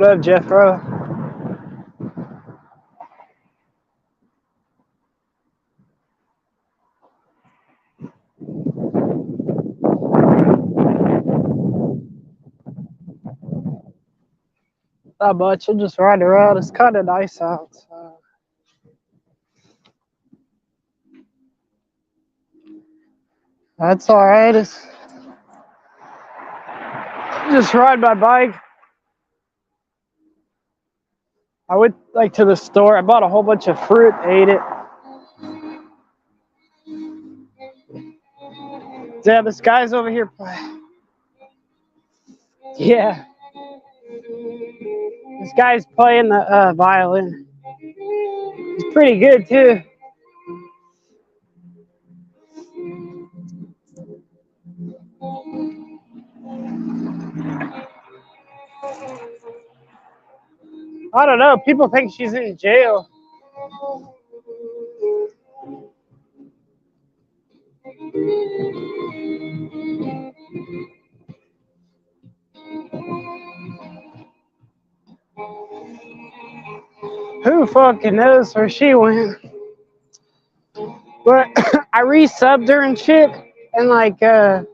up, Jeffro? Not much. I'm just riding around. It's kind of nice out. So. That's all right. It's just ride my bike. I went like to the store. I bought a whole bunch of fruit, ate it. Yeah, this guy's over here playing. Yeah. This guy's playing the violin. He's pretty good too. I don't know. People think she's in jail. Who fucking knows where she went? But I resubbed her and shit. And like, I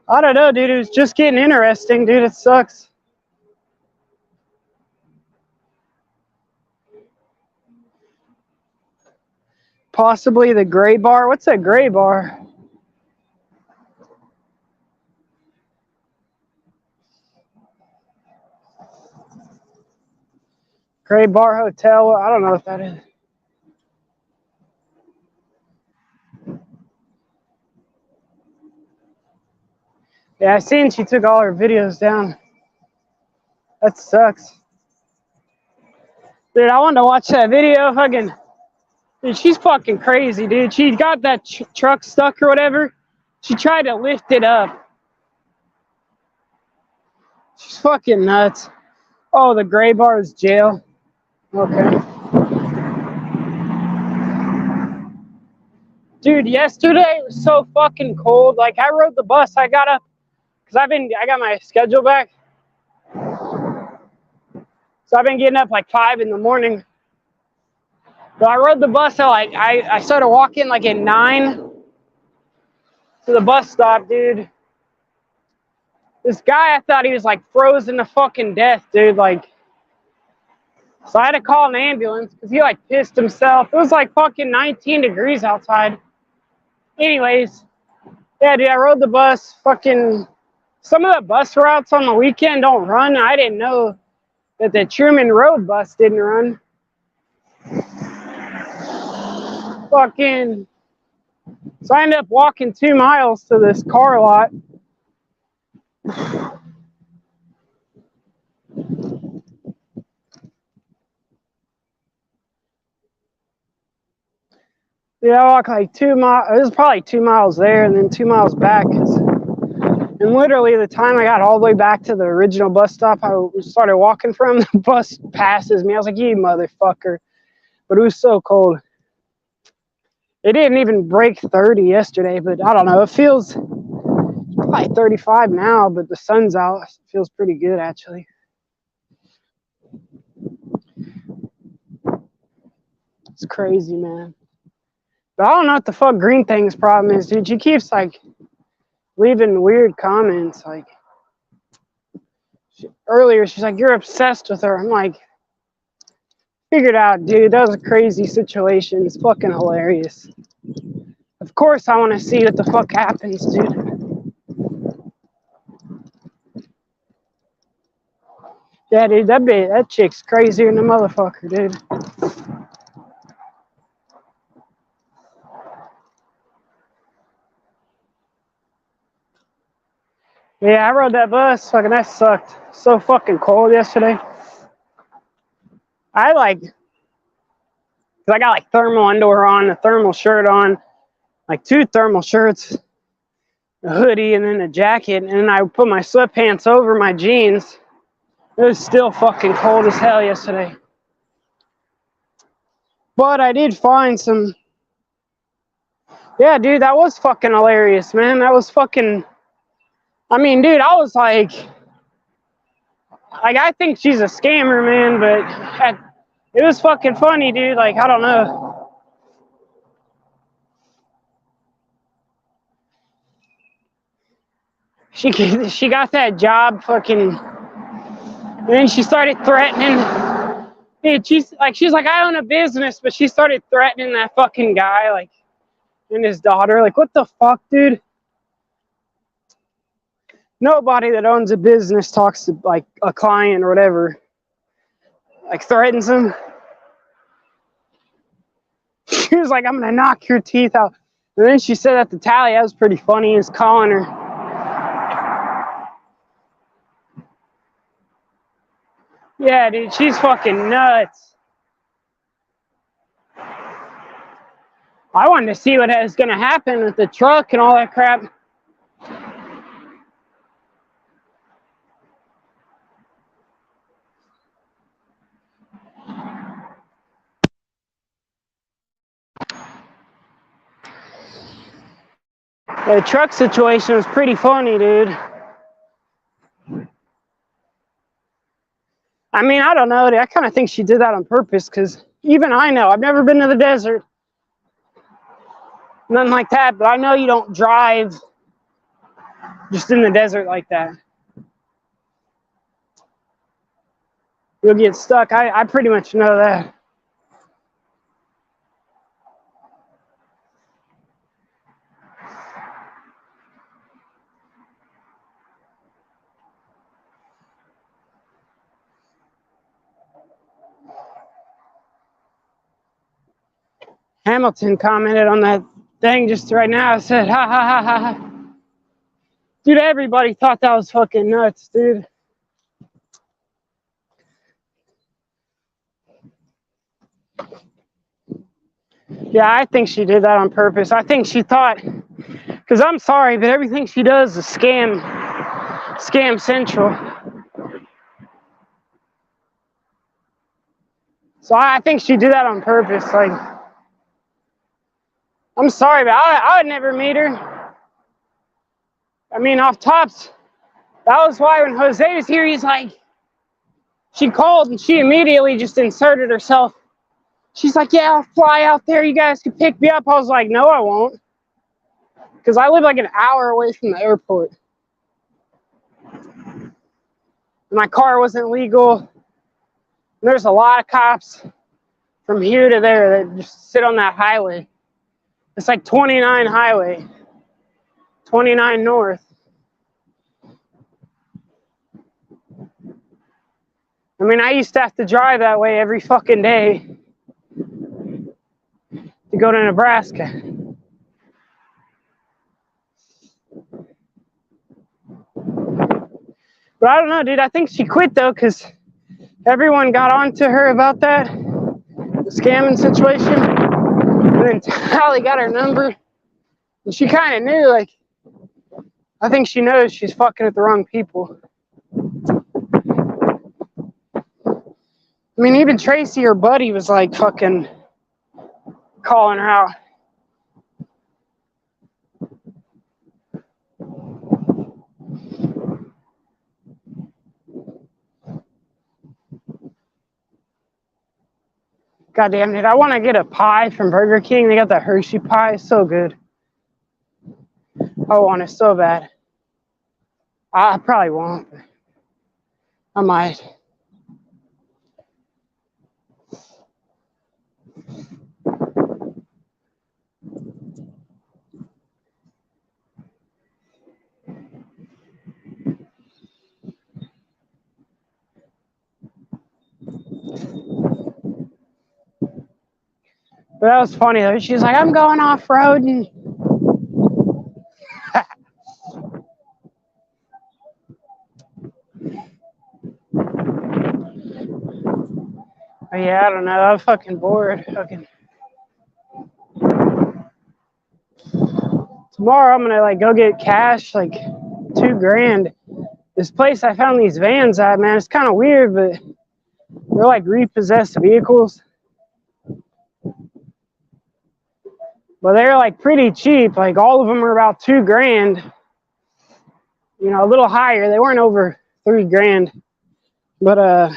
don't know, dude. It was just getting interesting, dude. It sucks. Possibly the gray bar. What's that gray bar? Gray Bar Hotel. I don't know what that is. Yeah, I seen she took all her videos down. That sucks. Dude, I wanted to watch that video. Fucking, dude, she's fucking crazy, dude. She got that truck stuck or whatever. She tried to lift it up. She's fucking nuts. Oh, the gray bar is jail. Okay. Dude, yesterday it was so fucking cold. Like, I rode the bus. I got up because I got my schedule back. So I've been getting up like 5 in the morning. So I rode the bus till I started walking like at 9 to the bus stop, dude. This guy, I thought he was like frozen to fucking death, dude. Like, so I had to call an ambulance because he like pissed himself. It was like fucking 19 degrees outside. Anyways, yeah, dude, I rode the bus. Fucking, some of the bus routes on the weekend don't run. I didn't know that the Truman Road bus didn't run. Fucking, so I ended up walking 2 miles to this car lot. Yeah, I walked like 2 miles. It was probably 2 miles there and then 2 miles back. And literally the time I got all the way back to the original bus stop I started walking from, the bus passes me. I was like, you motherfucker. But it was so cold. It didn't even break 30 yesterday, but I don't know. It feels probably 35 now, but the sun's out. It feels pretty good, actually. It's crazy, man. But I don't know what the fuck Green Thing's problem is, dude. She keeps, like, leaving weird comments. Like, earlier, she's like, you're obsessed with her. I'm like, figured out, dude. That was a crazy situation. It's fucking hilarious. Of course I want to see what the fuck happens, dude. Yeah, dude, that chick's crazier than a motherfucker, dude. Yeah, I rode that bus. Fucking, that sucked. So fucking cold yesterday. I got like thermal underwear on, a thermal shirt on, like 2 thermal shirts, a hoodie, and then a jacket. And then I put my sweatpants over my jeans. It was still fucking cold as hell yesterday. But I did find some. Yeah, dude, that was fucking hilarious, man. That was fucking. I mean, dude, I was like, Like, I think she's a scammer, man, but it was fucking funny, dude. Like, I don't know. She got that job fucking, and then she started threatening. She's like, I own a business, but she started threatening that fucking guy, like, and his daughter. Like, what the fuck, dude? Nobody that owns a business talks to, like, a client or whatever, like, threatens them. She was like, I'm gonna knock your teeth out. And then she said at the tally, that was pretty funny, he was calling her. Yeah, dude, she's fucking nuts. I wanted to see what was gonna happen with the truck and all that crap. The truck situation was pretty funny, dude. I mean, I don't know, dude. I kind of think she did that on purpose, because even I know, I've never been to the desert. Nothing like that, but I know you don't drive just in the desert like that. You'll get stuck. I pretty much know that. Hamilton commented on that thing just right now. I said, ha ha ha ha ha. Dude, everybody thought that was fucking nuts, dude. Yeah, I think she did that on purpose. I think she thought, because I'm sorry, but everything she does is scam central. So I think she did that on purpose. Like, I'm sorry, but I would never meet her. I mean, off tops, that was why when Jose was here, he's like, she called and she immediately just inserted herself. She's like, yeah, I'll fly out there. You guys can pick me up. I was like, no, I won't. Because I live like an hour away from the airport. My car wasn't legal. There's a lot of cops from here to there that just sit on that highway. It's like 29 highway, 29 north. I mean, I used to have to drive that way every fucking day to go to Nebraska. But I don't know, dude. I think she quit, though, because everyone got on to her about that, the scamming situation. And then Tally got her number. And she kind of knew, like, I think she knows she's fucking with the wrong people. I mean, even Tracy, her buddy, was like fucking calling her out. God damn it. I want to get a pie from Burger King. They got the Hershey pie. It's so good. I want it so bad. I probably won't, but I might. But that was funny though. She's like, I'm going off-roading. But yeah, I don't know. I'm fucking bored. Fucking. Tomorrow I'm gonna like go get cash, like $2,000. This place I found these vans at, man, it's kind of weird, but they're like repossessed vehicles. But they're like pretty cheap. Like all of them are about $2,000. You know, a little higher. They weren't over $3,000. But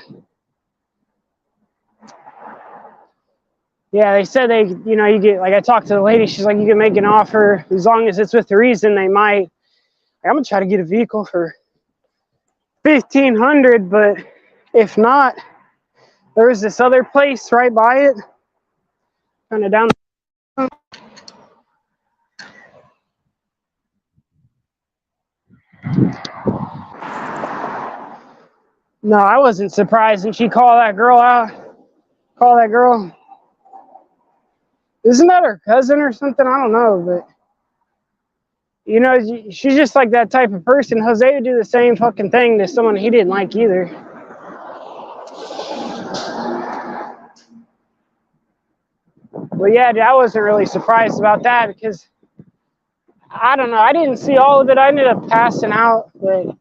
yeah, they said they, you get, like, I talked to the lady, she's like, you can make an offer as long as it's with reason. They might. I'm gonna try to get a vehicle for $1,500, but if not, there's this other place right by it, kind of down. No, I wasn't surprised, and she called that girl out. Call that girl. Isn't that her cousin or something? I don't know, but she's just like that type of person. Jose would do the same fucking thing to someone he didn't like either. But yeah, dude, I wasn't really surprised about that because I don't know. I didn't see all of it. I ended up passing out, but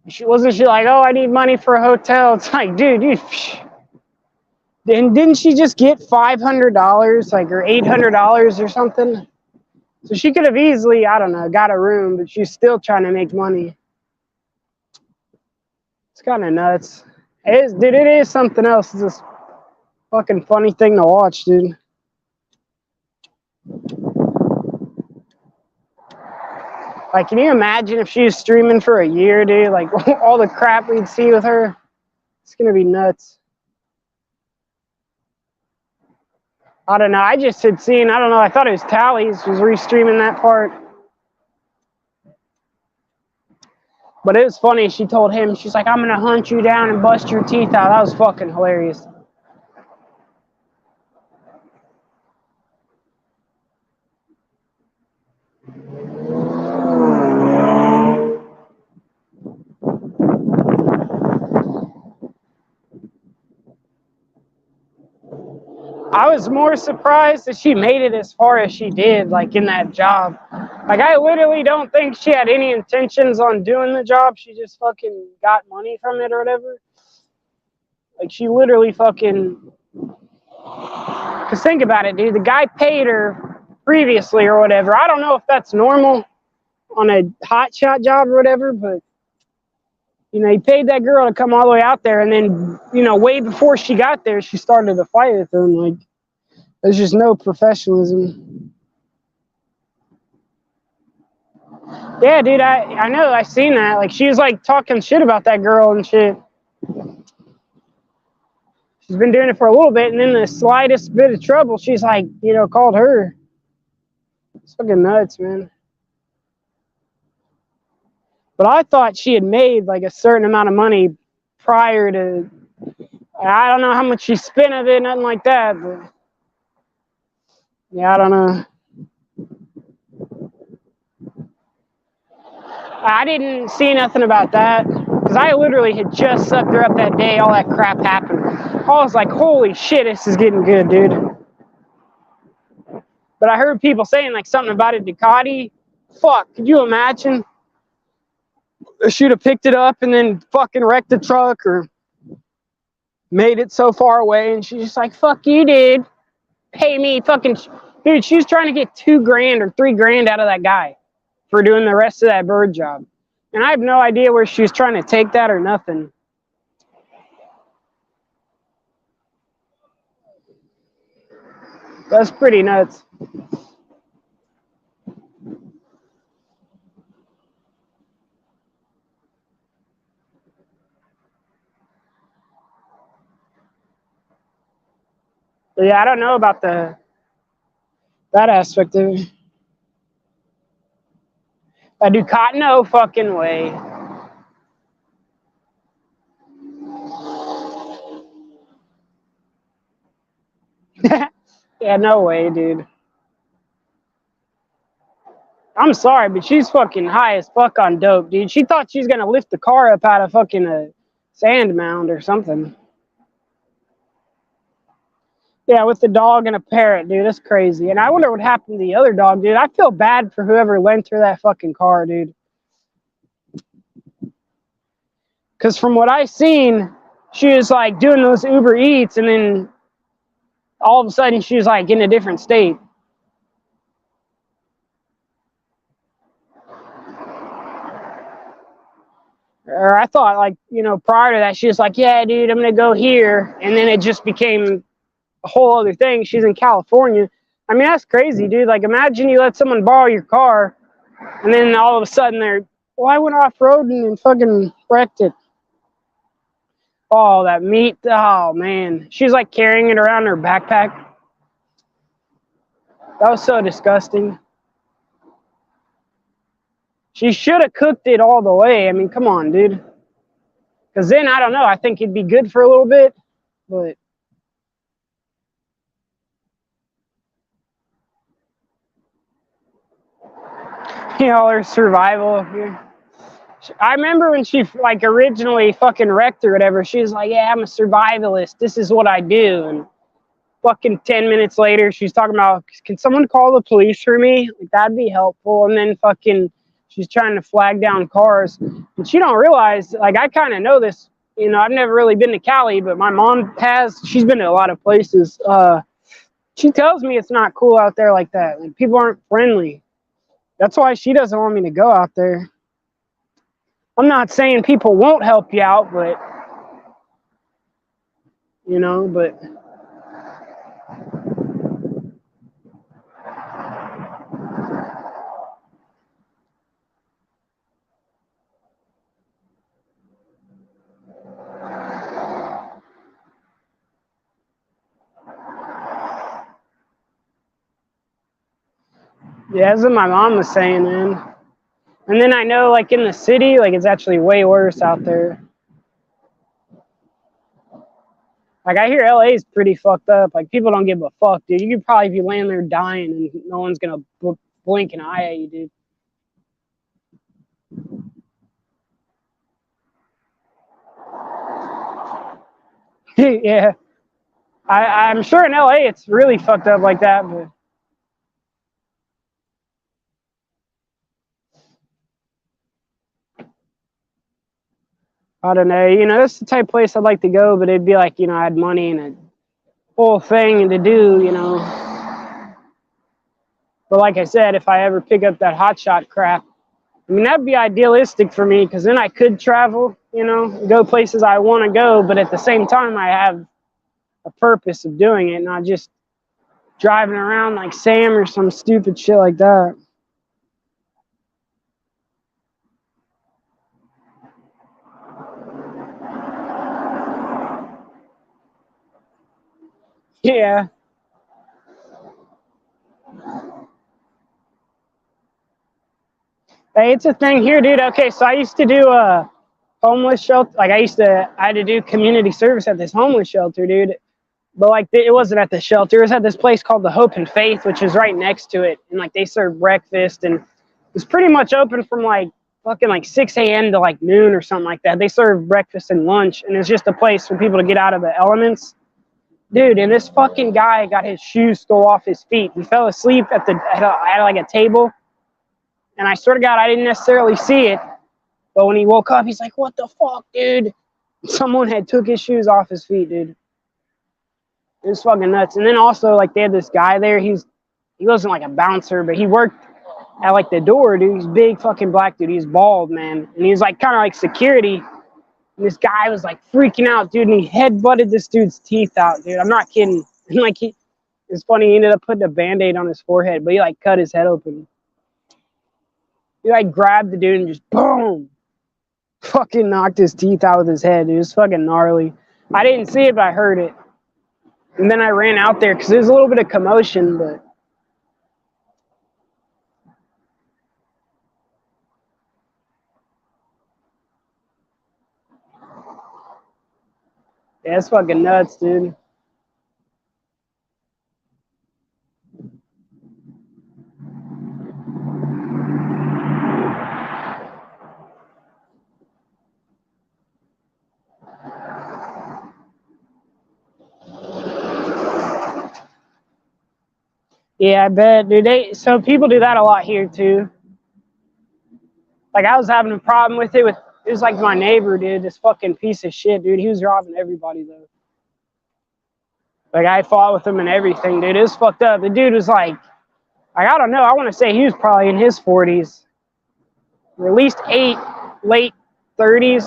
she like, oh, I need money for a hotel. It's like, dude, didn't she just get $500, like, or $800 or something? So she could have easily, I don't know, got a room, but she's still trying to make money. It's kind of nuts. It is something else. It's this fucking funny thing to watch, dude. Like, can you imagine if she was streaming for a year, dude? Like, all the crap we'd see with her. It's gonna be nuts. I don't know. I just had seen, I don't know, I thought it was Tally's was restreaming that part. But it was funny. She told him, she's like, I'm gonna hunt you down and bust your teeth out. That was fucking hilarious. I was more surprised that she made it as far as she did, like, in that job. Like, I literally don't think she had any intentions on doing the job. She just fucking got money from it or whatever. Like, she literally fucking... Because think about it, dude. The guy paid her previously or whatever. I don't know if that's normal on a hotshot job or whatever, but, he paid that girl to come all the way out there, and then, way before she got there, she started to fight with him. Like, there's just no professionalism. Yeah, dude, I know, I seen that. Like, she was, like, talking shit about that girl and shit. She's been doing it for a little bit, and then the slightest bit of trouble, she's, like, called her. It's fucking nuts, man. But I thought she had made, like, a certain amount of money prior to... I don't know how much she spent of it, nothing like that, but... Yeah, I don't know. I didn't see nothing about that, because I literally had just sucked her up that day all that crap happened. I was like, holy shit, this is getting good, dude. But I heard people saying, like, something about a Ducati. Fuck, could you imagine? She'd have picked it up and then fucking wrecked the truck or made it so far away, and she's just like, fuck you, dude. Pay me fucking... Dude, she was trying to get $2,000 or $3,000 out of that guy for doing the rest of that bird job. And I have no idea where she was trying to take that or nothing. That's pretty nuts. But yeah, I don't know about that aspect of it. A Ducati, no fucking way. Yeah, no way, dude. I'm sorry, but she's fucking high as fuck on dope, dude. She thought she's gonna lift the car up out of fucking a sand mound or something. Yeah, with the dog and a parrot, dude. That's crazy. And I wonder what happened to the other dog, dude. I feel bad for whoever lent her that fucking car, dude. Because from what I seen, she was like doing those Uber Eats, and then all of a sudden she was like in a different state. or I thought, like, you know, prior to that, she was like, yeah, dude, I'm going to go here. And then it just became a whole other thing. She's in California. I mean, that's crazy, dude. Like, imagine you let someone borrow your car, and then all of a sudden they're, well, I went off-road and fucking wrecked it. Oh, that meat. Oh, man. She's like carrying it around in her backpack. That was so disgusting. She should have cooked it all the way. I mean, come on, dude. Because then, I don't know, I think it'd be good for a little bit. But, you know, her survival here. I remember when she, like, originally fucking wrecked or whatever, she was like, yeah, I'm a survivalist. This is what I do. And fucking 10 minutes later, she's talking about, can someone call the police for me? Like, that'd be helpful. And then fucking, she's trying to flag down cars. And she don't realize, like, I kind of know this. You know, I've never really been to Cali, but my mom has. She's been to a lot of places. She tells me it's not cool out there like that. Like, people aren't friendly. That's why she doesn't want me to go out there. I'm not saying people won't help you out, but, you know, but. Yeah, that's what my mom was saying, man. And then I know, like, in the city, like, it's actually way worse out there. Like, I hear LA's pretty fucked up. Like, people don't give a fuck, dude. You could probably be laying there dying and no one's gonna blink an eye at you, dude. Yeah. I'm sure in LA it's really fucked up like that, but I don't know. You know, that's the type of place I'd like to go, but it'd be like, you know, I had money and a whole thing to do, you know. But like I said, if I ever pick up that hotshot crap, I mean, that'd be idealistic for me because then I could travel, you know, go places I want to go, but at the same time, I have a purpose of doing it, not just driving around like Sam or some stupid shit like that. Yeah. Hey, it's a thing here, dude. Okay, so I used to do a homeless shelter. Like, I had to do community service at this homeless shelter, dude. But like, it wasn't at the shelter. It was at this place called the Hope and Faith, which is right next to it. And like, they serve breakfast, and it's pretty much open from like fucking like 6 a.m. to like noon or something like that. They serve breakfast and lunch, and it's just a place for people to get out of the elements. Dude, and this fucking guy got his shoes stole off his feet. He fell asleep at like a table, and I swear to God, I didn't necessarily see it. But when he woke up, he's like, "What the fuck, dude?" Someone had took his shoes off his feet, dude. It was fucking nuts. And then also, like, they had this guy there. He wasn't like a bouncer, but he worked at like the door, dude. He's big fucking black dude. He's bald, man, and he's like kind of like security. And this guy was like freaking out, dude, and he head-butted this dude's teeth out, dude. I'm not kidding. And like, it's funny, he ended up putting a Band-Aid on his forehead, but he like cut his head open. He like grabbed the dude and just boom, fucking knocked his teeth out with his head. It was fucking gnarly. I didn't see it, but I heard it. And then I ran out there because there was a little bit of commotion, but yeah, it's fucking nuts, dude. Yeah, I bet, dude. So people do that a lot here too. Like, I was having a problem with it was like my neighbor, dude. This fucking piece of shit, dude. He was robbing everybody though. Like, I fought with him and everything, dude. It was fucked up. The dude was like I don't know. I want to say he was probably in his 40s, or at least late 30s.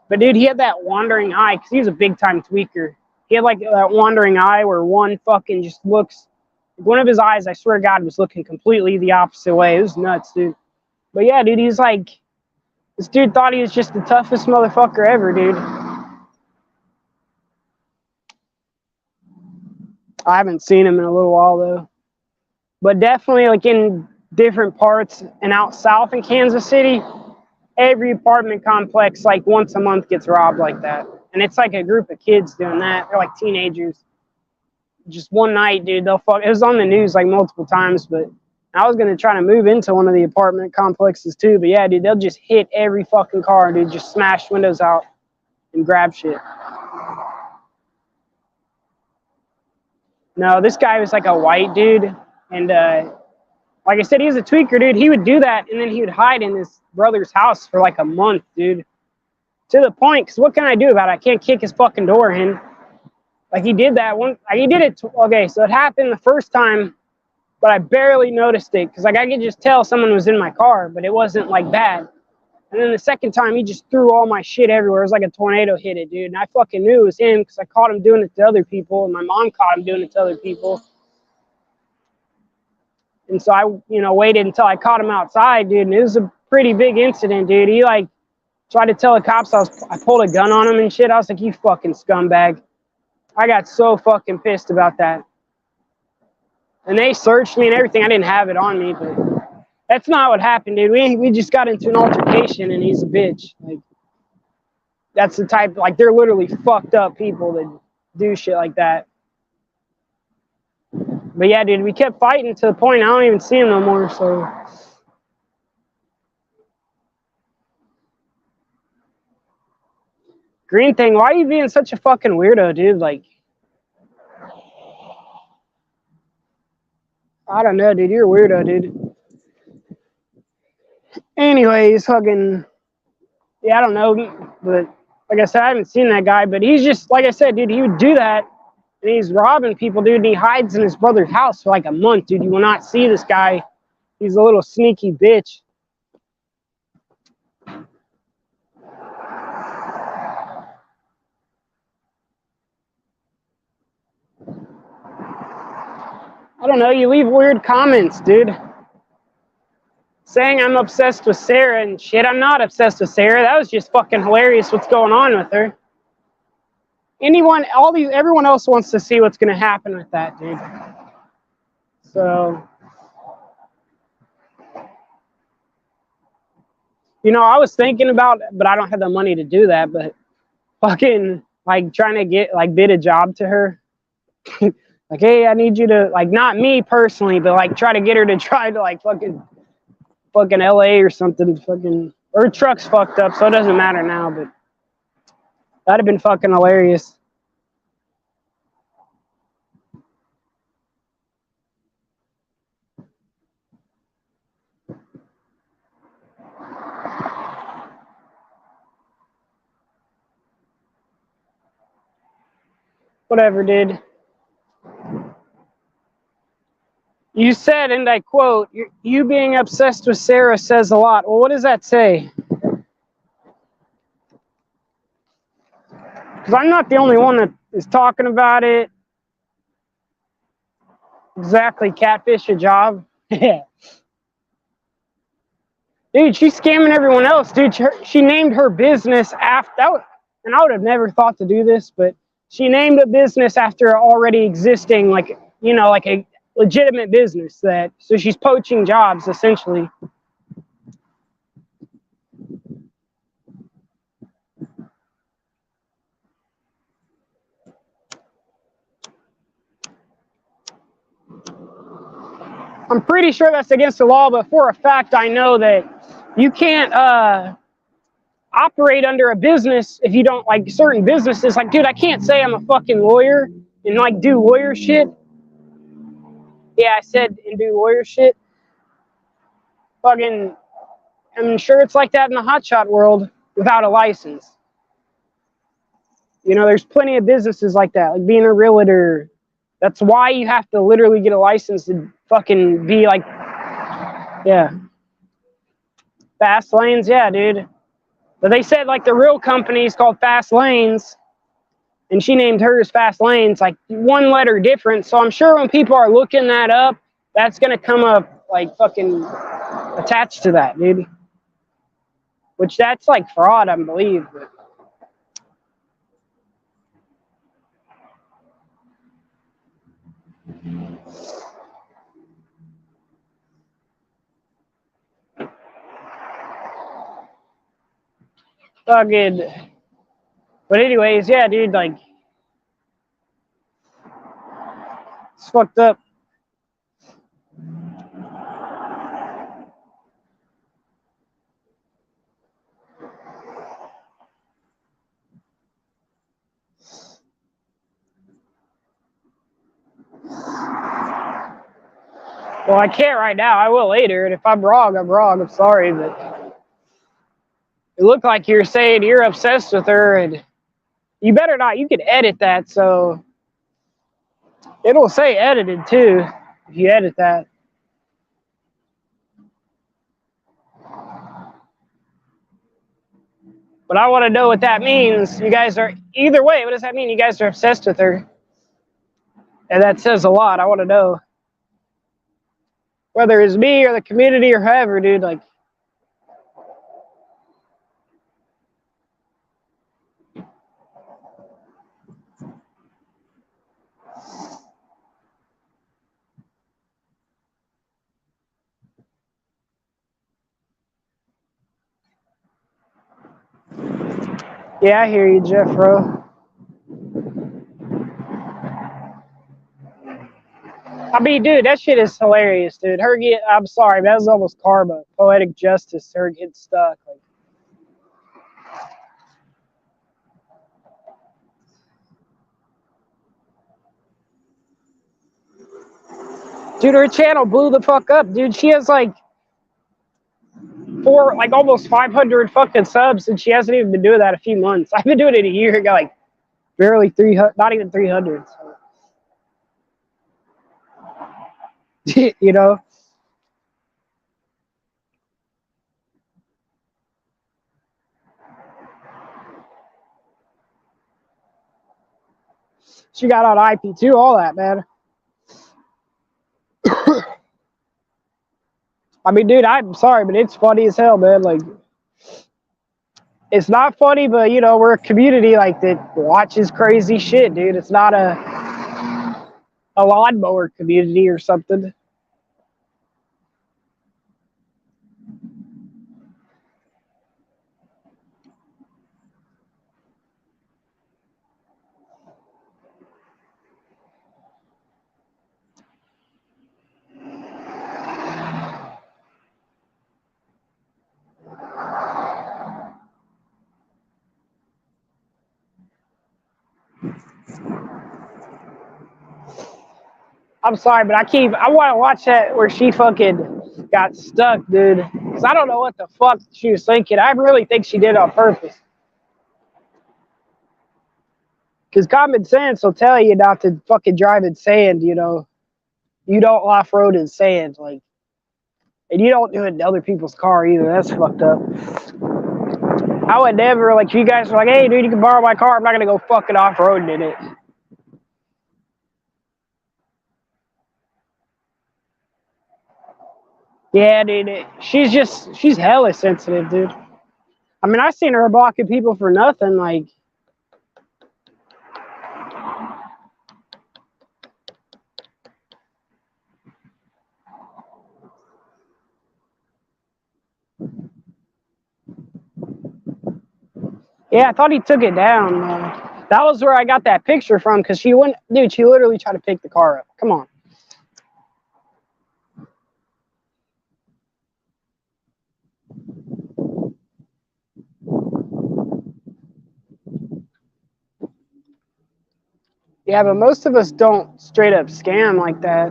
But dude, he had that wandering eye because he was a big time tweaker. He had like that wandering eye where one fucking just looks. One of his eyes, I swear to God, was looking completely the opposite way. It was nuts, dude. But yeah, dude, he's like, this dude thought he was just the toughest motherfucker ever, dude. I haven't seen him in a little while though. But definitely like in different parts and out south in Kansas City, every apartment complex like once a month gets robbed like that. And it's like a group of kids doing that. They're like teenagers. Just one night, dude, they'll fuck. It was on the news like multiple times, but I was gonna try to move into one of the apartment complexes too. But yeah, dude, they'll just hit every fucking car, dude, just smash windows out and grab shit. No, this guy was like a white dude, and like I said, he was a tweaker, dude. He would do that, and then he would hide in his brother's house for like a month, dude. To the point, because what can I do about it? I can't kick his fucking door in. Like he did that one. He did it. Okay, so it happened the first time, but I barely noticed it because like I could just tell someone was in my car, but it wasn't like bad. And then the second time, he just threw all my shit everywhere. It was like a tornado hit it, dude. And I fucking knew it was him because I caught him doing it to other people, and my mom caught him doing it to other people. And so I, waited until I caught him outside, dude. And it was a pretty big incident, dude. He like tried to tell the cops I pulled a gun on him and shit. I was like, you fucking scumbag. I got so fucking pissed about that. And they searched me and everything. I didn't have it on me, but that's not what happened, dude. We just got into an altercation and he's a bitch. Like, that's the type, like, they're literally fucked up people that do shit like that. But yeah, dude, we kept fighting to the point I don't even see him no more, so. Green thing, why are you being such a fucking weirdo, dude? Like, I don't know, dude. You're a weirdo, dude. Anyways, fucking, yeah, I don't know. But like I said, I haven't seen that guy. But he's just, like I said, dude, he would do that. And he's robbing people, dude. And he hides in his brother's house for like a month, dude. You will not see this guy. He's a little sneaky bitch. I don't know. You leave weird comments, dude. Saying I'm obsessed with Sarah and shit. I'm not obsessed with Sarah. That was just fucking hilarious what's going on with her. Everyone else wants to see what's going to happen with that, dude. So, I was thinking about, but I don't have the money to do that, but fucking, like, trying to get, like, bid a job to her. Like, hey, I need you to, like, not me personally, but, like, try to get her to try to, like, fucking LA or something. Fucking, her truck's fucked up, so it doesn't matter now, but that'd have been fucking hilarious. Whatever, dude. You said, and I quote, you being obsessed with Sarah says a lot. Well, what does that say? Because I'm not the only one that is talking about it. Exactly, catfish a job. Yeah. Dude, she's scamming everyone else, dude. She named her business after that, and I would have never thought to do this, but she named a business after already existing, like, like a legitimate business. So she's poaching jobs, essentially. I'm pretty sure that's against the law, but for a fact, I know that you can't operate under a business if you don't, like, certain businesses. Like, dude, I can't say I'm a fucking lawyer and, like, do lawyer shit. Yeah, I said and do lawyer shit. Fucking, I'm sure it's like that in the hotshot world without a license. There's plenty of businesses like that, like being a realtor. That's why you have to literally get a license to fucking be like, yeah. Fast lanes, yeah, dude. But they said like the real company is called Fast Lanes, and she named hers Fast Lanes, like one letter different. So I'm sure when people are looking that up, that's gonna come up like fucking attached to that, dude. Which that's like fraud, I believe. But fucking. But anyways, yeah, dude, like it's fucked up. Well, I can't right now. I will later, and if I'm wrong, I'm wrong. I'm sorry, but it looked like you're saying you're obsessed with her, and you better not. You can edit that, so it'll say edited too if you edit that. But I want to know what that means. You guys are either way. What does that mean? You guys are obsessed with her, and that says a lot. I want to know whether it's me or the community or whoever, dude. Like, yeah, I hear you, Jeff, bro. I mean, dude, that shit is hilarious, dude. I'm sorry, that was almost karma, poetic justice. Her getting stuck. Like, dude, her channel blew the fuck up, dude. She has like almost 500 fucking subs, and she hasn't even been doing that a few months. I've been doing it a year, got like barely 300, not even 300. So. You know, she got on IP2, all that, man. I mean, dude, I'm sorry, but it's funny as hell, man. Like, it's not funny, but you know, we're a community like that watches crazy shit, dude. It's not a lawnmower community or something. I'm sorry, but I want to watch that where she fucking got stuck, dude. Because I don't know what the fuck she was thinking. I really think she did it on purpose. Because common sense will tell you not to fucking drive in sand, you know. You don't off-road in sand, like. And you don't do it in other people's car either. That's fucked up. I would never, like, if you guys are like, hey, dude, you can borrow my car. I'm not going to go fucking off-roading in it. Yeah, dude. She's hella sensitive, dude. I mean, I've seen her blocking people for nothing. Like, yeah, I thought he took it down. That was where I got that picture from because she went, dude, she literally tried to pick the car up. Come on. Yeah, but most of us don't straight up scam like that.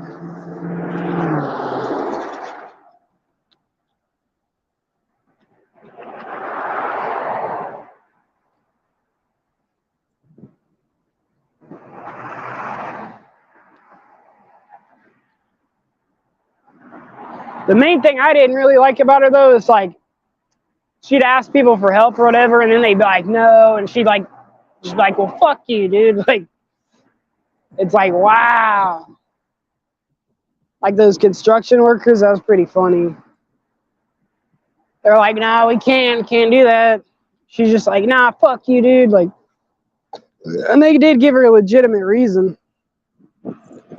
The main thing I didn't really like about her though is like she'd ask people for help or whatever, and then they'd be like, no, and she'd like, just be like, well, fuck you, dude. Like, it's like, wow. Like those construction workers, that was pretty funny. They're like, no, we can't do that. She's just like, nah, fuck you, dude. Like, and they did give her a legitimate reason.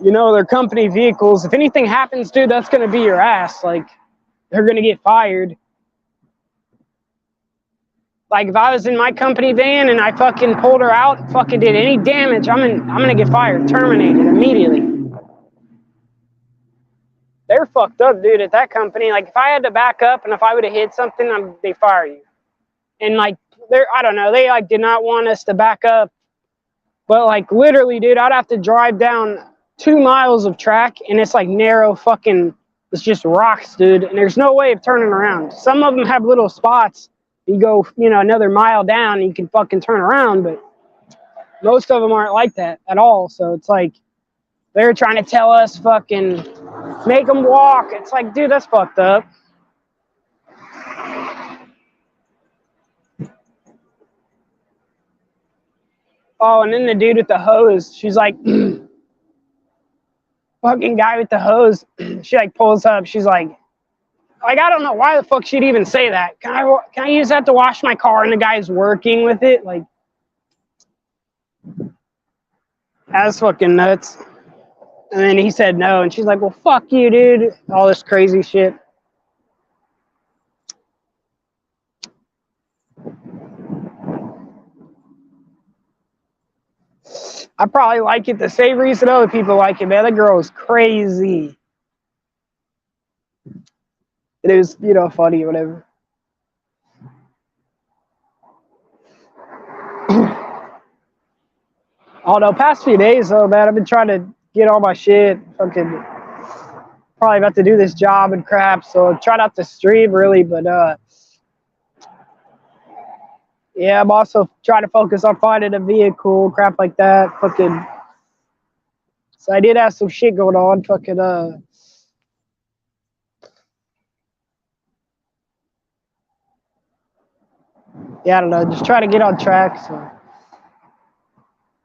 You know, they're company vehicles. If anything happens, dude, that's going to be your ass. Like, they're going to get fired. Like, if I was in my company van and I fucking pulled her out, fucking did any damage, I'm going to get fired, terminated immediately. They're fucked up, dude, at that company. Like, if I had to back up and if I would have hit something, they fire you. And, like, I don't know, they, like, did not want us to back up. But, like, literally, dude, I'd have to drive down 2 miles of track, and it's, like, narrow fucking, it's just rocks, dude. And there's no way of turning around. Some of them have little spots. You go, you know, another mile down, and you can fucking turn around. But most of them aren't like that at all. So it's like, they're trying to tell us fucking make them walk. It's like, dude, that's fucked up. Oh, and then the dude with the hose, she's like, fucking guy with the hose, she like pulls up, she's like, I don't know why the fuck she'd even say that. Can I use that to wash my car? And the guy's working with it, like, that's fucking nuts. And then he said no, and she's like, well, fuck you, dude. All this crazy shit. I probably like it the same reason other people like it, man. That girl is crazy. It was, you know, funny or whatever. Although, past few days, though, man, I've been trying to get all my shit. Fucking probably about to do this job and crap, so I try not to stream, really, but, yeah, I'm also trying to focus on finding a vehicle, crap like that. Fucking, so I did have some shit going on. Fucking, yeah, I don't know, just try to get on track. So,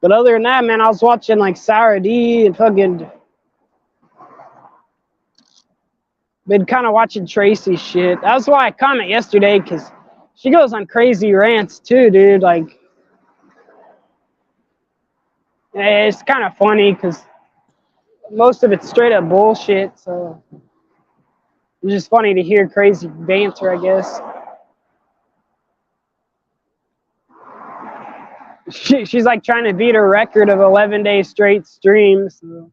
but other than that, man, I was watching like Sarah D and fucking been kind of watching Tracy shit. That's why I comment yesterday, because she goes on crazy rants too, dude. Like, it's kind of funny because most of it's straight up bullshit. So it's just funny to hear crazy banter, I guess. She's like trying to beat her record of 11 days straight streams. So.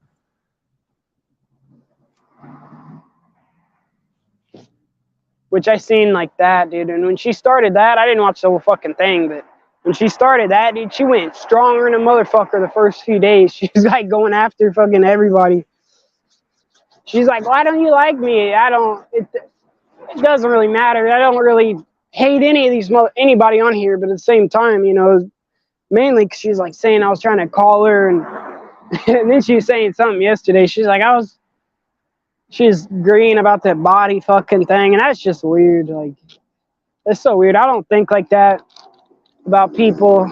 Which I seen like that, dude. And when she started that, I didn't watch the whole fucking thing, but when she started that, dude, she went stronger than a motherfucker the first few days. She's like going after fucking everybody. She's like, why don't you like me? It doesn't really matter. I don't really hate anybody on here, but at the same time, you know, mainly because she's like saying I was trying to call her, and then she was saying something yesterday. She's like, she's agreeing about that body fucking thing, and that's just weird. Like, it's so weird. I don't think like that about people.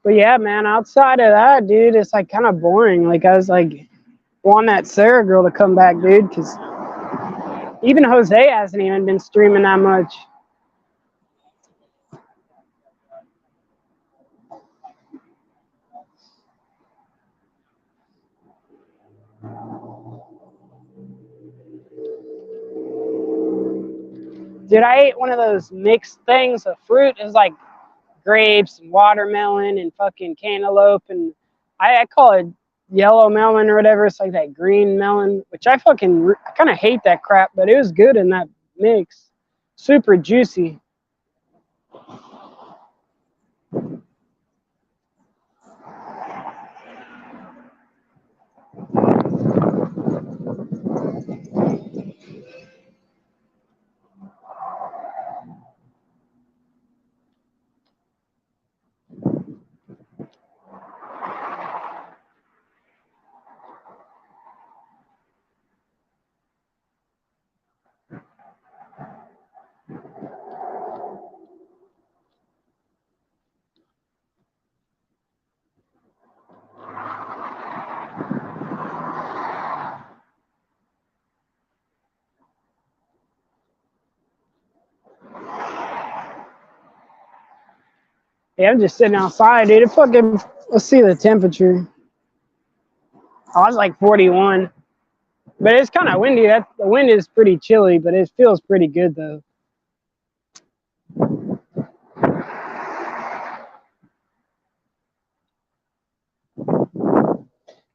But yeah, man, outside of that, dude, it's like kind of boring. Like, I was like, want that Sarah girl to come back, dude, because even Jose hasn't even been streaming that much. Dude, I ate one of those mixed things of fruit. It was like grapes and watermelon and fucking cantaloupe, and I call it yellow melon or whatever. It's like that green melon, which I kind of hate that crap, but it was good in that mix. Super juicy. Yeah, I'm just sitting outside, dude. It fucking, let's see the temperature. Oh, it's like 41. But it's kind of windy. The wind is pretty chilly, but it feels pretty good though.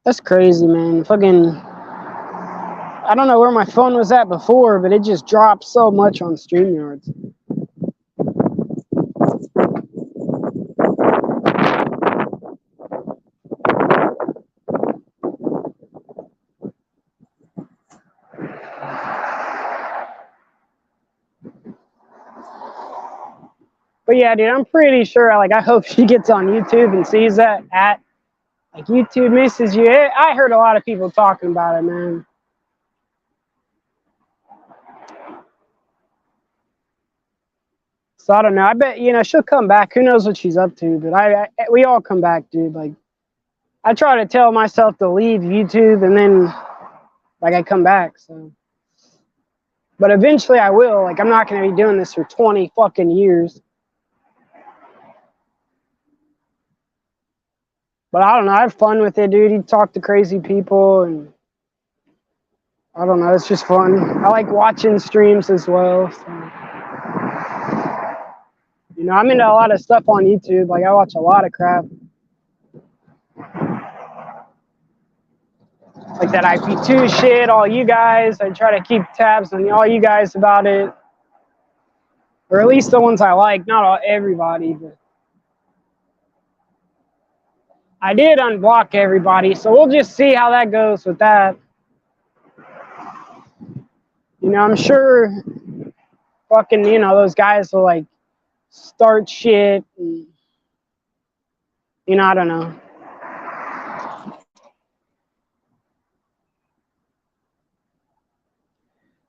That's crazy, man. Fucking, I don't know where my phone was at before, but it just dropped so much on StreamYards. But yeah, dude, I'm pretty sure, like, I hope she gets on YouTube and sees that at, like, YouTube misses you. I heard a lot of people talking about it, man. So I don't know. I bet, you know, she'll come back. Who knows what she's up to? But we all come back, dude. Like, I try to tell myself to leave YouTube and then, like, I come back, so. But eventually I will. Like, I'm not going to be doing this for 20 fucking years. But I don't know. I have fun with it, dude. You talk to crazy people, and I don't know. It's just fun. I like watching streams as well. So. You know, I'm into a lot of stuff on YouTube. Like, I watch a lot of crap. Like that IP2 shit, all you guys. I try to keep tabs on all you guys about it. Or at least the ones I like. Not everybody, but. I did unblock everybody, so we'll just see how that goes with that. You know, I'm sure fucking, you know, those guys will, like, start shit. And, you know, I don't know.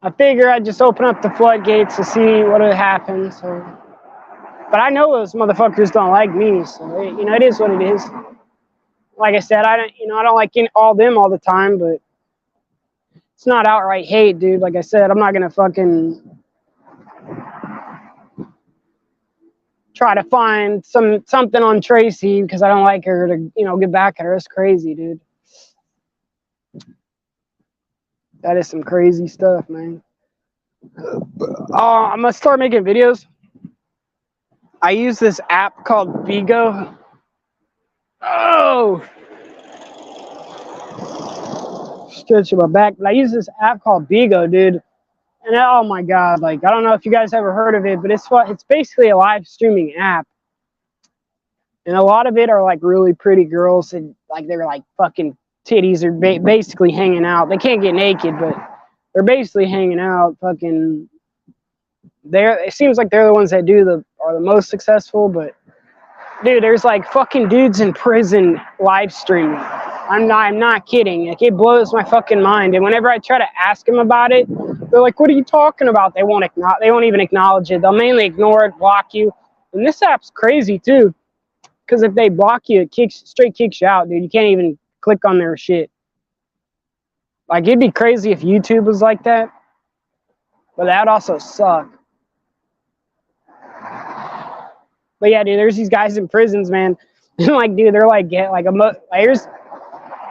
I figure I'd just open up the floodgates to see what would happen. So, but I know those motherfuckers don't like me, so you know, it is what it is. Like I said, I don't like all them all the time, but it's not outright hate, dude. Like I said, I'm not gonna fucking try to find something on Tracy because I don't like her to, you know, get back at her. It's crazy, dude. That is some crazy stuff, man. I'm gonna start making videos. I use this app called Bigo. Oh, stretching my back. But I use this app called Bigo, dude. And oh my god, like, I don't know if you guys ever heard of it, but it's basically a live streaming app. And a lot of it are like really pretty girls, and like they're like fucking titties are basically hanging out. They can't get naked, but they're basically hanging out. Fucking, it seems like they're the ones that are the most successful. But dude, there's like fucking dudes in prison live streaming. I'm not kidding. Like, it blows my fucking mind. And whenever I try to ask them about it, they're like, "What are you talking about?" They won't even acknowledge it. They'll mainly ignore it, block you. And this app's crazy too, because if they block you, it straight kicks you out, dude. You can't even click on their shit. Like, it'd be crazy if YouTube was like that, but that'd also suck. But yeah, dude, there's these guys in prisons, man. And like, dude, they're like, there's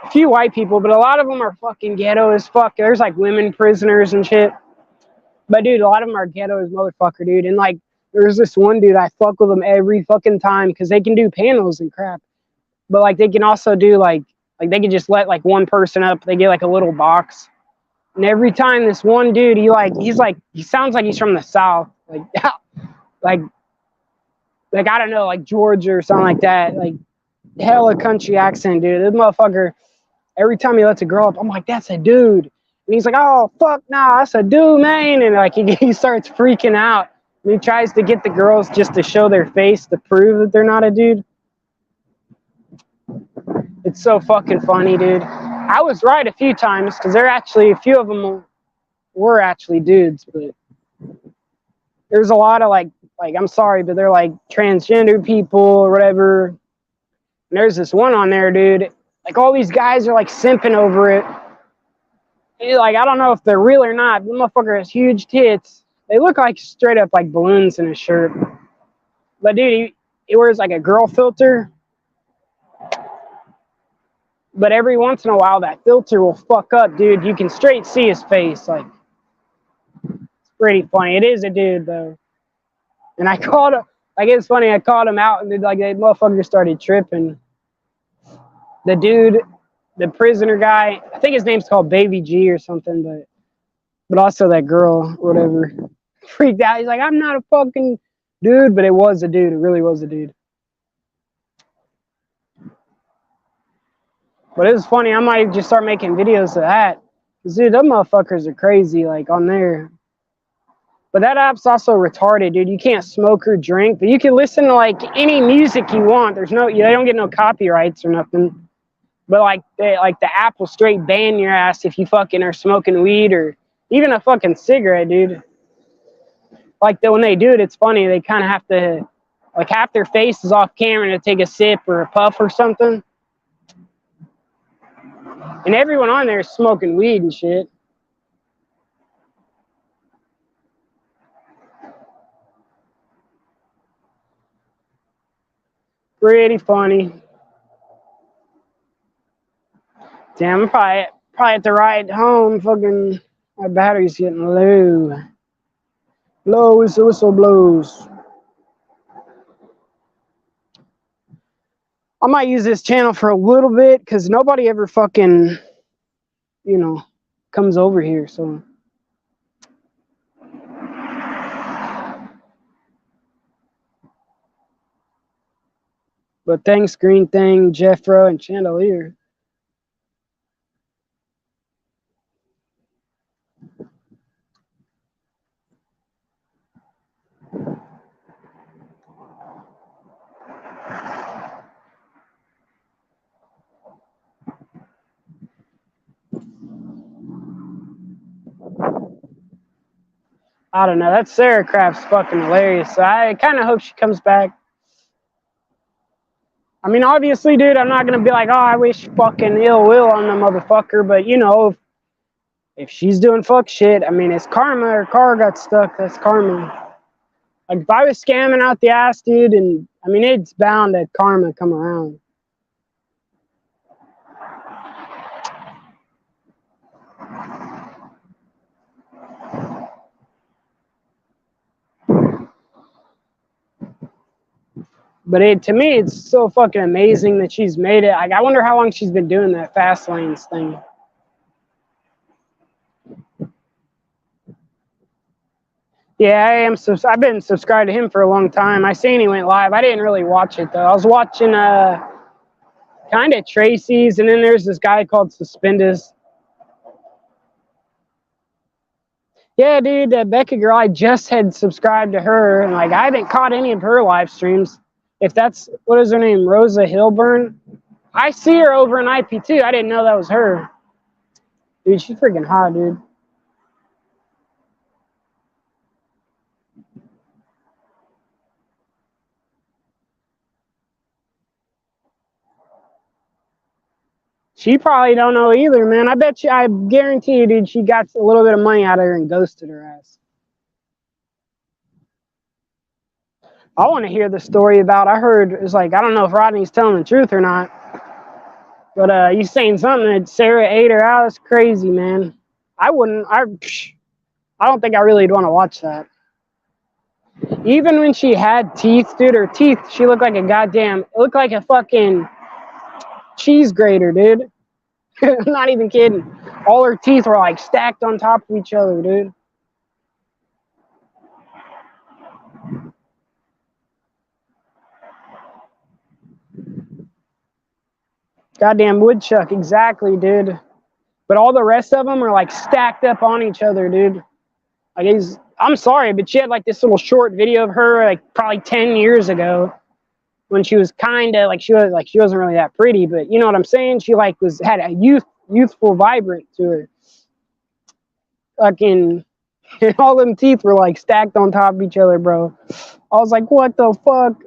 a few white people, but a lot of them are fucking ghetto as fuck. There's like women prisoners and shit. But dude, a lot of them are ghetto as motherfucker, dude. And like, there's this one dude, I fuck with them every fucking time because they can do panels and crap. But like, they can also do like they can just let like one person up. They get like a little box. And every time this one dude, he sounds like he's from the South. Like, I don't know, like Georgia or something like that. Like, hella country accent, dude. This motherfucker, every time he lets a girl up, I'm like, that's a dude. And he's like, oh, fuck, nah, that's a dude, man. And like, he starts freaking out. And he tries to get the girls just to show their face to prove that they're not a dude. It's so fucking funny, dude. I was right a few times because a few of them were actually dudes, but there's a lot of like I'm sorry, but they're like transgender people or whatever. And there's this one on there, dude. Like all these guys are like simping over it. And, like, I don't know if they're real or not. The motherfucker has huge tits. They look like straight up like balloons in his shirt. But dude, he wears like a girl filter. But every once in a while, that filter will fuck up, dude. You can straight see his face. Like, it's pretty funny. It is a dude, though. And I called him. Like, it's funny. I called him out, and like that motherfucker started tripping. The dude, the prisoner guy, I think his name's called Baby G or something, but also that girl, whatever, freaked out. He's like, I'm not a fucking dude, but it was a dude. It really was a dude. But it was funny. I might just start making videos of that. Cause dude, them motherfuckers are crazy, like on there. But that app's also retarded, dude. You can't smoke or drink, but you can listen to like any music you want. They don't get no copyrights or nothing. But like the app will straight ban your ass if you fucking are smoking weed or even a fucking cigarette, dude. Like when they do it, it's funny. They kind of have to, like half their face is off camera to take a sip or a puff or something. And everyone on there is smoking weed and shit. Pretty funny. Damn, I'm probably at the ride home. Fucking, my battery's getting low. Low as the whistle blows. I might use this channel for a little bit because nobody ever fucking, comes over here. So. But thanks, Green Thing, Jeffro, and Chandelier. I don't know. That Sarah crap's fucking hilarious. So I kind of hope she comes back. I mean, obviously, dude, I'm not going to be like, oh, I wish fucking ill will on the motherfucker. But, if she's doing fuck shit, I mean, it's karma. Her car got stuck. That's karma. Like, if I was scamming out the ass, dude, and, I mean, it's bound that karma come around. But to me, it's so fucking amazing that she's made it. Like, I wonder how long she's been doing that Fast Lanes thing. Yeah, I've been subscribed to him for a long time. I seen he went live. I didn't really watch it, though. I was watching kind of Tracy's, and then there's this guy called Suspendus. Yeah, dude, that Becca girl, I just had subscribed to her, and like I haven't caught any of her live streams. If that's, what is her name, Rosa Hilburn? I see her over in IP2. I didn't know that was her. Dude, she's freaking hot, dude. She probably don't know either, man. I guarantee you, dude, she got a little bit of money out of her and ghosted her ass. I want to hear the story about, I heard, it's like, I don't know if Rodney's telling the truth or not, but you saying something that Sarah ate her out. That's crazy, man. I don't think I really would want to watch that. Even when she had teeth, dude, her teeth, she looked like a fucking cheese grater, dude. I'm not even kidding. All her teeth were like stacked on top of each other, dude. Goddamn woodchuck, exactly, dude. But all the rest of them are like stacked up on each other, dude. Like I'm sorry, but she had like this little short video of her like probably 10 years ago when she was kind of like she wasn't really that pretty, but you know what I'm saying? She like had a youthful vibrant to her. Fucking and all them teeth were like stacked on top of each other, bro. I was like, what the fuck?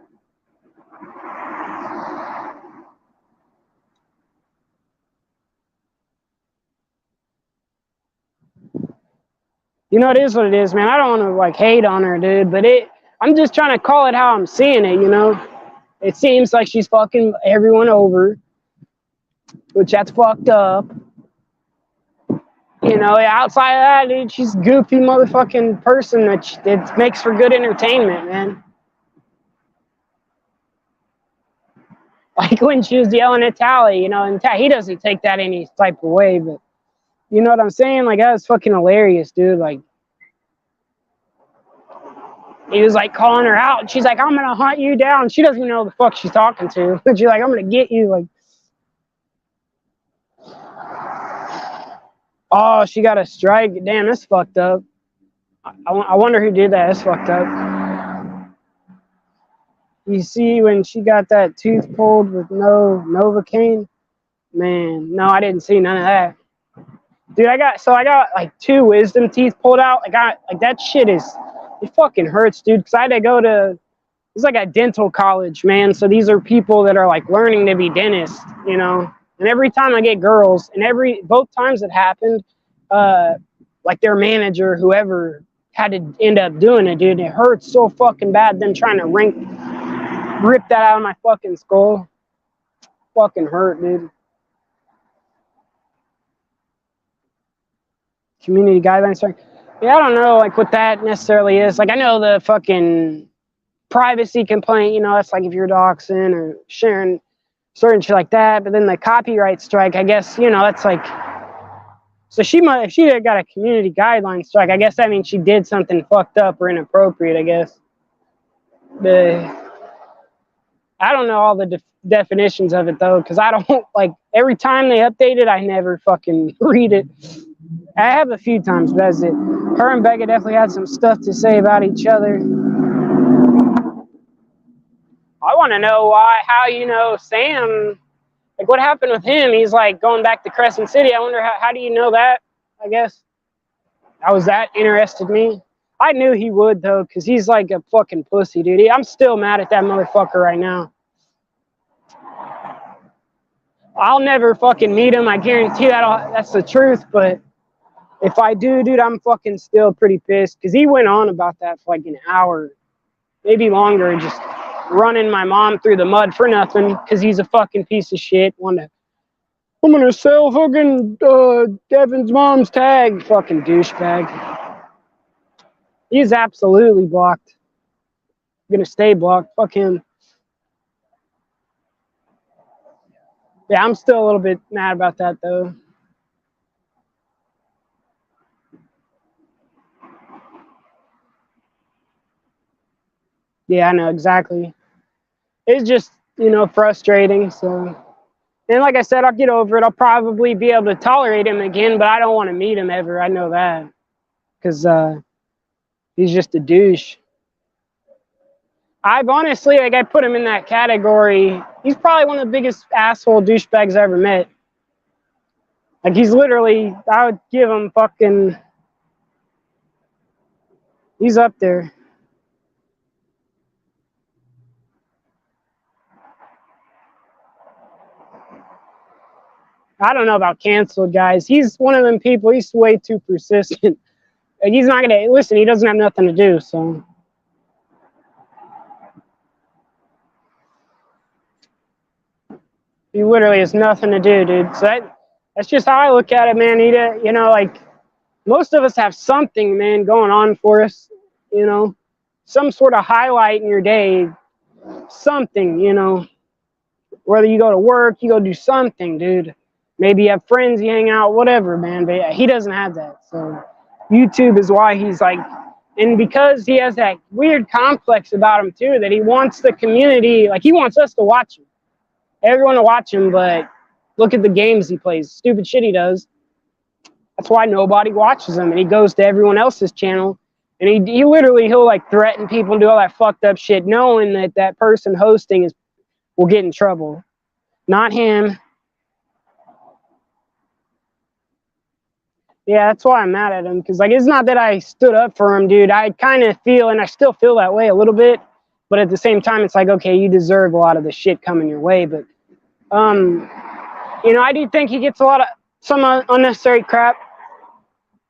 You know, it is what it is, man. I don't want to like hate on her, dude, but I'm just trying to call it how I'm seeing it, you know? It seems like she's fucking everyone over, which that's fucked up. You know, outside of that, dude, she's a goofy motherfucking person that makes for good entertainment, man. Like when she was yelling at Tally, you know, and he doesn't take that any type of way, but you know what I'm saying? Like, that was fucking hilarious, dude. Like, he was like calling her out, and she's like, I'm gonna hunt you down. She doesn't even know who the fuck she's talking to. She's like, I'm gonna get you. Like, oh, she got a strike. Damn, that's fucked up. I wonder who did that. That's fucked up. You see when she got that tooth pulled with no Novocaine? Man, no, I didn't see none of that. Dude, I got like 2 wisdom teeth pulled out. Like that shit it fucking hurts, dude. Because I had to go to, it's like a dental college, man. So these are people that are like learning to be dentists, you know. And every time I get girls, and both times it happened, like their manager, whoever had to end up doing it, dude. It hurts so fucking bad. Them trying to rip that out of my fucking skull. Fucking hurt, dude. Community guidelines. Sorry. Yeah, I don't know like what that necessarily is. Like I know the fucking privacy complaint, you know, that's like if you're doxing or sharing certain shit like that. But then the copyright strike, I guess, you know, that's like, so if she got a community guideline strike, I guess that means she did something fucked up or inappropriate, I guess. I don't know all the definitions of it though, because I don't like every time they update it, I never fucking read it. I have a few times, but that's it. Her and Becca definitely had some stuff to say about each other. I want to know how you know Sam, like what happened with him? He's like going back to Crescent City. I wonder how do you know that? I guess that interested me. I knew he would though, because he's like a fucking pussy, dude. I'm still mad at that motherfucker right now. I'll never fucking meet him. I guarantee that's the truth, but if I do, dude, I'm fucking still pretty pissed because he went on about that for like an hour, maybe longer, just running my mom through the mud for nothing because he's a fucking piece of shit. I'm gonna sell fucking Devin's mom's tag, fucking douchebag. He's absolutely blocked. I'm gonna stay blocked. Fuck him. Yeah, I'm still a little bit mad about that though. Yeah, I know exactly. It's just, you know, frustrating. So, and like I said, I'll get over it. I'll probably be able to tolerate him again, but I don't want to meet him ever. I know that because he's just a douche. I've honestly, like, I put him in that category. He's probably one of the biggest asshole douchebags I ever met. Like, he's literally, I would give him fucking, he's up there. I don't know about canceled, guys. He's one of them people, he's way too persistent. Like, he's not going to, listen, he doesn't have nothing to do, so. He literally has nothing to do, dude. So that's just how I look at it, man. You know, like, most of us have something, man, going on for us, you know, some sort of highlight in your day, something, you know, whether you go to work, you go do something, dude. Maybe you have friends, you hang out, whatever, man. But yeah, he doesn't have that. So YouTube is why he's like, and because he has that weird complex about him too, that he wants the community, like he wants us to watch him, everyone to watch him, but look at the games he plays, stupid shit he does. That's why nobody watches him, and he goes to everyone else's channel, and he literally, he'll like threaten people and do all that fucked up shit, knowing that that person hosting will get in trouble. Not him. Yeah, that's why I'm mad at him, because like it's not that I stood up for him, dude. I kind of feel, and I still feel that way a little bit, but at the same time, it's like, okay, you deserve a lot of the shit coming your way, but you know, I do think he gets a lot of some unnecessary crap.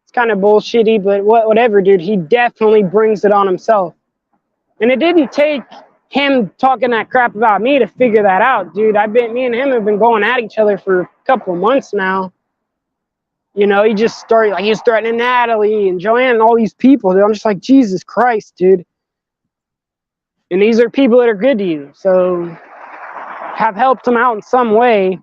It's kind of bullshitty, but whatever, dude. He definitely brings it on himself, and it didn't take him talking that crap about me to figure that out, dude. Me and him have been going at each other for a couple of months now. You know, he just started, like, he was threatening Natalie and Joanne and all these people, dude. I'm just like, Jesus Christ, dude. And these are people that are good to you, so have helped him out in some way.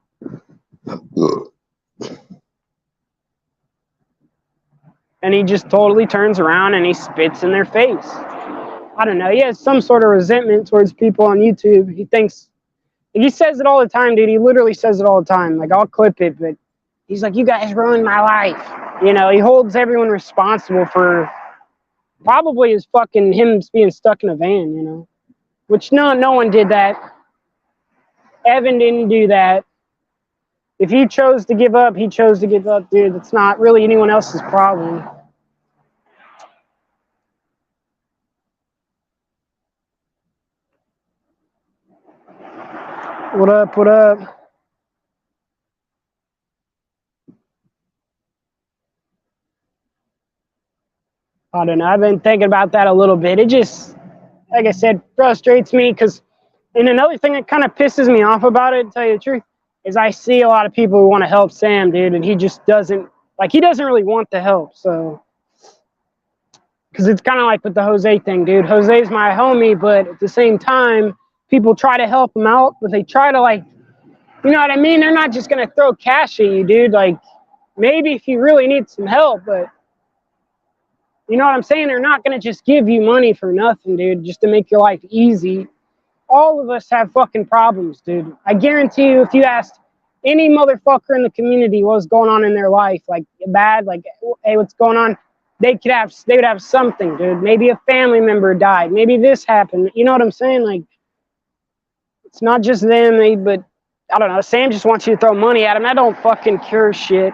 And he just totally turns around and he spits in their face. I don't know. He has some sort of resentment towards people on YouTube. He thinks, he says it all the time, dude. He literally says it all the time. Like, I'll clip it, but he's like, you guys ruined my life. You know, he holds everyone responsible for probably his fucking, him being stuck in a van, you know. Which no one did that. Evan didn't do that. If he chose to give up, he chose to give up, dude. It's not really anyone else's problem. What up, what up? I don't know. I've been thinking about that a little bit. It just, like I said, frustrates me because, and another thing that kind of pisses me off about it, to tell you the truth, is I see a lot of people who want to help Sam, dude, and he just doesn't, like, he doesn't really want the help, so. Because it's kind of like with the Jose thing, dude. Jose's my homie, but at the same time, people try to help him out, but they try to, like, you know what I mean? They're not just going to throw cash at you, dude. Like, maybe if you really need some help, but you know what I'm saying? They're not going to just give you money for nothing, dude, just to make your life easy. All of us have fucking problems, dude. I guarantee you, if you asked any motherfucker in the community what's going on in their life, like bad, like, hey, what's going on? They would have something, dude. Maybe a family member died. Maybe this happened. You know what I'm saying? Like, it's not just them, but I don't know. Sam just wants you to throw money at him. That don't fucking cure shit.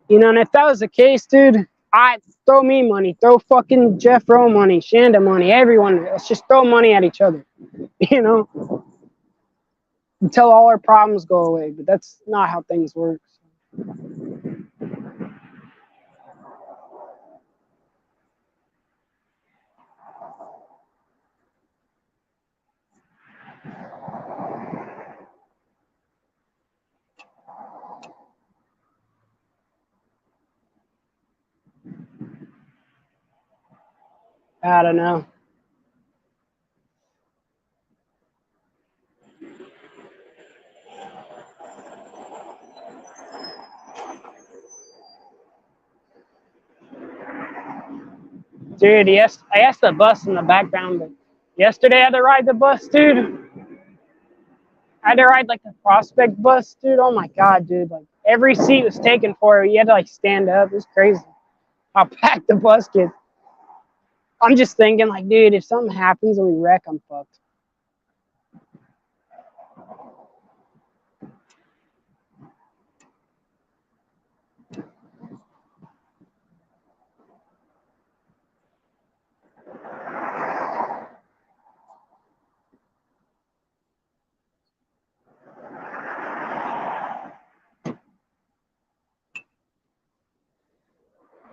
You know, and if that was the case, dude, I'd throw me money, throw fucking Jeff Rowe money, Shanda money, everyone. Let's just throw money at each other, you know, until all our problems go away. But that's not how things work. I don't know. Dude, yes, I asked the bus in the background, but yesterday I had to ride the bus, dude. I had to ride like the Prospect bus, dude. Oh my God, dude. Like every seat was taken for you. You had to like stand up. It was crazy how packed the bus gets. I'm just thinking, like, dude, if something happens and we wreck, I'm fucked.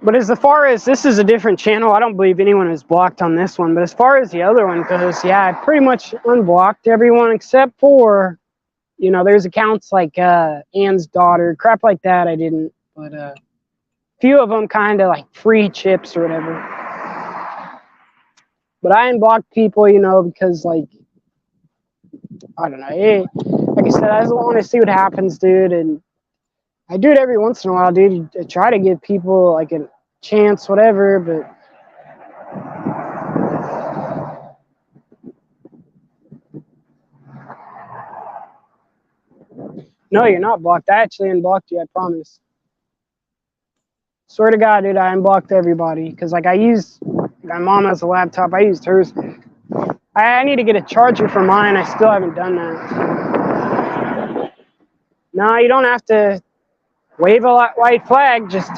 But as far as this is a different channel, I don't believe anyone is blocked on this one. But as far as the other one goes, yeah, I pretty much unblocked everyone except for, you know, there's accounts like Ann's daughter, crap like that. I didn't, but a few of them kind of like free chips or whatever. But I unblocked people, you know, because like, I don't know. like I said, I just want to see what happens, dude. And I do it every once in a while, dude. I try to give people like a chance, whatever, but no, you're not blocked. I actually unblocked you, I promise. Swear to God, dude, I unblocked everybody. Because, like, I used, my mom has a laptop. I used hers. I need to get a charger for mine. I still haven't done that. No, you don't have to wave a white flag. Just,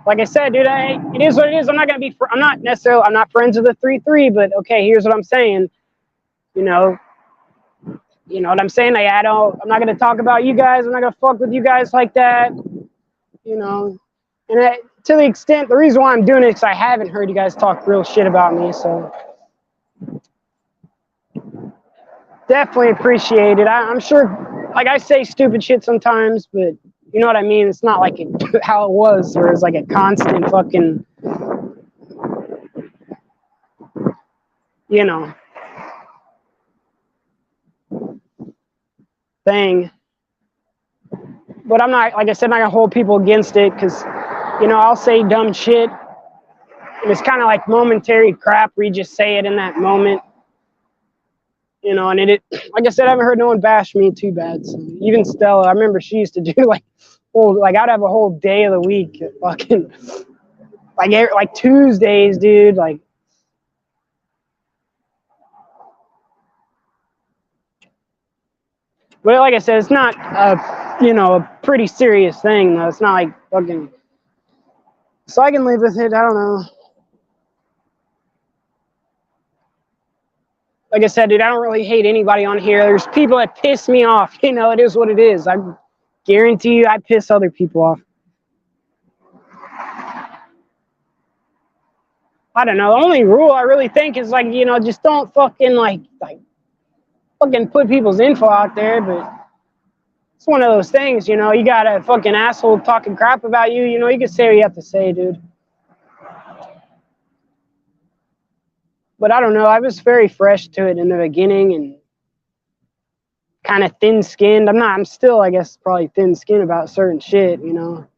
like I said, dude, it is what it is. I'm not going to be, I'm not friends with the 3-3, but okay, here's what I'm saying. You know what I'm saying? I'm not going to talk about you guys. I'm not going to fuck with you guys like that. You know, and to the extent, the reason why I'm doing it is I haven't heard you guys talk real shit about me, so definitely appreciate it. I'm sure, like, I say stupid shit sometimes, but you know what I mean? It's not like how it was, where it's like a constant fucking, you know, thing. But I'm not, like I said, I'm not gonna hold people against it, because, you know, I'll say dumb shit, and it's kind of like momentary crap where you just say it in that moment. You know, and like I said, I haven't heard no one bash me too bad. So even Stella, I remember she used to do like I'd have a whole day of the week, fucking like Tuesdays, dude. Like, but like I said, it's not a pretty serious thing though. It's not like fucking. So I can live with it. I don't know. Like I said, dude, I don't really hate anybody on here. There's people that piss me off. You know, it is what it is. I guarantee you, I piss other people off. I don't know. The only rule I really think is like, you know, just don't fucking like fucking put people's info out there. But it's one of those things, you know. You got a fucking asshole talking crap about you. You know, you can say what you have to say, dude. But I don't know. I was very fresh to it in the beginning and kind of thin-skinned. I'm still, I guess, probably thin-skinned about certain shit, you know.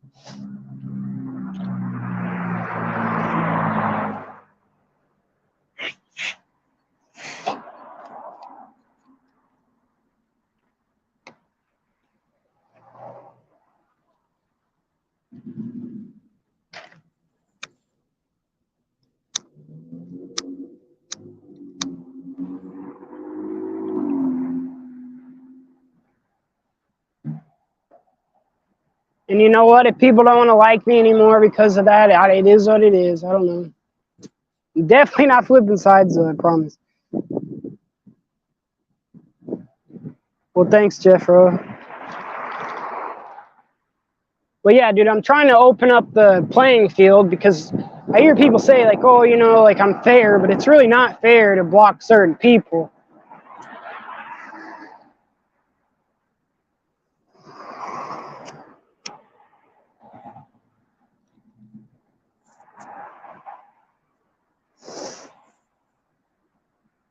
And you know what? If people don't want to like me anymore because of that, it is what it is. I don't know. I'm definitely not flipping sides, though, I promise. Well, thanks, Jeffro. Well, yeah, dude, I'm trying to open up the playing field because I hear people say, like, oh, you know, like, I'm fair, but it's really not fair to block certain people.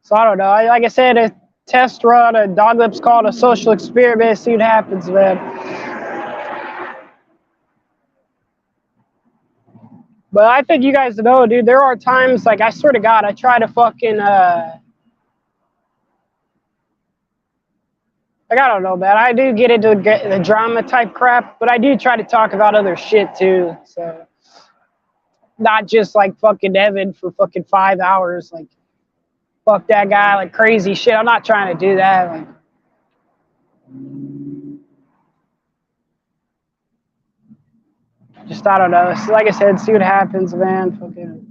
So I don't know. Like I said, a test run, a Dog Lips called a social experiment. See what happens, man. But I think you guys know, dude. There are times, like, I swear to God, I try to fucking like, I don't know, man. I do get into the drama type crap, but I do try to talk about other shit too. So not just like fucking Evan for fucking 5 hours, like, fuck that guy, like, crazy shit. I'm not trying to do that. Like, just, I don't know. So, like I said, see what happens, man. Fucking.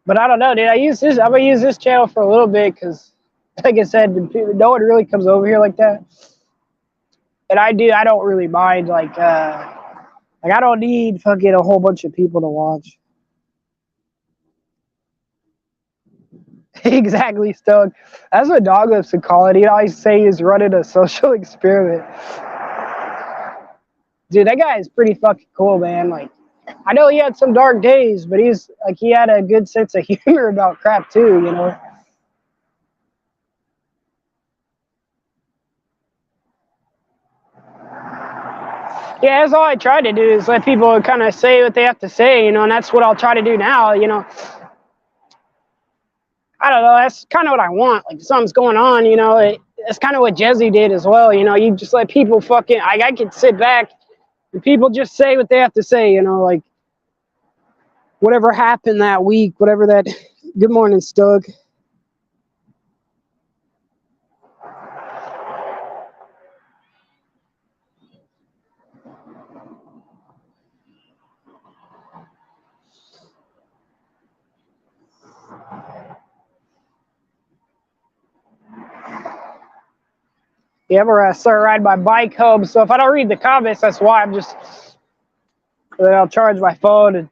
But I don't know, dude. I'm gonna use this channel for a little bit because, like I said, no one really comes over here like that. And I don't really mind, like I don't need fucking a whole bunch of people to watch. Exactly, Stone. That's what Dog Lips would call it. He'd always say he's running a social experiment. Dude, that guy is pretty fucking cool, man. Like, I know he had some dark days, but he's like, he had a good sense of humor about crap too, you know. Yeah, that's all I try to do is let people kind of say what they have to say, you know, and that's what I'll try to do now, you know. I don't know, that's kind of what I want. Like, if something's going on, you know, it's kind of what Jesse did as well, you know. You just let people fucking, I could sit back and people just say what they have to say, you know, like, whatever happened that week, whatever that, good morning, Stug. You ever start riding my bike home? So if I don't read the comments, that's why. I'll charge my phone and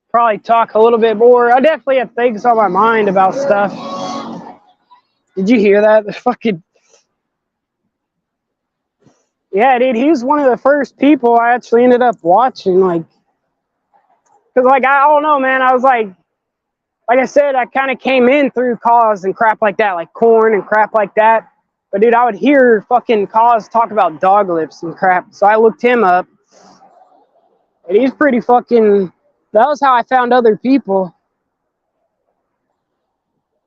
probably talk a little bit more. I definitely have things on my mind about stuff. Did you hear that? The fucking, yeah, dude, he's one of the first people I actually ended up watching, like, because, like, I don't know, man, I was like I said, I kind of came in through Cause and crap like that, like Corn and crap like that. But dude, I would hear fucking Cause talk about dog lips and crap. So I looked him up. And he's pretty fucking, that was how I found other people.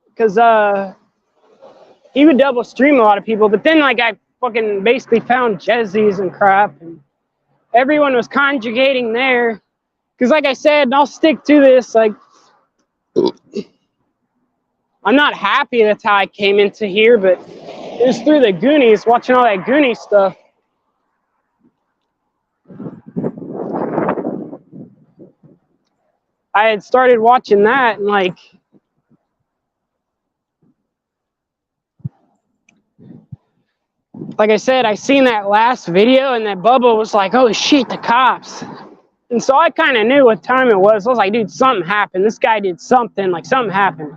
Because he would double stream a lot of people. But then, like, I fucking basically found Jesse's and crap. And everyone was conjugating there. Because, like I said, and I'll stick to this, like, I'm not happy that's how I came into here, but it was through the Goonies, watching all that Goonies stuff. I had started watching that, and like I said, I seen that last video, and that Bubba was like, "Oh shit, the cops!" And so I kind of knew what time it was. I was like, "Dude, something happened. This guy did something. Like something happened."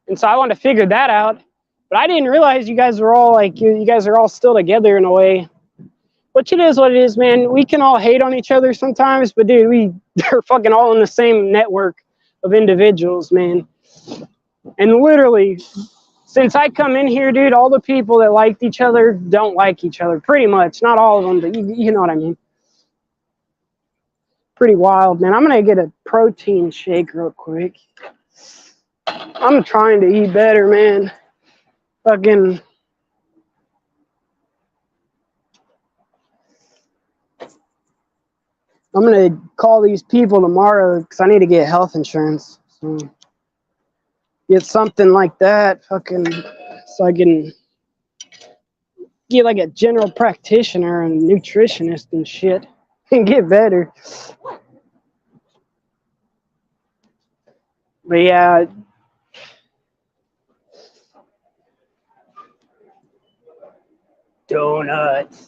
And so I wanted to figure that out, but I didn't realize you guys were all like, you guys are all still together in a way. Which it is what it is, man. We can all hate on each other sometimes, but dude, we're fucking all in the same network of individuals, man. And literally, since I come in here, dude, all the people that liked each other don't like each other. Pretty much. Not all of them, but you know what I mean. Pretty wild, man. I'm going to get a protein shake real quick. I'm trying to eat better, man. Fucking. I'm going to call these people tomorrow because I need to get health insurance. So get something like that, fucking, so I can get like a general practitioner and nutritionist and shit and get better. But yeah, donuts.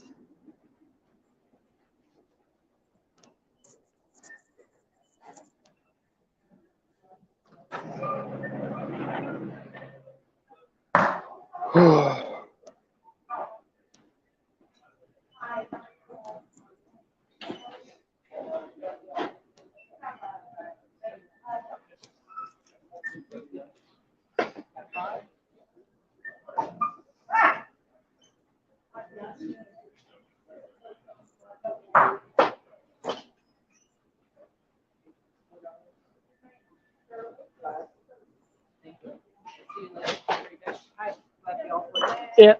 Yeah.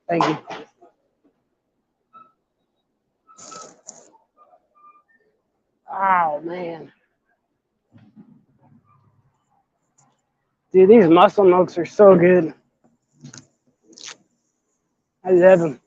Thank you. Oh man, dude, these muscle milks are so good. I love them.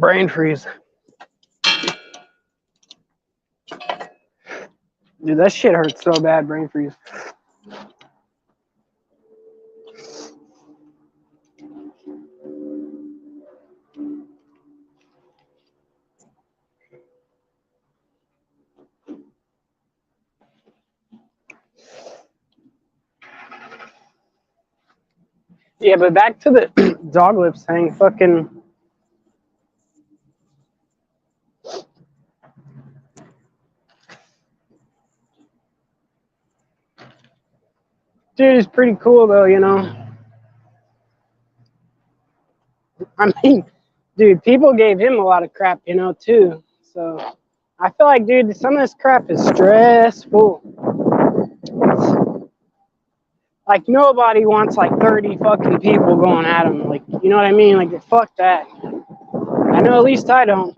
Brain freeze. Dude, that shit hurts so bad, brain freeze. Yeah, but back to the dog lips thing, fucking. Dude, it's pretty cool though, you know. I mean, dude, people gave him a lot of crap, you know, too. So I feel like, dude, some of this crap is stressful. Like, nobody wants like 30 fucking people going at him. Like, you know what I mean? Like, fuck that. I know at least I don't.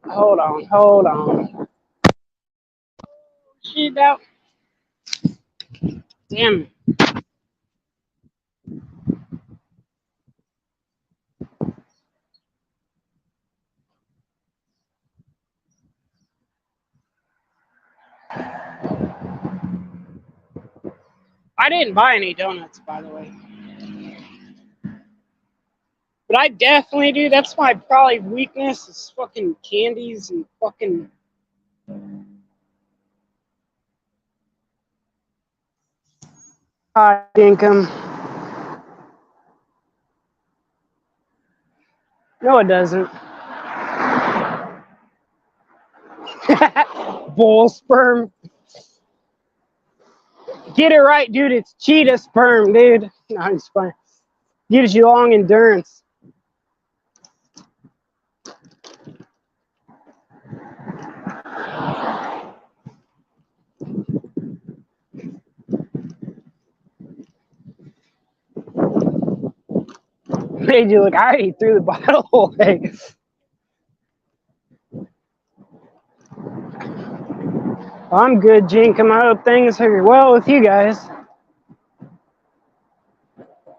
Hold on. Shit out. Damn. I didn't buy any donuts, by the way. But I definitely do. That's my probably weakness is fucking candies and fucking. Dinkum. No, it doesn't. Bull sperm. Get it right, dude. It's cheetah sperm, dude. No, I'm just fine. Gives you long endurance. Made you look. I already threw the bottle away. I'm good, Jinkum. I hope things are well with you guys.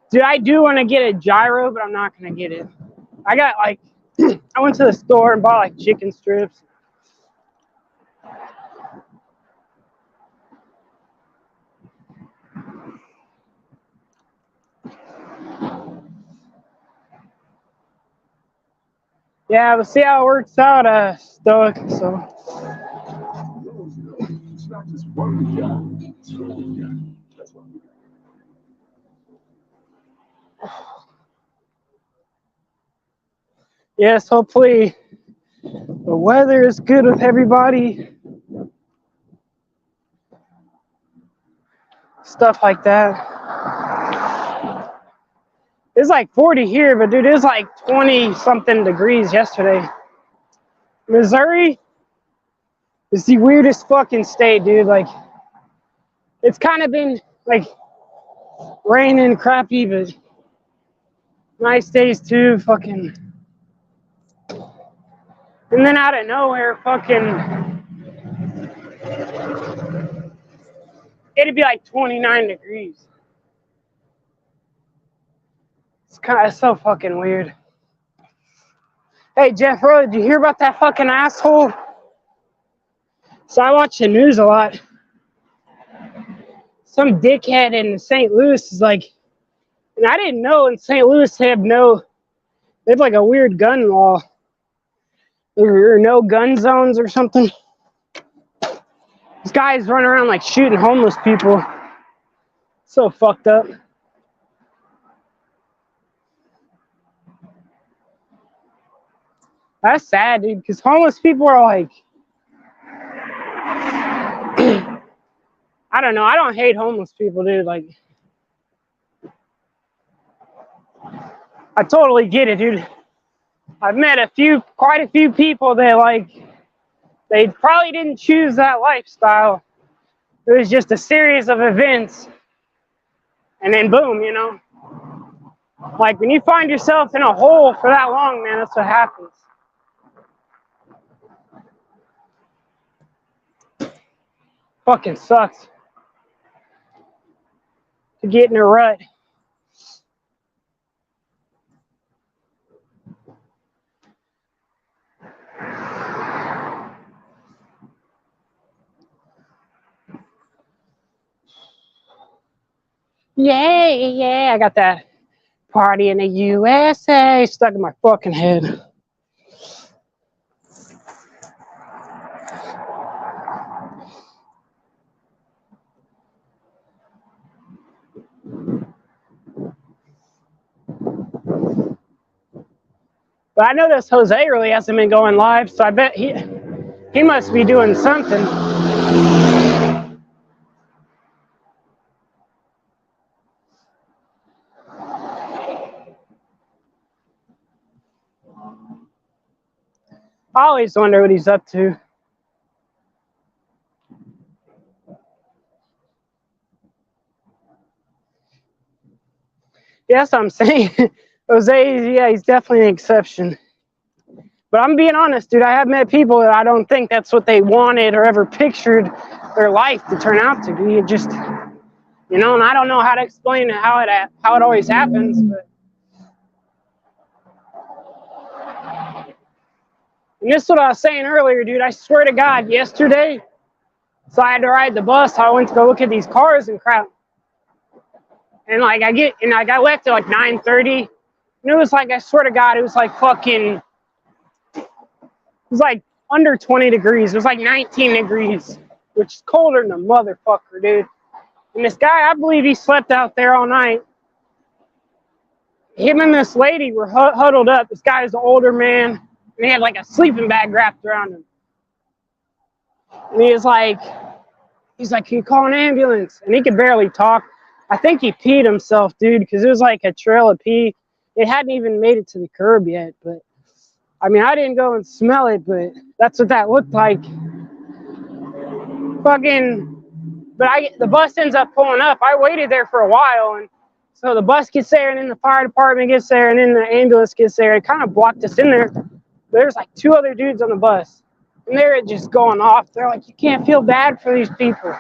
Dude, I do want to get a gyro, but I'm not going to get it. I got like, I went to the store and bought like chicken strips. Yeah, we'll see how it works out, Stoic. So. Yes, hopefully the weather is good with everybody. Stuff like that. It's like 40 here, but dude, it was like 20 something degrees yesterday. Missouri is the weirdest fucking state, dude. Like, it's kind of been like raining crappy, but nice days too. Fucking. And then out of nowhere, fucking, it'd be like 29 degrees. It's so fucking weird. Hey, Jeff Rowe, did you hear about that fucking asshole? So I watch the news a lot. Some dickhead in St. Louis is like, and I didn't know in St. Louis they have like a weird gun law. There are no gun zones or something. These guys run around like shooting homeless people. So fucked up. That's sad, dude, because homeless people are like, I don't know. I don't hate homeless people, dude. Like, I totally get it, dude. I've met quite a few people that like, they probably didn't choose that lifestyle. It was just a series of events. And then boom, you know. Like when you find yourself in a hole for that long, man, that's what happens. Fucking sucks to get in a rut. Yeah. I got that party in the USA stuck in my fucking head. But I know this Jose really hasn't been going live, so I bet he must be doing something. I always wonder what he's up to. Yeah, that's what I'm saying. Jose, yeah, he's definitely an exception. But I'm being honest, dude. I have met people that I don't think that's what they wanted or ever pictured their life to turn out to be. It just, and I don't know how to explain how it always happens. But and this is what I was saying earlier, dude. I swear to God, yesterday, so I had to ride the bus. I went to go look at these cars and crap. And like I got left at like 9:30. And it was like, I swear to God, it was like fucking, it was like under 20 degrees. It was like 19 degrees, which is colder than a motherfucker, dude. And this guy, I believe he slept out there all night. Him and this lady were huddled up. This guy is an older man, and he had like a sleeping bag wrapped around him. And he's like, can you call an ambulance? And he could barely talk. I think he peed himself, dude, because it was like a trail of pee. It hadn't even made it to the curb yet, but I mean, I didn't go and smell it, but that's what that looked like. Fucking, but the bus ends up pulling up. I waited there for a while, and so the bus gets there, and then the fire department gets there, and then the ambulance gets there. It kind of blocked us in there. There's like two other dudes on the bus, and they're just going off. They're like, you can't feel bad for these people.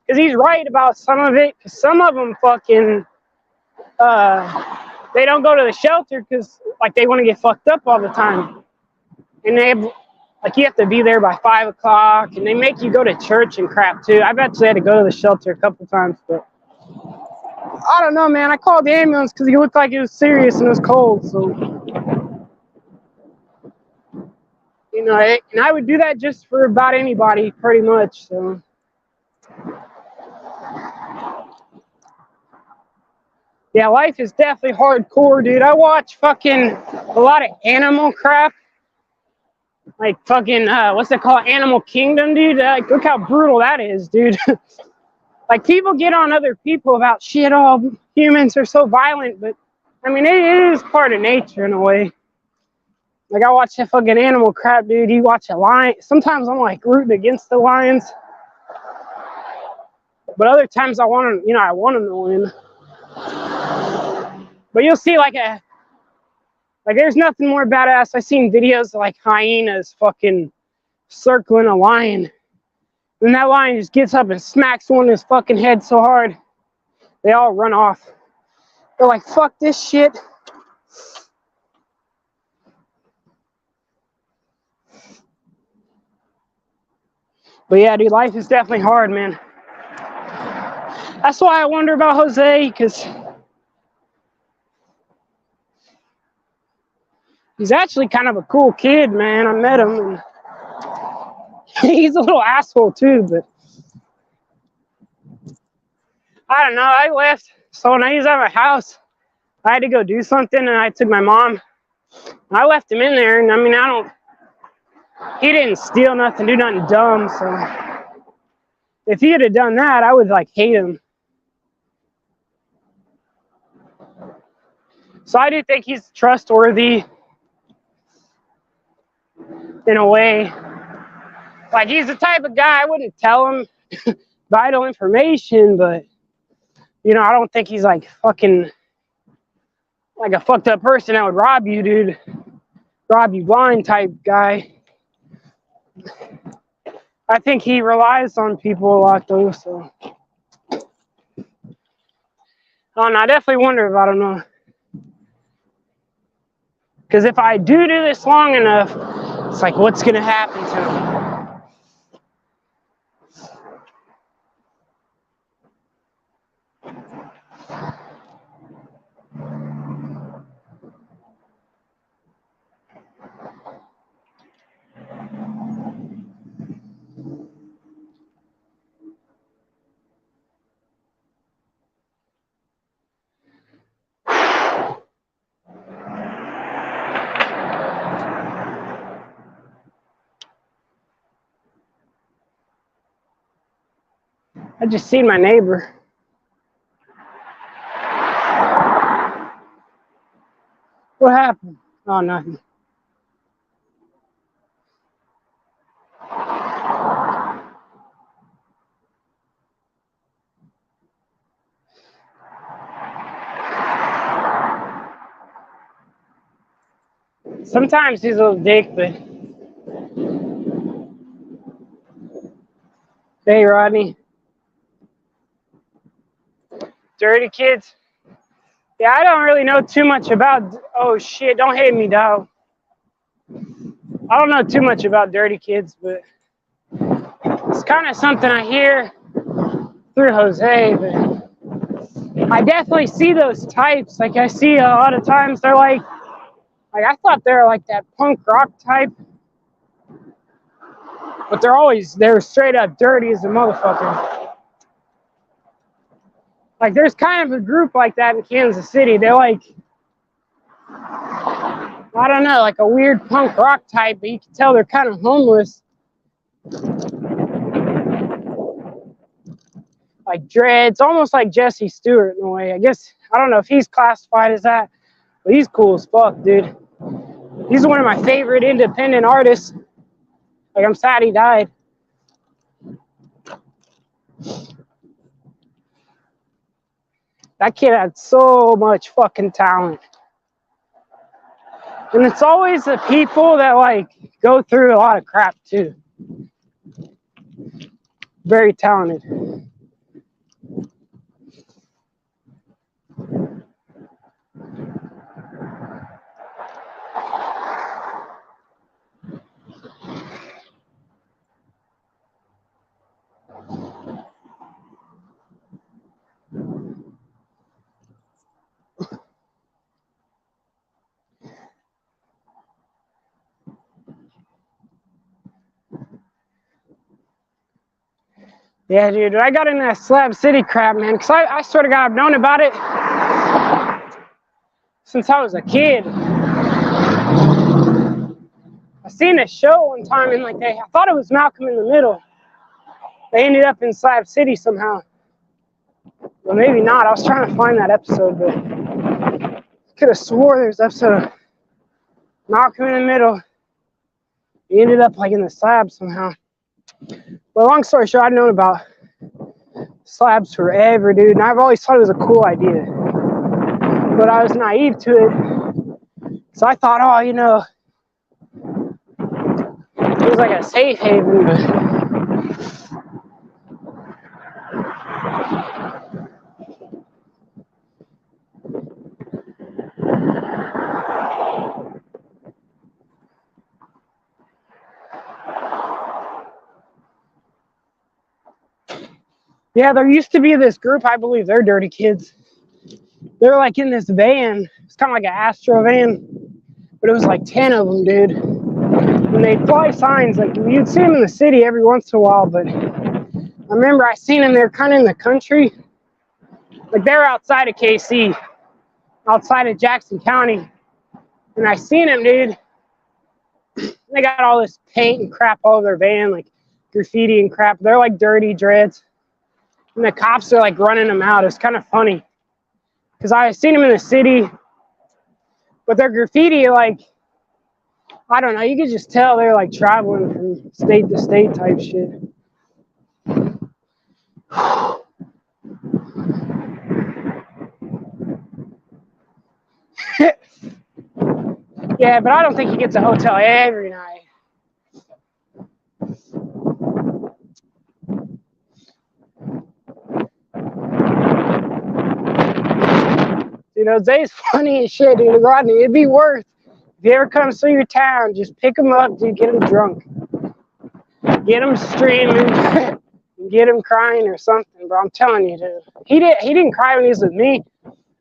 Because he's right about some of it, because some of them fucking, they don't go to the shelter because like they want to get fucked up all the time. And they have, like, you have to be there by 5 o'clock, and they make you go to church and crap too. I've actually had to go to the shelter a couple times, but I don't know, man. I called the ambulance because he looked like it was serious and it was cold, so and I would do that just for about anybody, pretty much. So yeah, life is definitely hardcore, dude. I watch fucking a lot of animal crap. Like fucking, what's it called? Animal Kingdom, dude. Look how brutal that is, dude. Like, people get on other people about shit. Oh, humans are so violent, but I mean, it is part of nature in a way. Like, I watch that fucking animal crap, dude. You watch a lion. Sometimes I'm like rooting against the lions, but other times I want them to win. But you'll see like there's nothing more badass. I've seen videos of like hyenas fucking circling a lion. And that lion just gets up and smacks one in his fucking head so hard, they all run off. They're like, fuck this shit. But yeah, dude, life is definitely hard, man. That's why I wonder about Jose, because he's actually kind of a cool kid, man. I met him, and he's a little asshole too, but I don't know. I left. So when I was at my house, I had to go do something, and I took my mom. I left him in there, and I mean, he didn't steal nothing, do nothing dumb, so if he had done that, I would like hate him. So I do think he's trustworthy in a way. Like, he's the type of guy, I wouldn't tell him vital information, but I don't think he's like fucking like a fucked up person that would rob you, dude. Rob you blind type guy. I think he relies on people a lot though, so I definitely wonder about him though. Because if I do this long enough, it's like, what's gonna happen to him? I just seen my neighbor. What happened? Oh, nothing. Sometimes he's a little dick, but hey, Rodney. Dirty kids. Yeah, I don't really know too much about. Oh shit! Don't hate me, dog. I don't know too much about dirty kids, but it's kind of something I hear through Jose. But I definitely see those types. Like I see a lot of times they're like I thought they're like that punk rock type, but they're straight up dirty as a motherfucker. Like there's kind of a group like that in Kansas City. They're like, I don't know, like a weird punk rock type, but you can tell they're kind of homeless. Like dreads, almost like Jesse Stewart in a way. I guess, I don't know if he's classified as that, but he's cool as fuck, dude. He's one of my favorite independent artists. Like, I'm sad he died. That kid had so much fucking talent. And it's always the people that, like, go through a lot of crap, too. Very talented. Yeah, dude, I got into that Slab City crap, man, because I swear to God, I've known about it since I was a kid. I seen a show one time, and like I thought it was Malcolm in the Middle. They ended up in Slab City somehow. Well, maybe not. I was trying to find that episode, but I could have swore there's an episode of Malcolm in the Middle. He ended up like in the slab somehow. But long story short, I've known about slabs forever, dude, and I've always thought it was a cool idea. But I was naive to it, so I thought, oh, you know, it was like a safe haven, but yeah, there used to be this group, I believe they're dirty kids. They're like in this van. It's kind of like an Astro van, but it was like 10 of them, dude. And they'd fly signs, like you'd see them in the city every once in a while, but I remember I seen them, they're kind of in the country. Like they're outside of KC, outside of Jackson County. And I seen them, dude. They got all this paint and crap all over their van, like graffiti and crap. They're like dirty dreads. And the cops are like running them out. It's kind of funny. Because I seen them in the city. But their graffiti, like, I don't know. You could just tell they're like traveling from state to state type shit. Yeah, but I don't think he gets a hotel every night. You know, Zay's funny as shit, dude. Rodney, it'd be worth, if he ever comes through your town, just pick him up, dude, get him drunk. Get him streaming, get him crying or something, bro. I'm telling you, dude. He didn't cry when he was with me.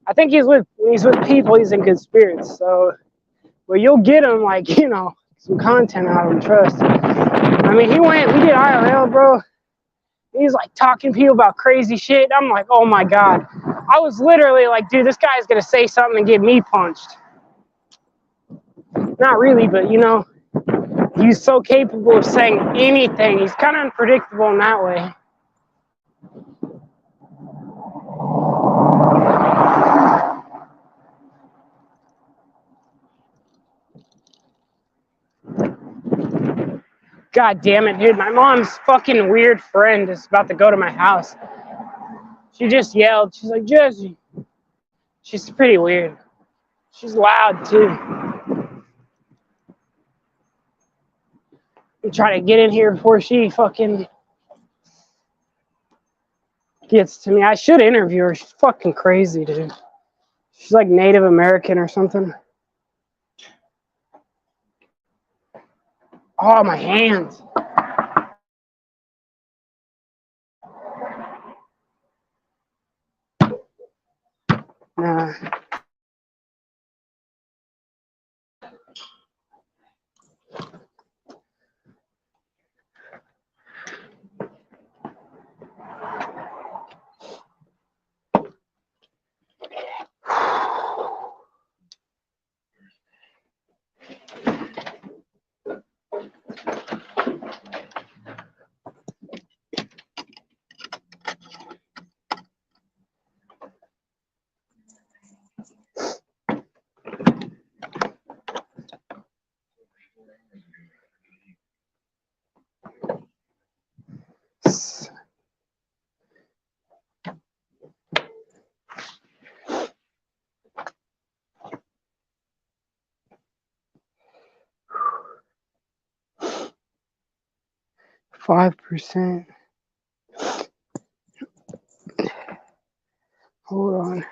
I think when he's with people, he's in good spirits. So, well, you'll get him, like, you know, some content out of him, trust. I mean, we did IRL, bro. He's like talking to people about crazy shit. I'm like, oh my God. I was literally like, dude, this guy's gonna say something and get me punched. Not really, but you know, he's so capable of saying anything. He's kind of unpredictable in that way. God damn it, dude. My mom's fucking weird friend is about to go to my house. She just yelled. She's like, Jesse. She's pretty weird. She's loud, too. I'm trying to get in here before she fucking gets to me. I should interview her. She's fucking crazy, dude. She's like Native American or something. Oh, my hands. Nah. %. Hold on.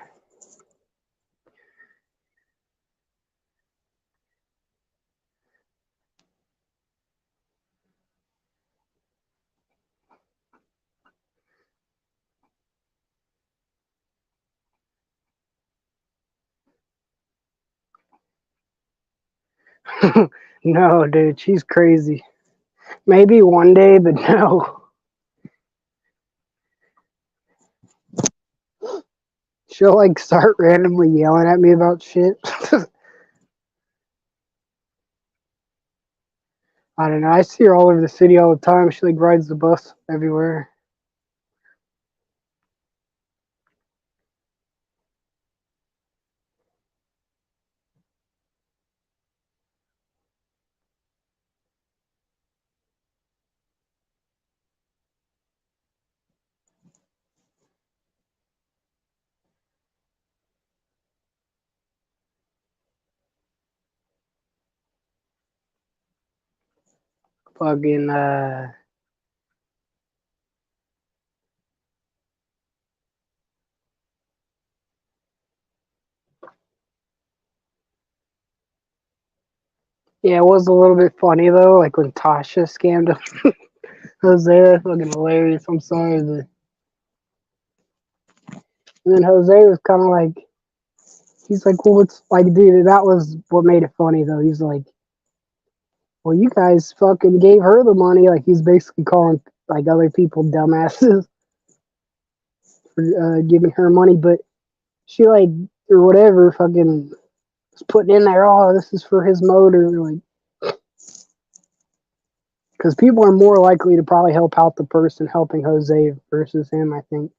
No, dude, she's crazy. Maybe one day, but no. She'll like start randomly yelling at me about shit. I don't know. I see her all over the city all the time. She like rides the bus everywhere. Fucking yeah, it was a little bit funny though, like when Tasha scammed him. Jose, that's fucking hilarious. I'm sorry, but and then Jose was kind of like, he's like, well, it's like, dude, that was what made it funny though. He's like, well, you guys fucking gave her the money. Like he's basically calling like other people dumbasses for giving her money, but she like or whatever fucking was putting in there. Oh, this is for his motor, like because people are more likely to probably help out the person helping Jose versus him. I think.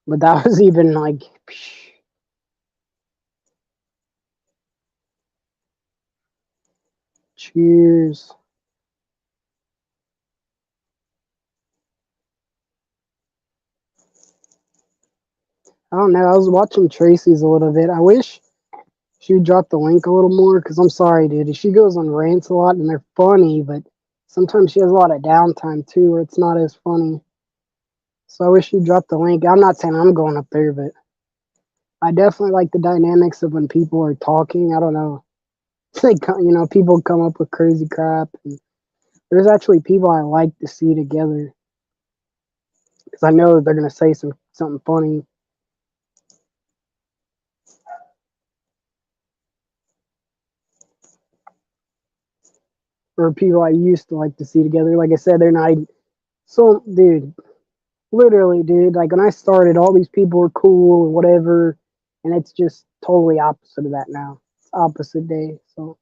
But that was even like, cheers. I don't know. I was watching Tracy's a little bit. I wish she would drop the link a little more because I'm sorry, dude. She goes on rants a lot and they're funny, but sometimes she has a lot of downtime too where it's not as funny. So I wish she'd drop the link. I'm not saying I'm going up there, but I definitely like the dynamics of when people are talking. I don't know. It's like, people come up with crazy crap. And there's actually people I like to see together because I know that they're going to say something funny. Or people I used to like to see together. Like I said, they're not. So, dude, literally, dude, like when I started, all these people were cool or whatever, and it's just totally opposite of that now. It's opposite day. So,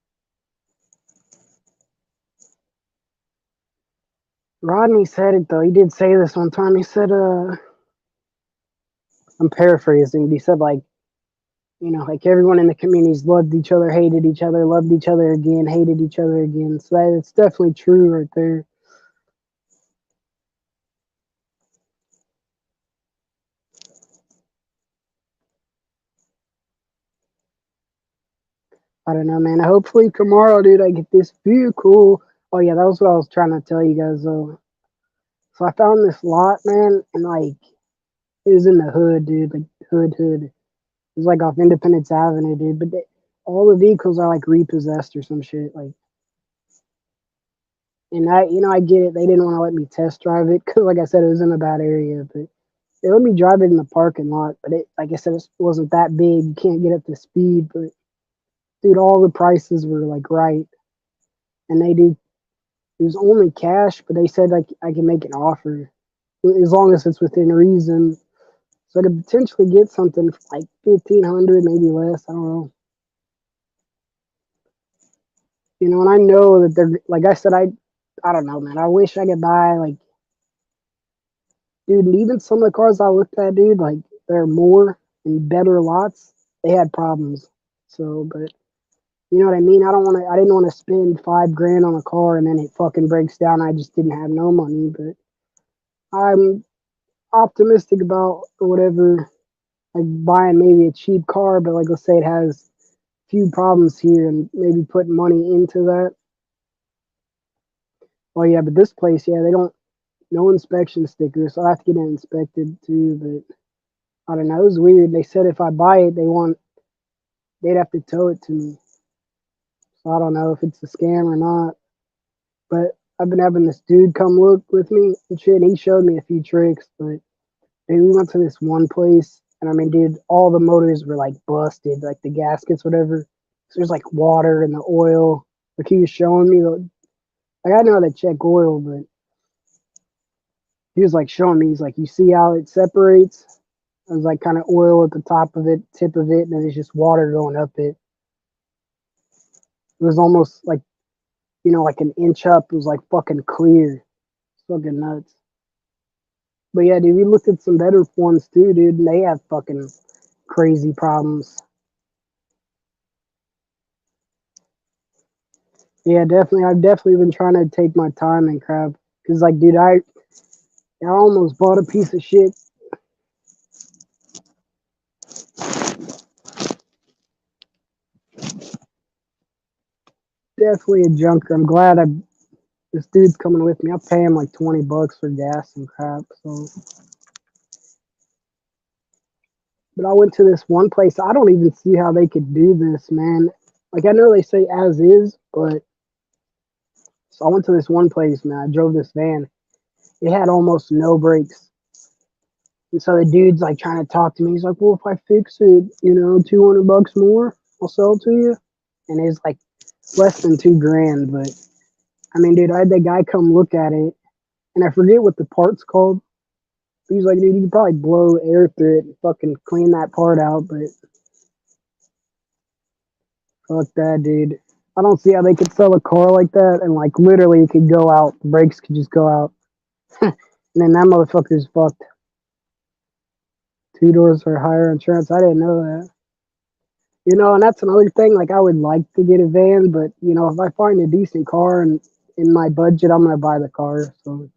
Rodney said it though. He did say this one time. He said, I'm paraphrasing, but he said like, you know, like everyone in the communities loved each other, hated each other, loved each other again, hated each other again. So it's definitely true right there. I don't know, man. Hopefully tomorrow, dude, I get this vehicle. Oh yeah, that was what I was trying to tell you guys. So I found this lot, man, and like it was in the hood, dude, like hood. It was like off Independence Avenue, dude. But all the vehicles are like repossessed or some shit. Like, and I get it. They didn't want to let me test drive it because, like I said, it was in a bad area. But they let me drive it in the parking lot. But it, like I said, it wasn't that big. You can't get up to speed. But dude, all the prices were like right, and they did. It was only cash, but they said like I can make an offer as long as it's within reason. So I could potentially get something for like 1,500, maybe less. I don't know. You know, and I know that they're like I said, I don't know, man. I wish I could buy like, dude. Even some of the cars I looked at, dude, like they're more and better lots. They had problems. So, but you know what I mean. I don't want to. I didn't want to spend 5 grand on a car and then it fucking breaks down. I just didn't have no money. But I'm optimistic about whatever, like buying maybe a cheap car, but like let's say it has a few problems here and maybe putting money into that. Oh yeah, but this place, yeah, they don't no inspection stickers, so I have to get it inspected too. But I don't know, it was weird. They said if I buy it, they'd have to tow it to me. So I don't know if it's a scam or not. But I've been having this dude come look with me and shit. And he showed me a few tricks, but dude, we went to this one place, and I mean, dude, all the motors were like busted, like the gaskets, whatever. So there's like water in the oil. Like he was showing me, like I know how to check oil, but he was like showing me. He's like, you see how it separates? There's like kind of oil at the top of it, tip of it, and then it's just water going up it. It was almost like like an inch up. It was like fucking clear. It's fucking nuts. But yeah, dude, we looked at some better ones too, dude, and they have fucking crazy problems. Yeah, definitely. I've definitely been trying to take my time and crap. Cause like, dude, I almost bought a piece of shit. Definitely a junker. I'm glad this dude's coming with me. I'll pay him like $20 for gas and crap. So, but I went to this one place. I don't even see how they could do this, man. Like I know they say as is, but so I went to this one place, man. I drove this van. It had almost no brakes. And so the dude's like trying to talk to me. He's like, well, if I fix it, 200 bucks more, I'll sell it to you. And it's like less than 2 grand. But I mean, dude, I had that guy come look at it and I forget what the part's called. He's like, dude, you could probably blow air through it and fucking clean that part out. But fuck that, dude. I don't see how they could sell a car like that and like literally it could go out. The brakes could just go out. And then that motherfucker's fucked. 2 doors or higher insurance. I didn't know that. And that's another thing. Like, I would like to get a van, but if I find a decent car and in my budget, I'm gonna buy the car. So,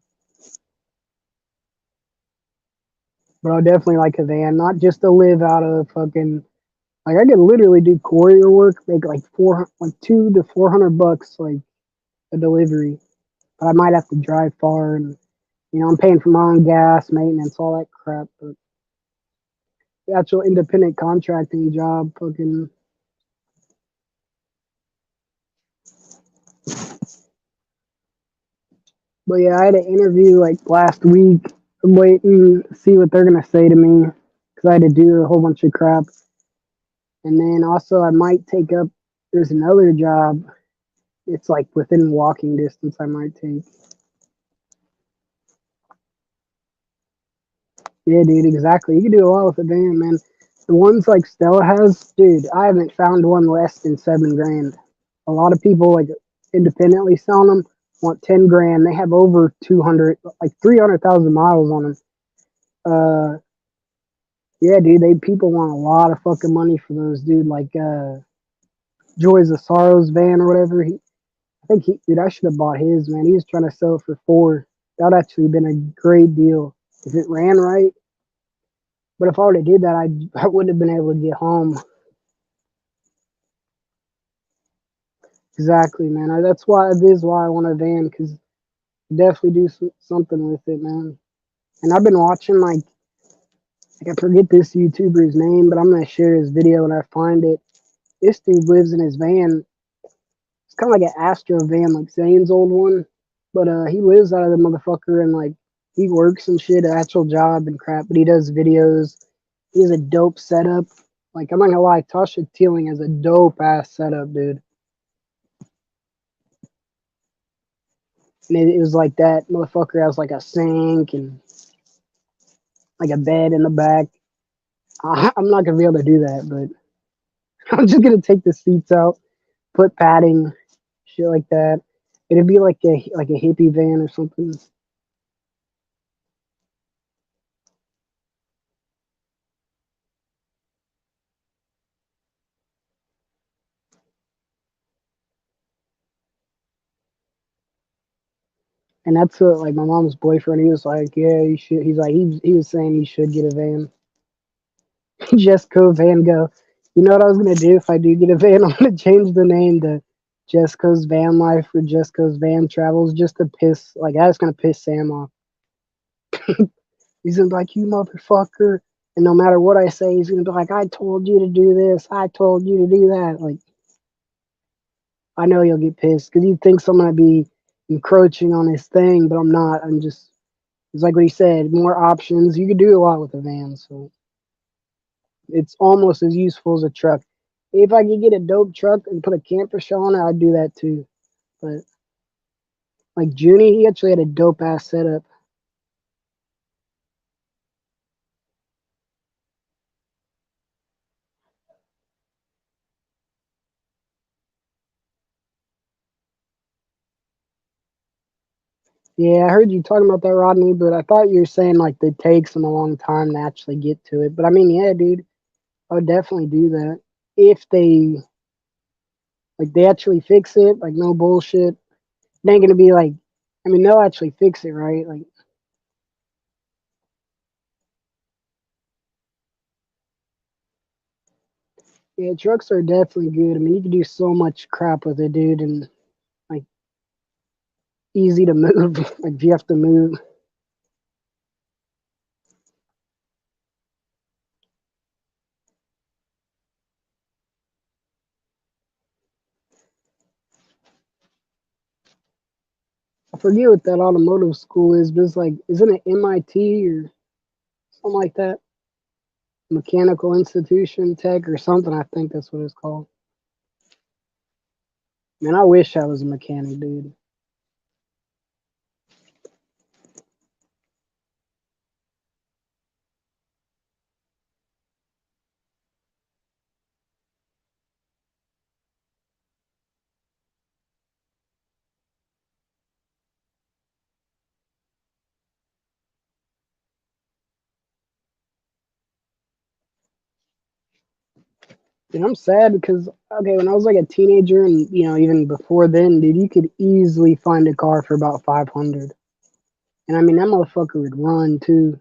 but I definitely like a van, not just to live out of fucking. Like, I could literally do courier work, make like like 200 to 400 bucks, like a delivery. But I might have to drive far, and I'm paying for my own gas, maintenance, all that crap. But the actual independent contracting job, fucking. But yeah, I had an interview like last week. I'm waiting to see what they're gonna say to me because I had to do a whole bunch of crap. And then also I might take up. There's another job. It's like within walking distance. I might take. Yeah, dude, exactly. You can do a lot with a van, man. The ones like Stella has, dude. I haven't found one less than 7 grand. A lot of people like independently selling them. want 10 grand. They have over 200, like 300,000 miles on them. Yeah, dude, people want a lot of fucking money for those, dude. Like, Joys of Sorrows van or whatever. Dude, I should have bought his, man. He was trying to sell it for 4. That would actually been a great deal if it ran right. But if I would have did that, I wouldn't have been able to get home. Exactly, man. That's why it is why I want a van, because definitely do something with it, man. And I've been watching like I forget this YouTuber's name, but I'm gonna share his video when I find it. This dude lives in his van. It's kind of like an Astro van, like Zane's old one, but he lives out of the motherfucker and like he works and shit, an actual job and crap. But he does videos. He has a dope setup. Like I'm not gonna lie, Tasha Teeling has a dope ass setup, dude. And it was like that motherfucker has like a sink and like a bed in the back. I'm not gonna be able to do that, but I'm just gonna take the seats out, put padding, shit like that. It'd be like a hippie van or something. And that's what like my mom's boyfriend. He was like, yeah, you should. He's like he was saying you should get a van. Jesco Van Go. You know what I was gonna do if I do get a van? I'm gonna change the name to Jesco's Van Life or Jesco's Van Travels just to piss like that's gonna piss Sam off. He's gonna be like, you motherfucker. And no matter what I say, he's gonna be like, I told you to do this. I told you to do that. Like, I know he'll get pissed because he thinks I'm gonna be encroaching on his thing, but I'm not. I'm just. It's like what he said. More options. You could do a lot with a van, so it's almost as useful as a truck. If I could get a dope truck and put a camper shell on it, I'd do that too. But like Junie, he actually had a dope ass setup. Yeah, I heard you talking about that, Rodney, but I thought you were saying like it takes them a long time to actually get to it. But I mean, yeah, dude, I would definitely do that if they actually fix it, like no bullshit. It ain't gonna be like, I mean, they'll actually fix it, right? Like, yeah, trucks are definitely good. I mean, you can do so much crap with it, dude, and like easy to move. Like, if you have to move. I forget what that automotive school is, but it's like, isn't it MIT or something like that? Mechanical Institution Tech or something. I think that's what it's called. Man, I wish I was a mechanic, dude. And I'm sad because okay, when I was like a teenager and even before then, dude, you could easily find a car for about 500. And I mean that motherfucker would run too.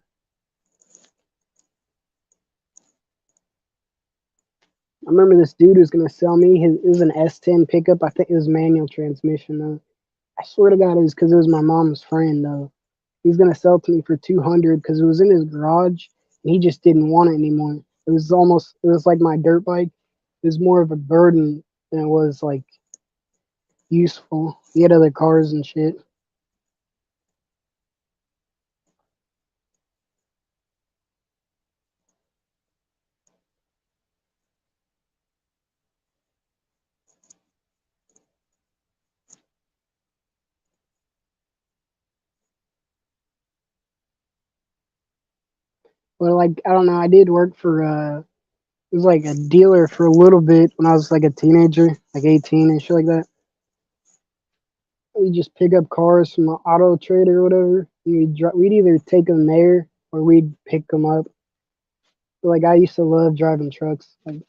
I remember this dude was gonna sell me his it was an S10 pickup. I think it was manual transmission though. I swear to God it was because it was my mom's friend though. He's gonna sell it to me for 200 because it was in his garage and he just didn't want it anymore. It was like my dirt bike. It was more of a burden than it was like useful. He had other cars and shit. But like I don't know, I did work for it was like a dealer for a little bit when I was like a teenager, like 18 and shit like that. we just pick up cars from the auto trade or whatever. And we'd either take them there or we'd pick them up. But, like I used to love driving trucks. Like,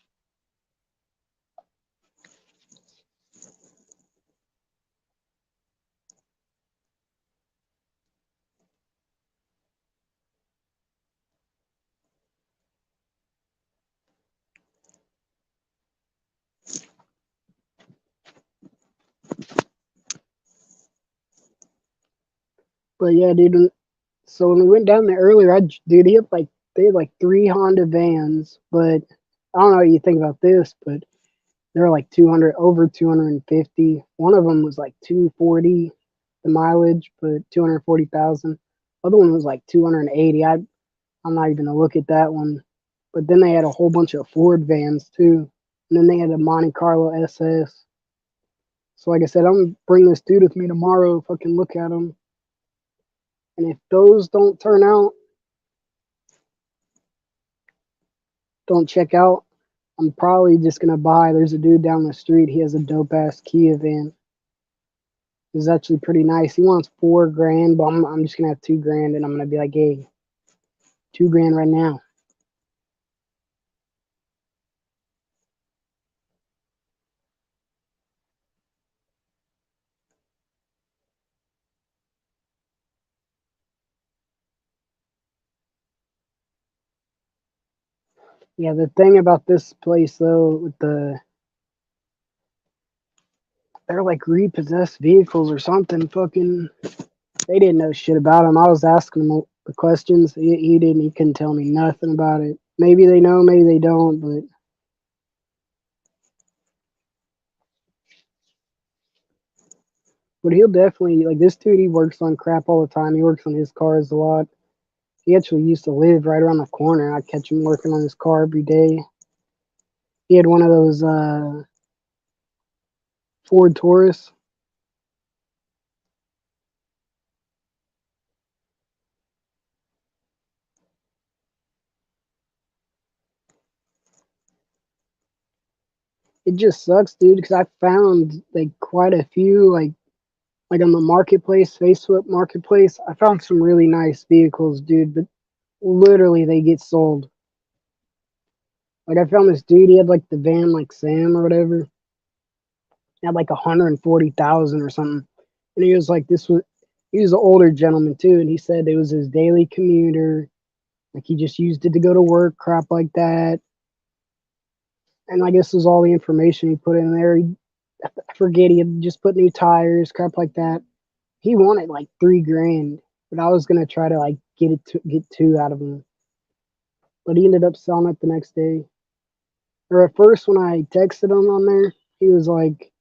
but yeah, dude. So when we went down there earlier, dude, they had like 3 Honda vans, but I don't know what you think about this, but they were like 200 over 250. One of them was like 240 the mileage, but 240,000. Other one was like 280. I'm not even gonna look at that one. But then they had a whole bunch of Ford vans too, and then they had a Monte Carlo SS. So like I said, I'm gonna bring this dude with me tomorrow. Fucking look at them, and if those don't check out, I'm probably just gonna buy. There's a dude down the street. He has a dope ass Kia van. It's actually pretty nice. He wants 4 grand, but I'm just gonna have 2 grand, and I'm gonna be like, hey, 2 grand right now. Yeah, the thing about this place though, with they're like repossessed vehicles or something. Fucking, they didn't know shit about them. I was asking him the questions. He didn't. He couldn't tell me nothing about it. Maybe they know, maybe they don't. But he'll definitely like this dude. He works on crap all the time. He works on his cars a lot. He actually used to live right around the corner. I catch him working on his car every day. He had one of those Ford Taurus. It just sucks, dude, because I found like quite a few like on the marketplace, Facebook marketplace. I found some really nice vehicles, dude, but literally they get sold. Like I found this dude, he had like the van like Sam or whatever. He had like 140,000 or something. And he was like he was an older gentleman too, and he said it was his daily commuter. Like he just used it to go to work, crap like that. And I guess was all the information he put in there. I forget, he had just put new tires, crap like that. He wanted like 3 grand, but I was gonna try to like get 2 out of him. But he ended up selling it the next day. Or at first when I texted him on there, he was like,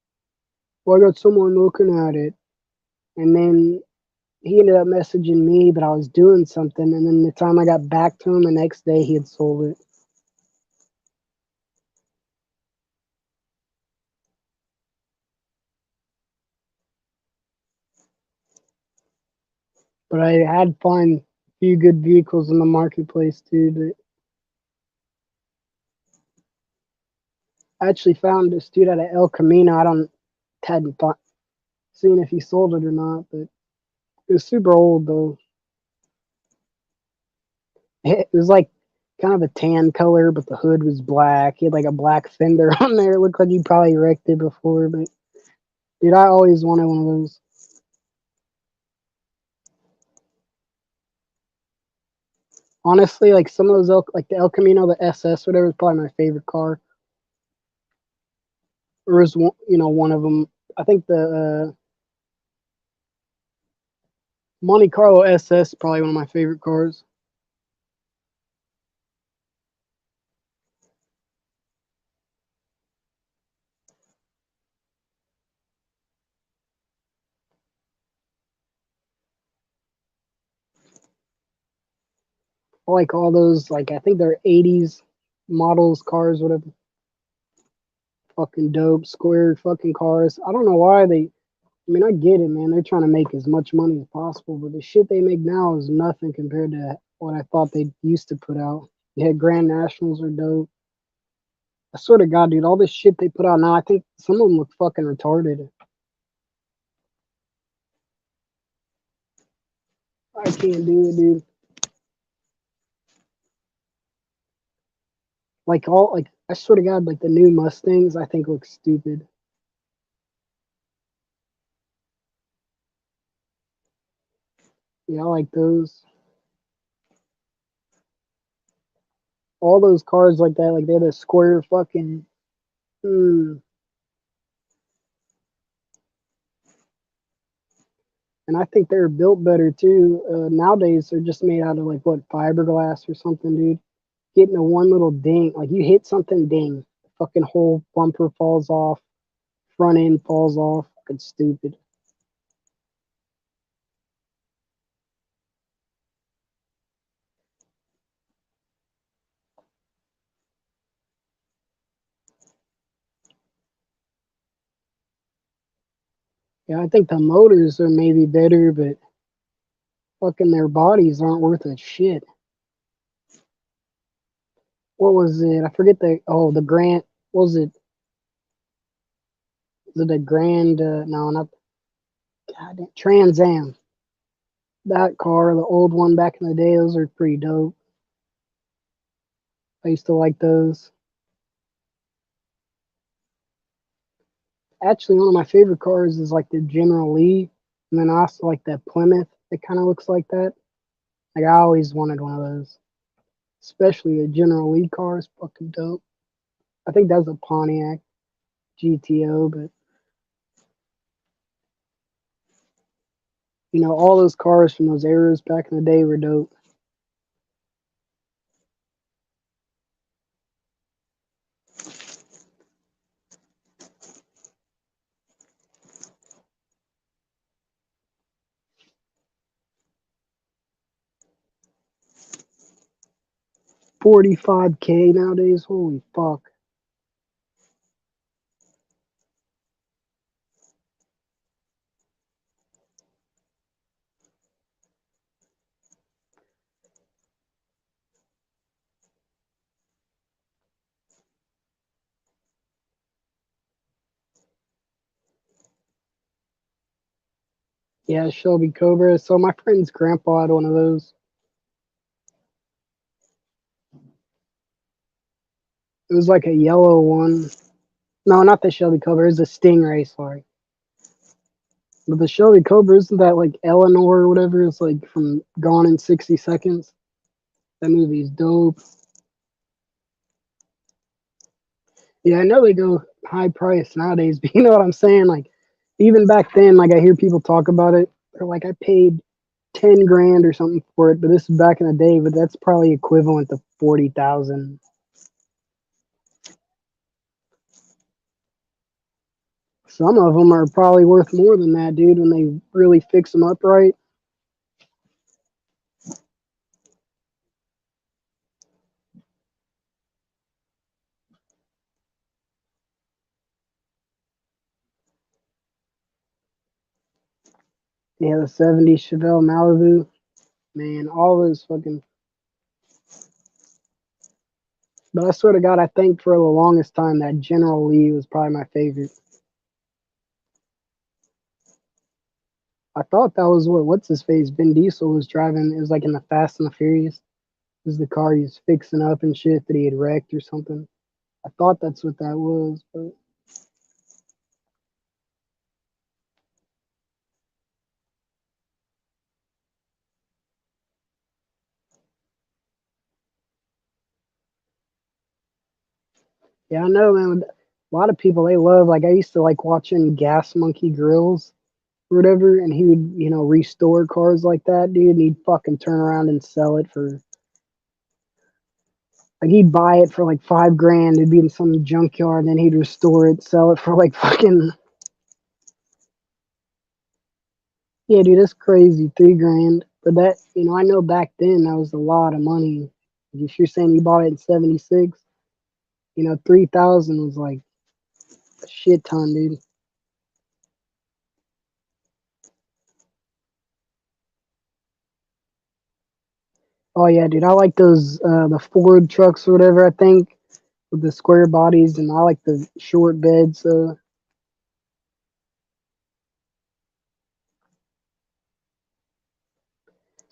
well, I got someone looking at it. And then he ended up messaging me, but I was doing something. And then the time I got back to him the next day, he had sold it. But I had find a few good vehicles in the marketplace too. But I actually found this dude at El Camino. I don't hadn't thought, seen if he sold it or not, but it was super old though. It was like kind of a tan color, but the hood was black. He had like a black fender on there. It looked like he probably wrecked it before, but dude, I always wanted one of those. Honestly, like some of those like the El Camino, the SS, whatever, is probably my favorite car. Or is one, one of them. I think the Monte Carlo SS is probably one of my favorite cars. I like all those, like I think they're 80s models cars, whatever. Fucking dope, square fucking cars. I don't know why I mean, I get it, man. They're trying to make as much money as possible, but the shit they make now is nothing compared to what I thought they used to put out. Yeah, Grand Nationals are dope. I swear to God, dude, all this shit they put out now, I think some of them look fucking retarded. I can't do it, dude. Like I swear to God, like the new Mustangs, I think look stupid. Yeah, I like those. All those cars like that, like they had a square fucking. Mm. And I think they're built better too. Nowadays, they're just made out of like what fiberglass or something, dude. Getting a one little ding, like you hit something, ding, the fucking whole bumper falls off, front end falls off. Fucking stupid. Yeah, I think the motors are maybe better, but fucking their bodies aren't worth a shit. What was it? I forget the Grand. What was it? Was it a Grand? No, not God, Trans Am. That car, the old one back in the day, those are pretty dope. I used to like those. Actually, one of my favorite cars is like the General Lee, and then I also like that Plymouth. It kind of looks like that. Like I always wanted one of those, especially the General Lee car is fucking dope. I think that's a Pontiac GTO, but you know all those cars from those eras back in the day were dope. $45K nowadays, holy fuck. Yeah, Shelby Cobra. So my friend's grandpa had one of those. It was like a yellow one. No, not the Shelby Cobra. It was a Stingray. Sorry, but the Shelby Cobra isn't that like Eleanor or whatever? It's like from Gone in 60 Seconds. That movie's dope. Yeah, I know they go high price nowadays, but you know what I'm saying? Like, even back then, like I hear people talk about it. They're like, I paid 10 grand or something for it, but this is back in the day. But that's probably equivalent to 40,000. Some of them are probably worth more than that, dude. When they really fix them up right. Yeah, the '70s Chevelle Malibu, man, all those fucking. But I swear to God, I think for the longest time that General Lee was probably my favorite. I thought that was what's his face Vin Diesel was driving. It was like in the Fast and the Furious. It was the car he was fixing up and shit that he had wrecked or something. I thought that's what that was, but yeah, I know, man. A lot of people they love like I used to like watching Gas Monkey Grills or whatever, and he would restore cars like that, dude. And he'd fucking turn around and sell it for like he'd buy it for like 5 grand. It'd be in some junkyard, and then he'd restore it, sell it for like fucking yeah, dude. That's crazy, 3 grand. But that I know back then that was a lot of money. If you're saying you bought it in '76, 3,000 was like a shit ton, dude. Oh yeah, dude. I like those the Ford trucks or whatever. I think with the square bodies, and I like the short beds.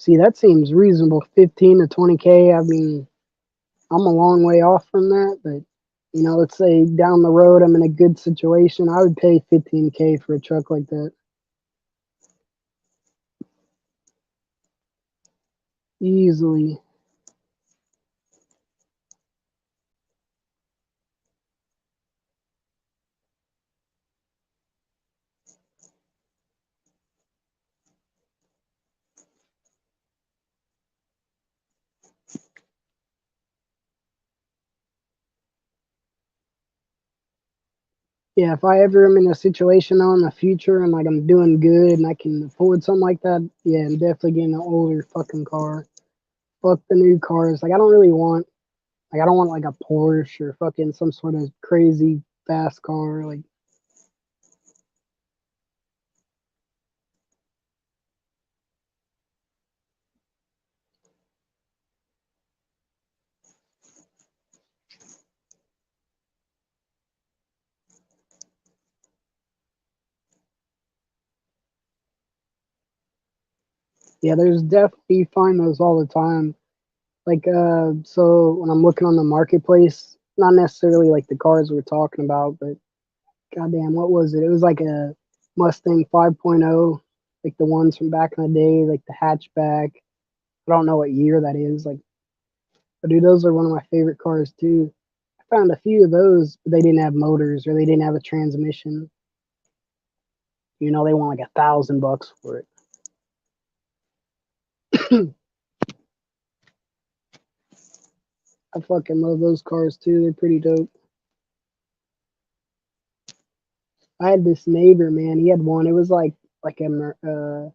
See, that seems reasonable. 15 to 20K. I mean, I'm a long way off from that, but you know, let's say down the road I'm in a good situation. I would pay 15K for a truck like that easily. Yeah, if I ever am in a situation though in the future and like I'm doing good and I can afford something like that, yeah, I'm definitely getting an older fucking car. Fuck the new cars. Like I don't want like a Porsche or fucking some sort of crazy fast car. Like yeah, there's definitely you find those all the time. Like so when I'm looking on the marketplace, not necessarily like the cars we're talking about, but goddamn, what was it? It was like a Mustang 5.0, like the ones from back in the day, like the hatchback. I don't know what year that is. Like, but dude, those are one of my favorite cars too. I found a few of those, but they didn't have motors or they didn't have a transmission. You know, they want like $1,000 for it. I fucking love those cars too. They're pretty dope. I had this neighbor, man. He had one. It was like a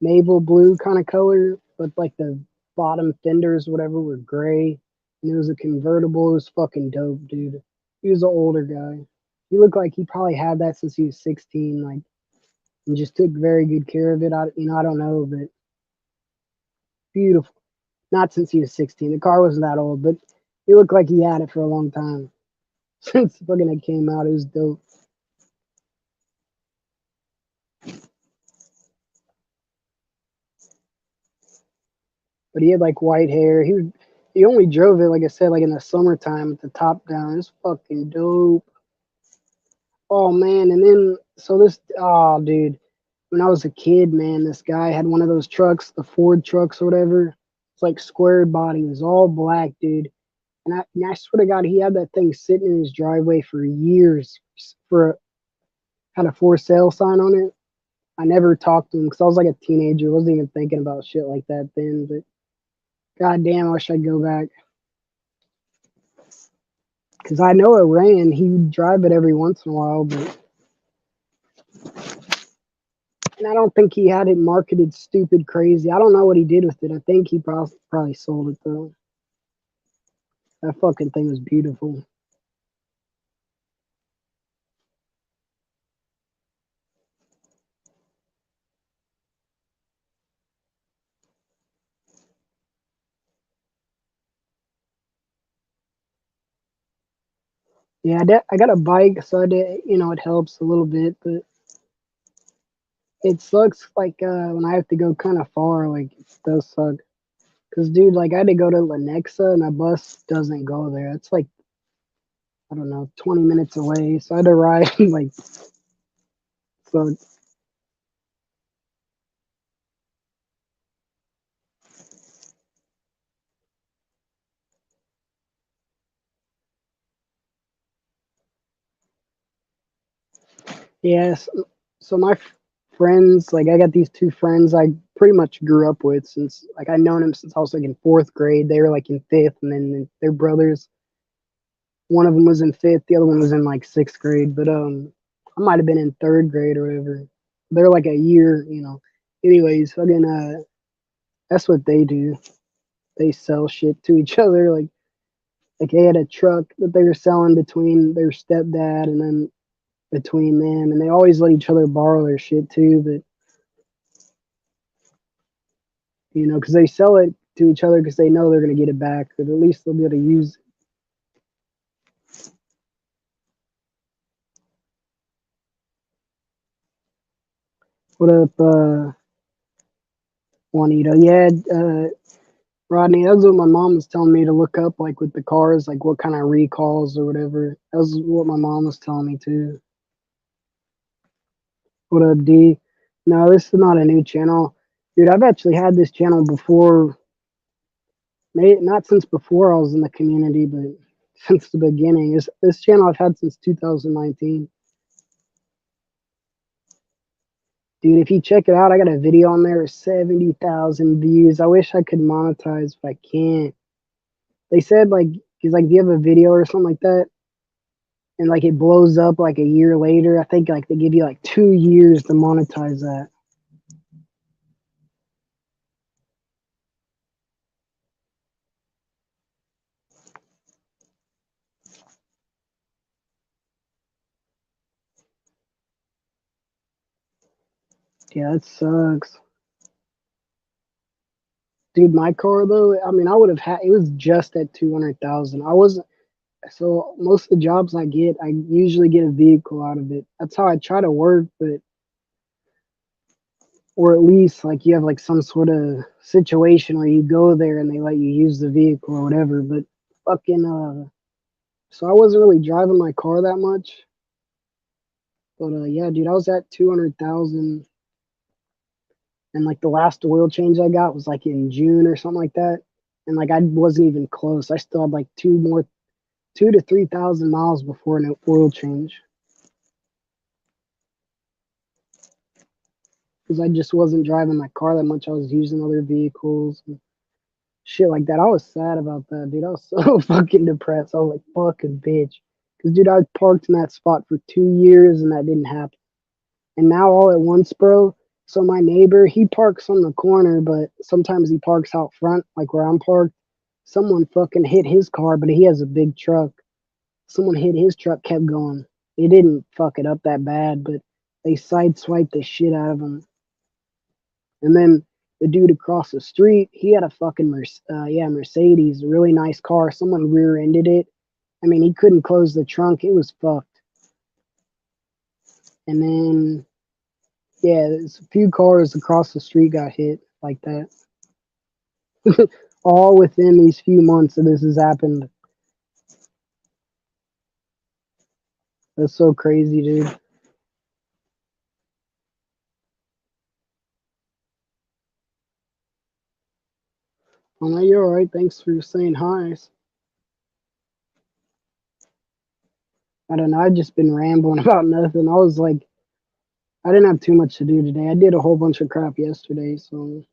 naval blue kind of color, but like the bottom fenders, whatever, were gray. And it was a convertible. It was fucking dope, dude. He was an older guy. He looked like he probably had that since he was 16, like, and just took very good care of it. I don't know, but beautiful. Not since he was 16. The car wasn't that old, but he looked like he had it for a long time. Since fucking it came out, it was dope. But he had like white hair. He only drove it, like I said, like in the summertime with the top down. It's fucking dope. Oh man, and then so this oh dude, when I was a kid, man, this guy had one of those trucks, the Ford trucks or whatever. It's like squared body, it was all black, dude. And I swear to God, he had that thing sitting in his driveway for years for had a for sale sign on it. I never talked to him because I was like a teenager, wasn't even thinking about shit like that then. But god damn, I wish I'd go back. Because I know it ran. He would drive it every once in a while, but and I don't think he had it marketed stupid crazy. I don't know what he did with it. I think he probably sold it though. That fucking thing was beautiful. Yeah, I got a bike, so it helps a little bit, but it sucks like when I have to go kind of far. Like it does suck. Cause dude, like I had to go to Lenexa and a bus doesn't go there. It's like I don't know, 20 minutes away. So I had to ride like so. Yes. So my friends, like I got these two friends I pretty much grew up with since like I known them since I was like in fourth grade. They were like in fifth, and then their brothers. One of them was in fifth, the other one was in like sixth grade. But I might have been in third grade or whatever. They're like a year. Anyways, fucking that's what they do. They sell shit to each other. Like they had a truck that they were selling between their stepdad and then between them, and they always let each other borrow their shit too. But because they sell it to each other because they know they're gonna get it back, or at least they'll be able to use it. What up, Juanito. Yeah, Rodney, that was what my mom was telling me to look up, like with the cars, like what kind of recalls or whatever. That was what my mom was telling me too. What up, D? No, this is not a new channel. Dude, I've actually had this channel before, maybe not since before I was in the community, but since the beginning. This channel I've had since 2019. Dude, if you check it out, I got a video on there with 70,000 views. I wish I could monetize, but I can't. They said, like, because, like, do you have a video or something like that? And, like, it blows up, like, a year later. I think, like, they give you, like, 2 years to monetize that. Yeah, that sucks. Dude, my car, though, I mean, I would have had, it was just at 200,000. I wasn't, so most of the jobs I get, I usually get a vehicle out of it. That's how I try to work, but or at least like you have like some sort of situation where you go there and they let you use the vehicle or whatever. But fucking so I wasn't really driving my car that much. But yeah, dude, I was at 200,000, and like the last oil change I got was like in June or something like that. And like I wasn't even close. I still had like 2 to 3,000 miles before an oil change. Because I just wasn't driving my car that much. I was using other vehicles and shit like that. I was sad about that, dude. I was so fucking depressed. I was like, fucking bitch. Because, dude, I parked in that spot for 2 years and that didn't happen. And now all at once, bro. So my neighbor, he parks on the corner, but sometimes he parks out front, like where I'm parked. Someone fucking hit his car, but he has a big truck. Someone hit his truck, kept going. It didn't fuck it up that bad, but they sideswiped the shit out of him. And then the dude across the street, he had a fucking Mercedes, a really nice car. Someone rear-ended it. I mean, he couldn't close the trunk. It was fucked. And then, yeah, there's a few cars across the street got hit like that. All within these few months that this has happened. That's so crazy, dude. Oh, no, you're all right. Thanks for saying hi. I don't know. I've just been rambling about nothing. I was like, I didn't have too much to do today. I did a whole bunch of crap yesterday, so.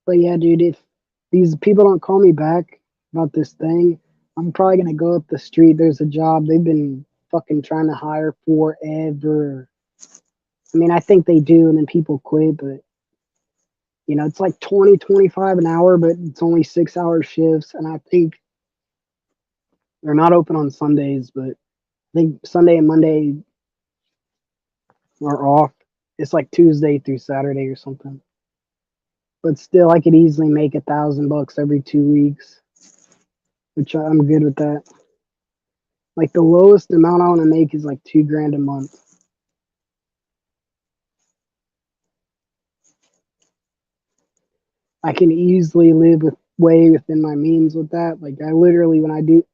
But yeah, dude, if these people don't call me back about this thing, I'm probably gonna go up the street. There's a job they've been fucking trying to hire forever. I mean, I think they do, and then people quit, but you know, it's like 20, 25 an hour, but it's only 6 hour shifts. And I think they're not open on Sundays, but I think Sunday and Monday are off. It's like Tuesday through Saturday or something. But still, I could easily make $1,000 every 2 weeks, which I'm good with that. Like the lowest amount I want to make is like $2,000 a month. I can easily live with way within my means with that. Like I literally, when I do,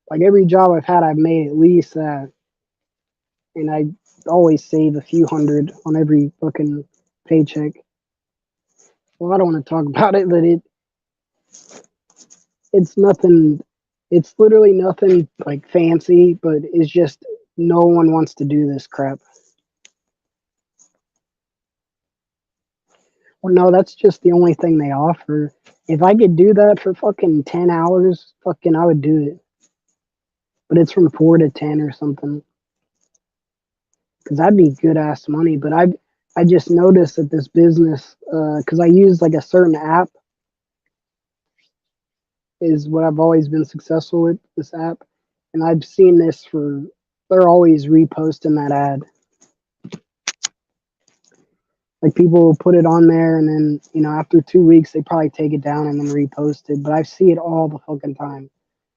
like every job I've had, I've made at least that, and I always save a few hundred on every fucking paycheck. Well, I don't want to talk about it, but it's nothing. It's literally nothing like fancy, but it's just no one wants to do this crap. Well, no, that's just the only thing they offer. If I could do that for fucking 10 hours, fucking I would do it. But it's from 4 to 10 or something. Because that'd be good ass money. But I just noticed that this business, because I use like a certain app, is what I've always been successful with, this app. And I've seen this for, they're always reposting that ad. Like people will put it on there and then, you know, after 2 weeks, they probably take it down and then repost it. But I see it all the fucking time.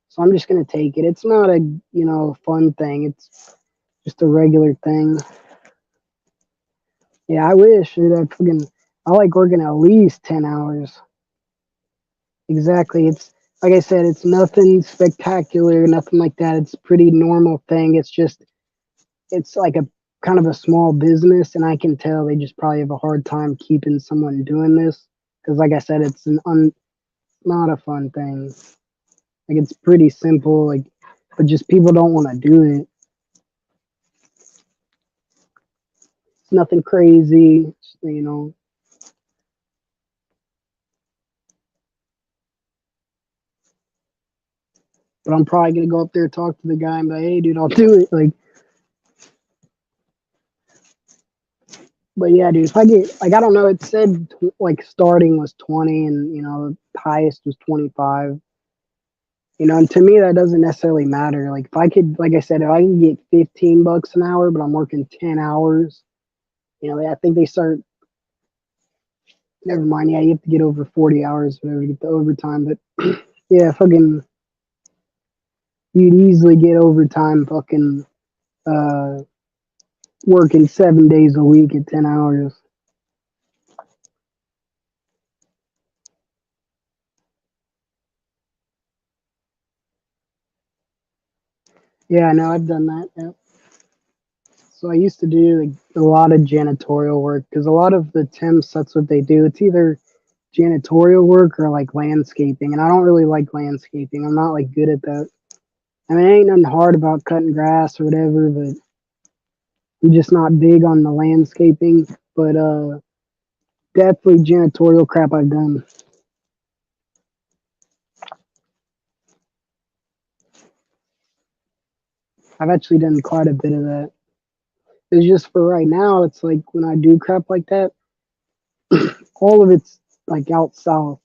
So I'm just going to take it. It's not a, you know, fun thing. It's just a regular thing. Yeah, I wish. Dude, I like working at least 10 hours. Exactly. It's like I said, it's nothing spectacular, nothing like that. It's a pretty normal thing. It's just it's like a kind of a small business, and I can tell they just probably have a hard time keeping someone doing this because, like I said, not a fun thing. Like it's pretty simple, like, but just people don't want to do it. It's nothing crazy, you know. But I'm probably gonna go up there, talk to the guy, and be like, "Hey, dude, I'll do it." Like, but yeah, dude, if I get like, I don't know, it said like starting was 20, and the highest was 25. And to me, that doesn't necessarily matter. Like, if I could, like I said, if I can get $15 an hour, but I'm working 10 hours, I think they start. Never mind. Yeah, you have to get over 40 hours, whatever, to get the overtime. But yeah, fucking, you'd easily get overtime, fucking, uh, working 7 days a week at 10 hours. Yeah, I know. I've done that. Yeah. So I used to do like a lot of janitorial work because a lot of the temps, that's what they do. It's either janitorial work or like landscaping, and I don't really like landscaping. I'm not like good at that. I mean, it ain't nothing hard about cutting grass or whatever, but I'm just not big on the landscaping. But definitely janitorial crap I've done. I've actually done quite a bit of that. It's just for right now. It's like when I do crap like that, all of it's like out south,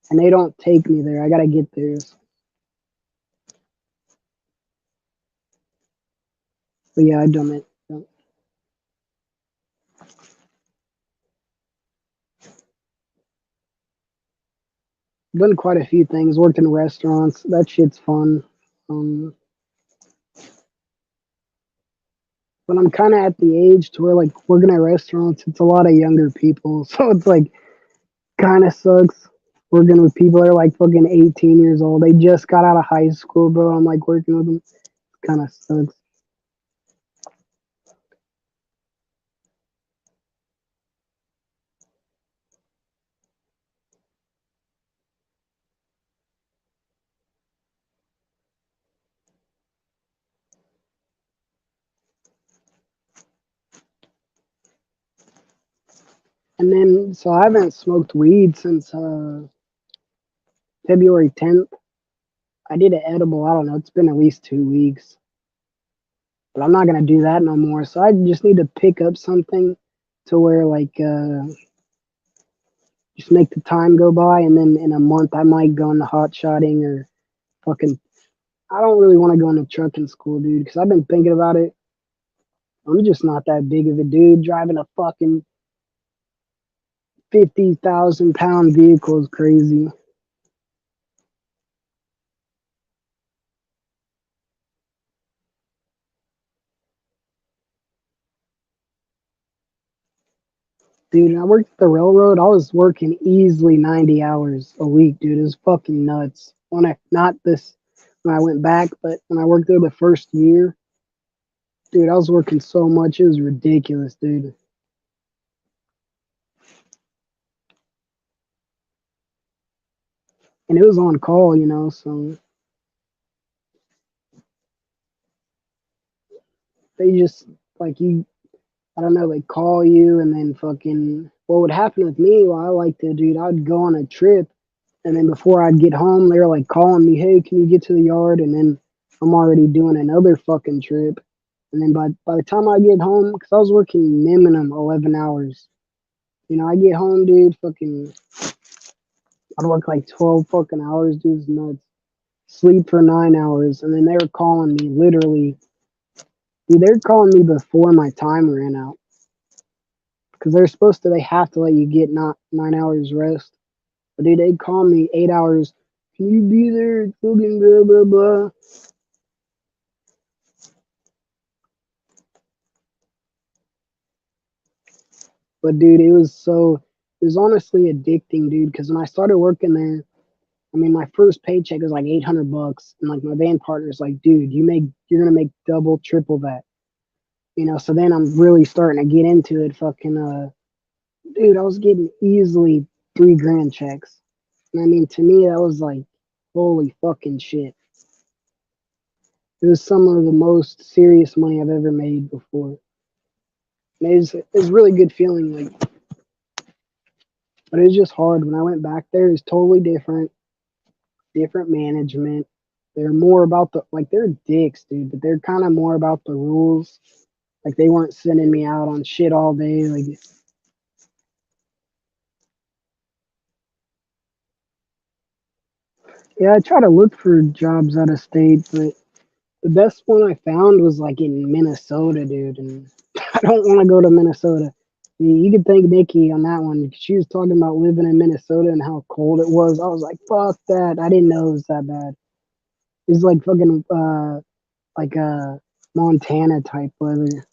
and they don't take me there. I gotta get there. But yeah, I've done it. Done quite a few things. Worked in restaurants. That shit's fun. Um, but I'm kind of at the age to where like working at restaurants, it's a lot of younger people, so it's like kind of sucks working with people that are like fucking 18 years old. They just got out of high school, bro. I'm like working with them. Kind of sucks. And then, so I haven't smoked weed since February 10th. I did an edible. I don't know. It's been at least 2 weeks, but I'm not gonna do that no more. So I just need to pick up something to where like just make the time go by, and then in a month I might go into hot shotting or fucking. I don't really want to go into trucking school, dude, because I've been thinking about it. I'm just not that big of a dude driving a fucking 50,000 pound vehicle is crazy. Dude, I worked at the railroad. I was working easily 90 hours a week, dude. It was fucking nuts. Not this, when I went back, but when I worked there the first year, dude, I was working so much. It was ridiculous, dude. And it was on call, so they just, like, I don't know, they call you and then fucking, what would happen with me, well, I like to, dude, I'd go on a trip. And then before I'd get home, they were like calling me, "Hey, can you get to the yard?" And then I'm already doing another fucking trip. And then by the time I get home, because I was working minimum 11 hours, I get home, dude, fucking, I'd work like 12 fucking hours, dude, it's nuts. Sleep for 9 hours. And then they were calling me literally, dude, they were calling me before my time ran out. Because they have to let you get not 9 hours rest. But dude, they'd call me 8 hours. Can you be there? Fucking blah, blah, blah. But dude, it was honestly addicting, dude. Because when I started working there, I mean, my first paycheck was like $800, and like my band partner's like, dude, you're gonna make double, triple that, you know. So then I'm really starting to get into it. Fucking dude, I was getting easily 3 grand checks, and I mean, to me, that was like, holy fucking shit. It was some of the most serious money I've ever made before. It was really good feeling, like, but it was just hard when I went back there. It was totally different, different management. They're more about the like they're dicks, dude, but they're kind of more about the rules. Like they weren't sending me out on shit all day. Like yeah, I try to look for jobs out of state, but the best one I found was like in Minnesota, dude, and I don't want to go to Minnesota. You could thank Nikki on that one. She was talking about living in Minnesota and how cold it was. I was like, fuck that. I didn't know it was that bad. It's like fucking like Montana type weather.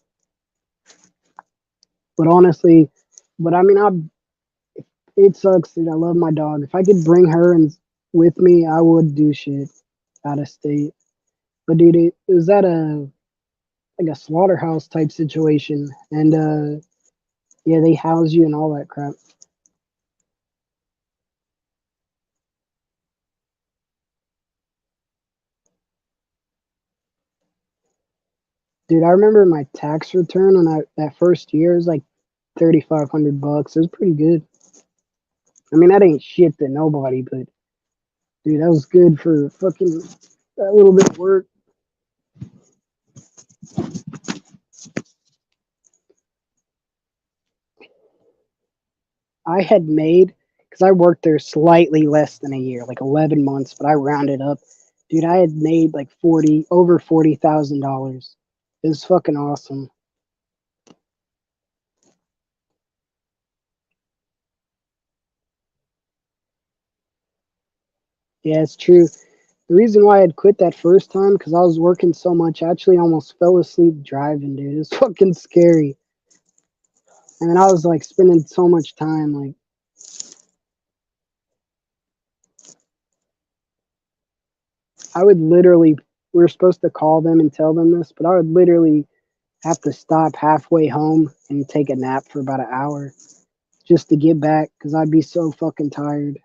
But honestly, but I mean, it sucks, dude. I love my dog. If I could bring her and with me, I would do shit out of state. But dude, it was at a like a slaughterhouse type situation, and yeah, they house you and all that crap. Dude, I remember my tax return when I that first year was like $3,500. It was pretty good. I mean, that ain't shit to nobody, but dude, that was good for fucking that little bit of work. I had made because I worked there slightly less than a year, like 11 months, but I rounded up. Dude, I had made like over $40,000. It was fucking awesome. Yeah, it's true. The reason why I'd quit that first time because I was working so much, I actually almost fell asleep driving, dude. It was fucking scary. And then I was like spending so much time, like I would literally. We were supposed to call them and tell them this, but I would literally have to stop halfway home and take a nap for about an hour just to get back because I'd be so fucking tired.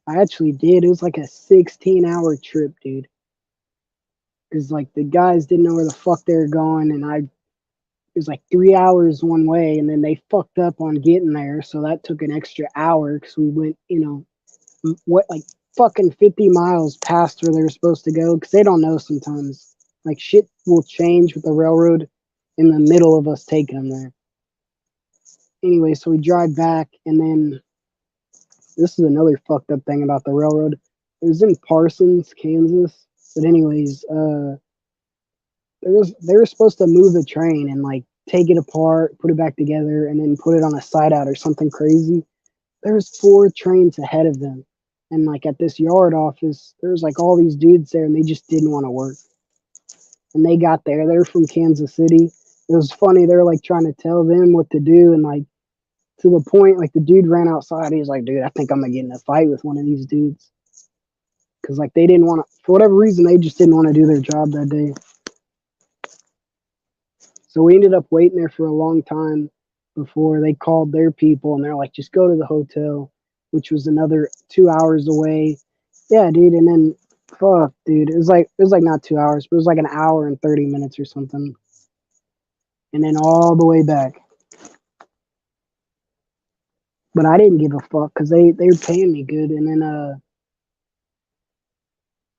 I actually did. It was like a 16-hour trip, dude. Because like the guys didn't know where the fuck they were going, and it was like 3 hours one way, and then they fucked up on getting there, so that took an extra hour because we went, what like fucking 50 miles past where they were supposed to go because they don't know sometimes. Like shit will change with the railroad in the middle of us taking them there. Anyway, so we drive back, and then this is another fucked up thing about the railroad. It was in Parsons, Kansas. But anyways, they were supposed to move the train and like take it apart, put it back together, and then put it on a side out or something crazy. There was 4 trains ahead of them, and like at this yard office, there was like all these dudes there, and they just didn't want to work. And they got there. They're from Kansas City. It was funny. They were like trying to tell them what to do, and like to the point, like the dude ran outside. He was like, "Dude, I think I'm gonna get in a fight with one of these dudes." Because like they didn't want to, for whatever reason, they just didn't want to do their job that day. So we ended up waiting there for a long time before they called their people, and they're like, "Just go to the hotel," which was another 2 hours away. Yeah, dude. And then, fuck, dude, it was like not 2 hours, but it was like an hour and 30 minutes or something, and then all the way back. But I didn't give a fuck because they were paying me good. And then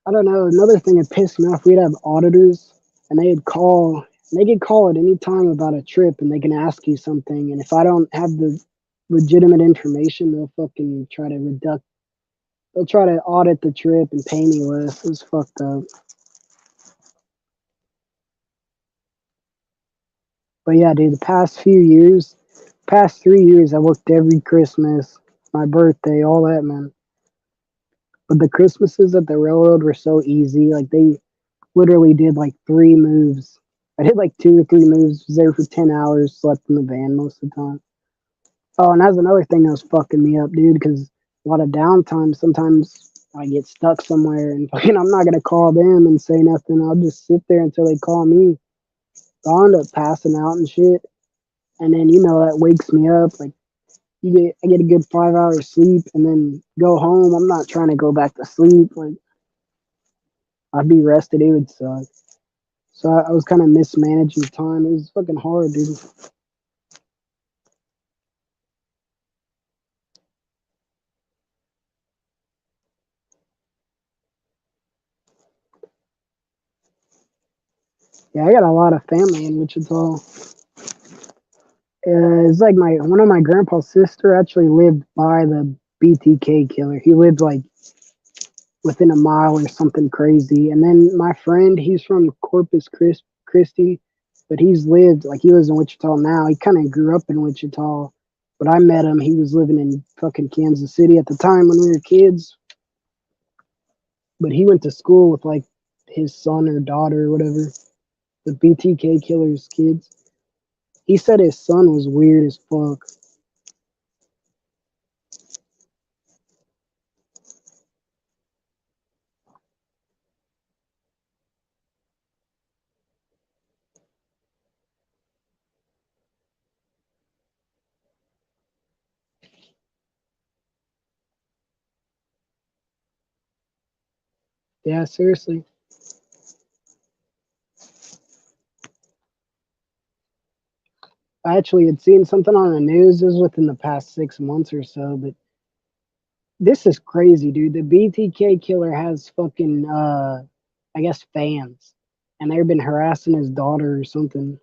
I don't know. Another thing that pissed me off, we'd have auditors, and they could call at any time about a trip, and they can ask you something. And if I don't have the legitimate information, they'll fucking try to they'll try to audit the trip and pay me less. It was fucked up. But yeah, dude, the past 3 years, I worked every Christmas, my birthday, all that, man. But the Christmases at the railroad were so easy. Like they literally did like 3 moves. I did like 2 or 3 moves. Was there for 10 hours. Slept in the van most of the time. Oh, and that's another thing that was fucking me up, dude. Because a lot of downtime. Sometimes I get stuck somewhere, and fucking I'm not gonna call them and say nothing. I'll just sit there until they call me. So I'll end up passing out and shit. And then that wakes me up. Like I get a good 5 hours sleep, and then go home. I'm not trying to go back to sleep. Like I'd be rested. It would suck. So I was kind of mismanaging time. It was fucking hard, dude. Yeah, I got a lot of family in Wichita. It's like my one of my grandpa's sister actually lived by the BTK killer. He lived like within a mile or something crazy. And then my friend, he's from Christi, but he lives in Wichita now. He kind of grew up in Wichita, but I met him. He was living in fucking Kansas City at the time when we were kids. But he went to school with like his son or daughter or whatever, the BTK killer's kids. He said his son was weird as fuck. Yeah, seriously. I actually had seen something on the news. This was within the past 6 months or so, but this is crazy, dude. The BTK killer has fucking, I guess, fans, and they've been harassing his daughter or something.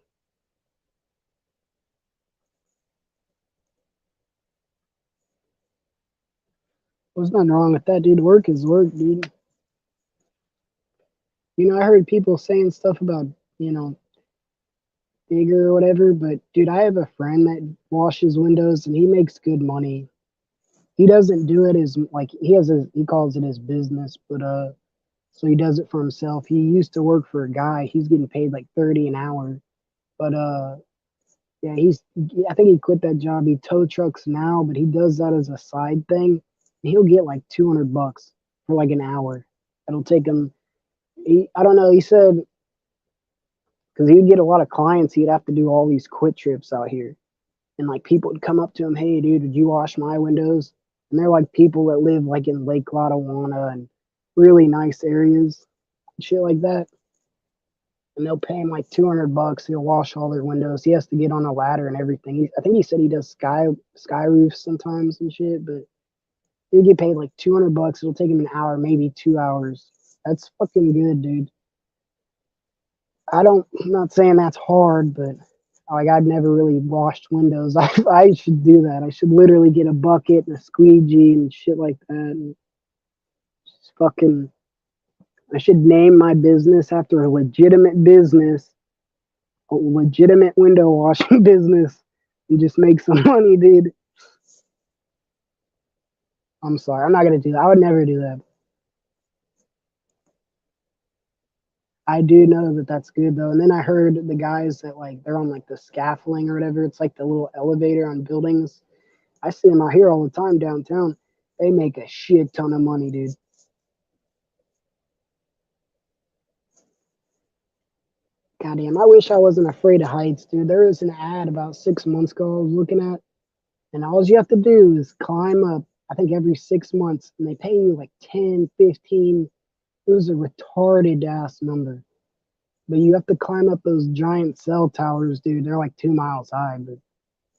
There's nothing wrong with that, dude. Work is work, dude. I heard people saying stuff about, you know, bigger or whatever, but dude, I have a friend that washes windows and he makes good money. He doesn't do it as like he calls it his business, but so he does it for himself. He used to work for a guy. He's getting paid like 30 an hour. But yeah, I think he quit that job. He tow trucks now, but he does that as a side thing. He'll get like $200 for like an hour. It'll take him I don't know, he said because he'd get a lot of clients, he'd have to do all these quit trips out here. And like people would come up to him, "Hey dude, would you wash my windows?" And they're like people that live like in Lake Lotawana and really nice areas, shit like that. And they'll pay him like $200. He'll wash all their windows. He has to get on a ladder and everything. I think he said he does sky roofs sometimes and shit, but he'll get paid like $200. It'll take him an hour, maybe 2 hours. That's fucking good, dude. I'm not saying that's hard, but like I've never really washed windows. I should do that. I should literally get a bucket and a squeegee and shit like that. And just fucking, I should name my business after a legitimate business, a legitimate window washing business, and just make some money, dude. I'm sorry, I'm not gonna do that. I would never do that. I do know that that's good though. And then I heard the guys that like they're on like the scaffolding or whatever. It's like the little elevator on buildings. I see them out here all the time downtown. They make a shit ton of money, dude. Goddamn, I wish I wasn't afraid of heights, dude. There was an ad about 6 months ago I was looking at, and all you have to do is climb up, I think every 6 months, and they pay you like 10, 15. It was a retarded ass number. But you have to climb up those giant cell towers, dude. They're like 2 miles high, but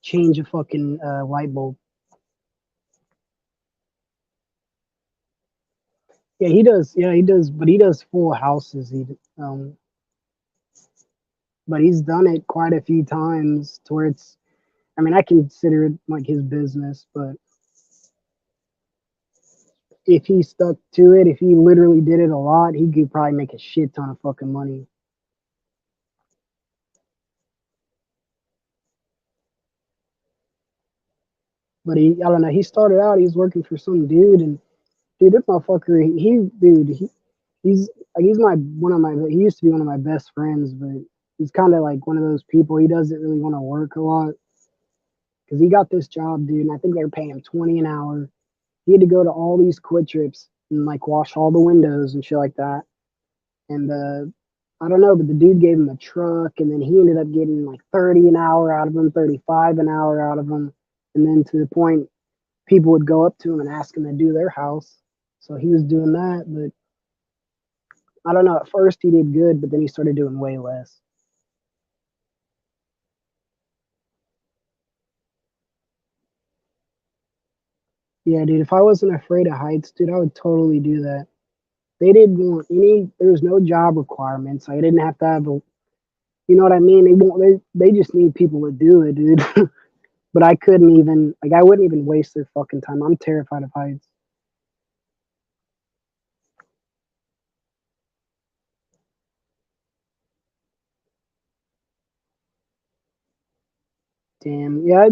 change a fucking light bulb. Yeah, he does. Yeah, he does. But he does full houses. But he's done it quite a few times to where it's. I mean, I consider it like his business, but if he stuck to it, if he literally did it a lot, he could probably make a shit ton of fucking money. But I don't know. He started out, he was working for some dude, and dude, this motherfucker, dude, he's like, he's my one of my. He used to be one of my best friends, but He's kind of like one of those people. He doesn't really want to work a lot because he got this job, dude, and I think they were paying him 20 an hour. He had to go to all these quit trips and like wash all the windows and shit like that. And I don't know, but the dude gave him a truck, and then he ended up getting like 30 an hour out of him, 35 an hour out of him, and then to the point people would go up to him and ask him to do their house. So he was doing that, but I don't know. At first he did good, but then he started doing way less. Yeah, dude. If I wasn't afraid of heights, dude, I would totally do that. They didn't want any. There was no job requirements. I didn't have to have a. You know what I mean? They won't. They just need people to do it, dude. But I couldn't even. Like, I wouldn't even waste their fucking time. I'm terrified of heights. Damn. Yeah,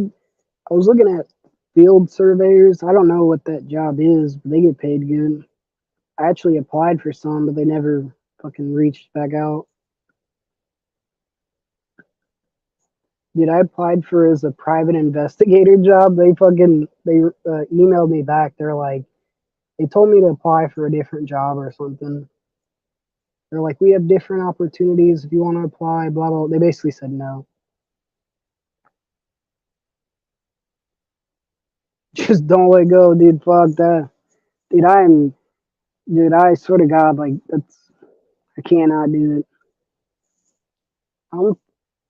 I was looking at field surveyors. I don't know what that job is, but they get paid good. I actually applied for some, but they never fucking reached back out. Dude, I applied for as a private investigator job. They emailed me back. They're like, they told me to apply for a different job or something. They're like, we have different opportunities if you want to apply. Blah blah. They basically said no. Just don't let go, dude. Fuck that, dude. Dude. I swear to God, like that's I cannot do it. I'm,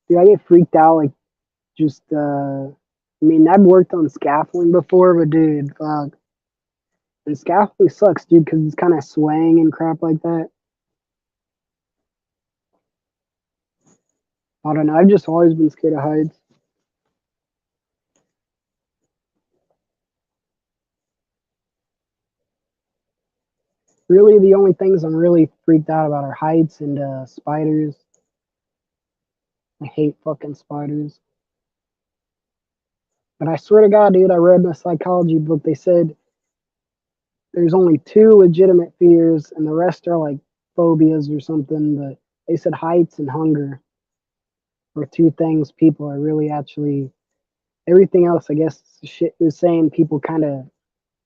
dude. I get freaked out. Like just, I mean, I've worked on scaffolding before, but dude, fuck. And scaffolding sucks, dude, because it's kind of swaying and crap like that. I don't know. I've just always been scared of heights. Really, the only things I'm really freaked out about are heights and spiders. I hate fucking spiders. But I swear to God, dude, I read in a psychology book, they said there's only two legitimate fears, and the rest are like phobias or something. But they said heights and hunger were two things people are really actually. Everything else, I guess, shit is saying people kind of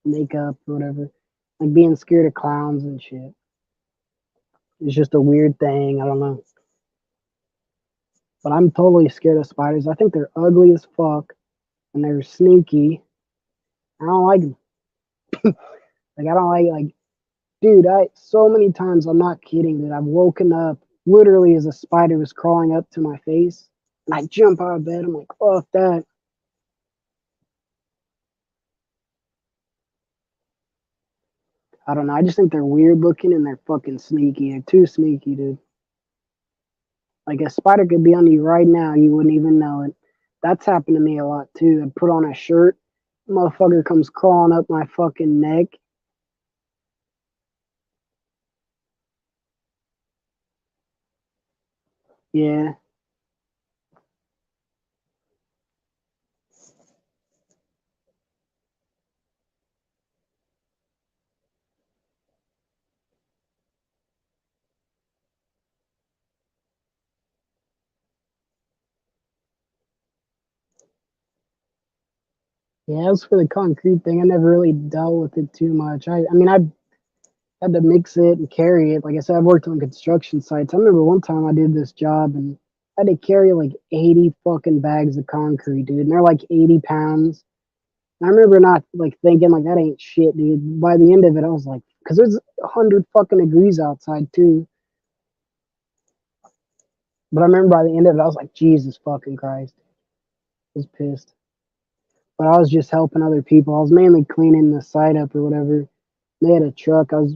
make up or whatever. Like being scared of clowns and shit. It's just a weird thing. I don't know. But I'm totally scared of spiders. I think they're ugly as fuck and they're sneaky. I don't like them. Like I don't like dude. I so many times I'm not kidding that I've woken up literally as a spider was crawling up to my face, and I jump out of bed. I'm like, fuck that. I don't know. I just think they're weird looking and they're fucking sneaky. They're too sneaky, dude. Like a spider could be on you right now, you wouldn't even know it. That's happened to me a lot too. I put on a shirt, motherfucker comes crawling up my fucking neck. Yeah, yeah. As for the concrete thing, I never really dealt with it too much. I mean, I had to mix it and carry it. Like I said, I've worked on construction sites. I remember one time I did this job and I had to carry like 80 fucking bags of concrete, dude. And they're like 80 pounds. And I remember not like thinking like that ain't shit, dude. By the end of it, I was like, because there's 100 fucking degrees outside too. But I remember by the end of it, I was like, Jesus fucking Christ. I was pissed. But I was just helping other people. I was mainly cleaning the site up or whatever. They had a truck. I was,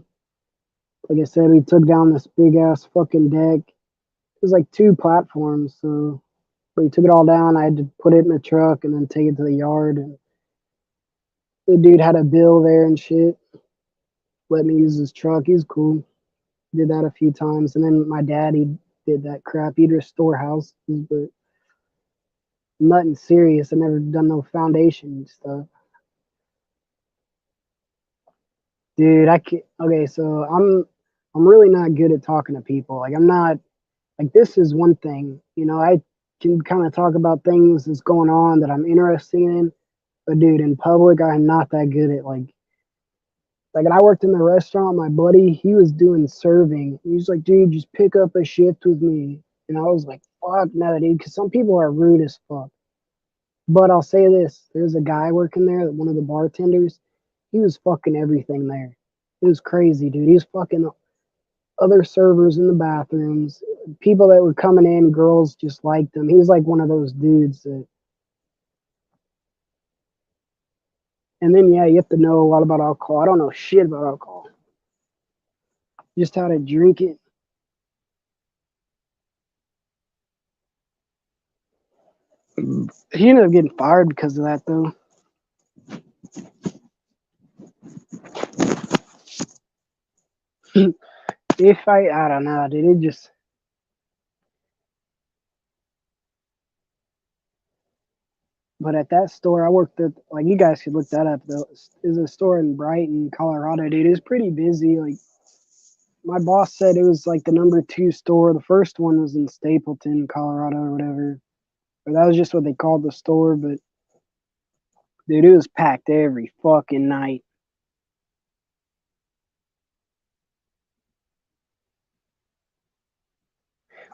like I said, we took down this big ass fucking deck. It was like two platforms. So we took it all down. I had to put it in the truck and then take it to the yard. And the dude had a bill there and shit. Let me use his truck. He's cool. Did that a few times. And then my dad, he did that crap. He'd restore houses, but nothing serious. I never done no foundation stuff. Dude, I can't. Okay, so I'm really not good at talking to people. Like I'm not like this is one thing, you know, I can kind of talk about things that's going on that I'm interested in, but dude, in public, I'm not that good at like when I worked in the restaurant, my buddy, he was doing serving. He was like, dude, just pick up a shift with me. And I was like, fuck no, dude, because some people are rude as fuck. But I'll say this, there's a guy working there, one of the bartenders, he was fucking everything there. It was crazy, dude. He was fucking other servers in the bathrooms. People that were coming in, girls just liked him. He was like one of those dudes that. And then yeah, you have to know a lot about alcohol. I don't know shit about alcohol. Just how to drink it. He ended up getting fired because of that though. If I don't know, dude. It just. But at that store, I worked at, like, you guys could look that up though. There's a store in Brighton, Colorado, dude. It's pretty busy. Like, my boss said it was like the number 2 store. The first one was in Stapleton, Colorado, or whatever. Or that was just what they called the store. But dude, it was packed every fucking night.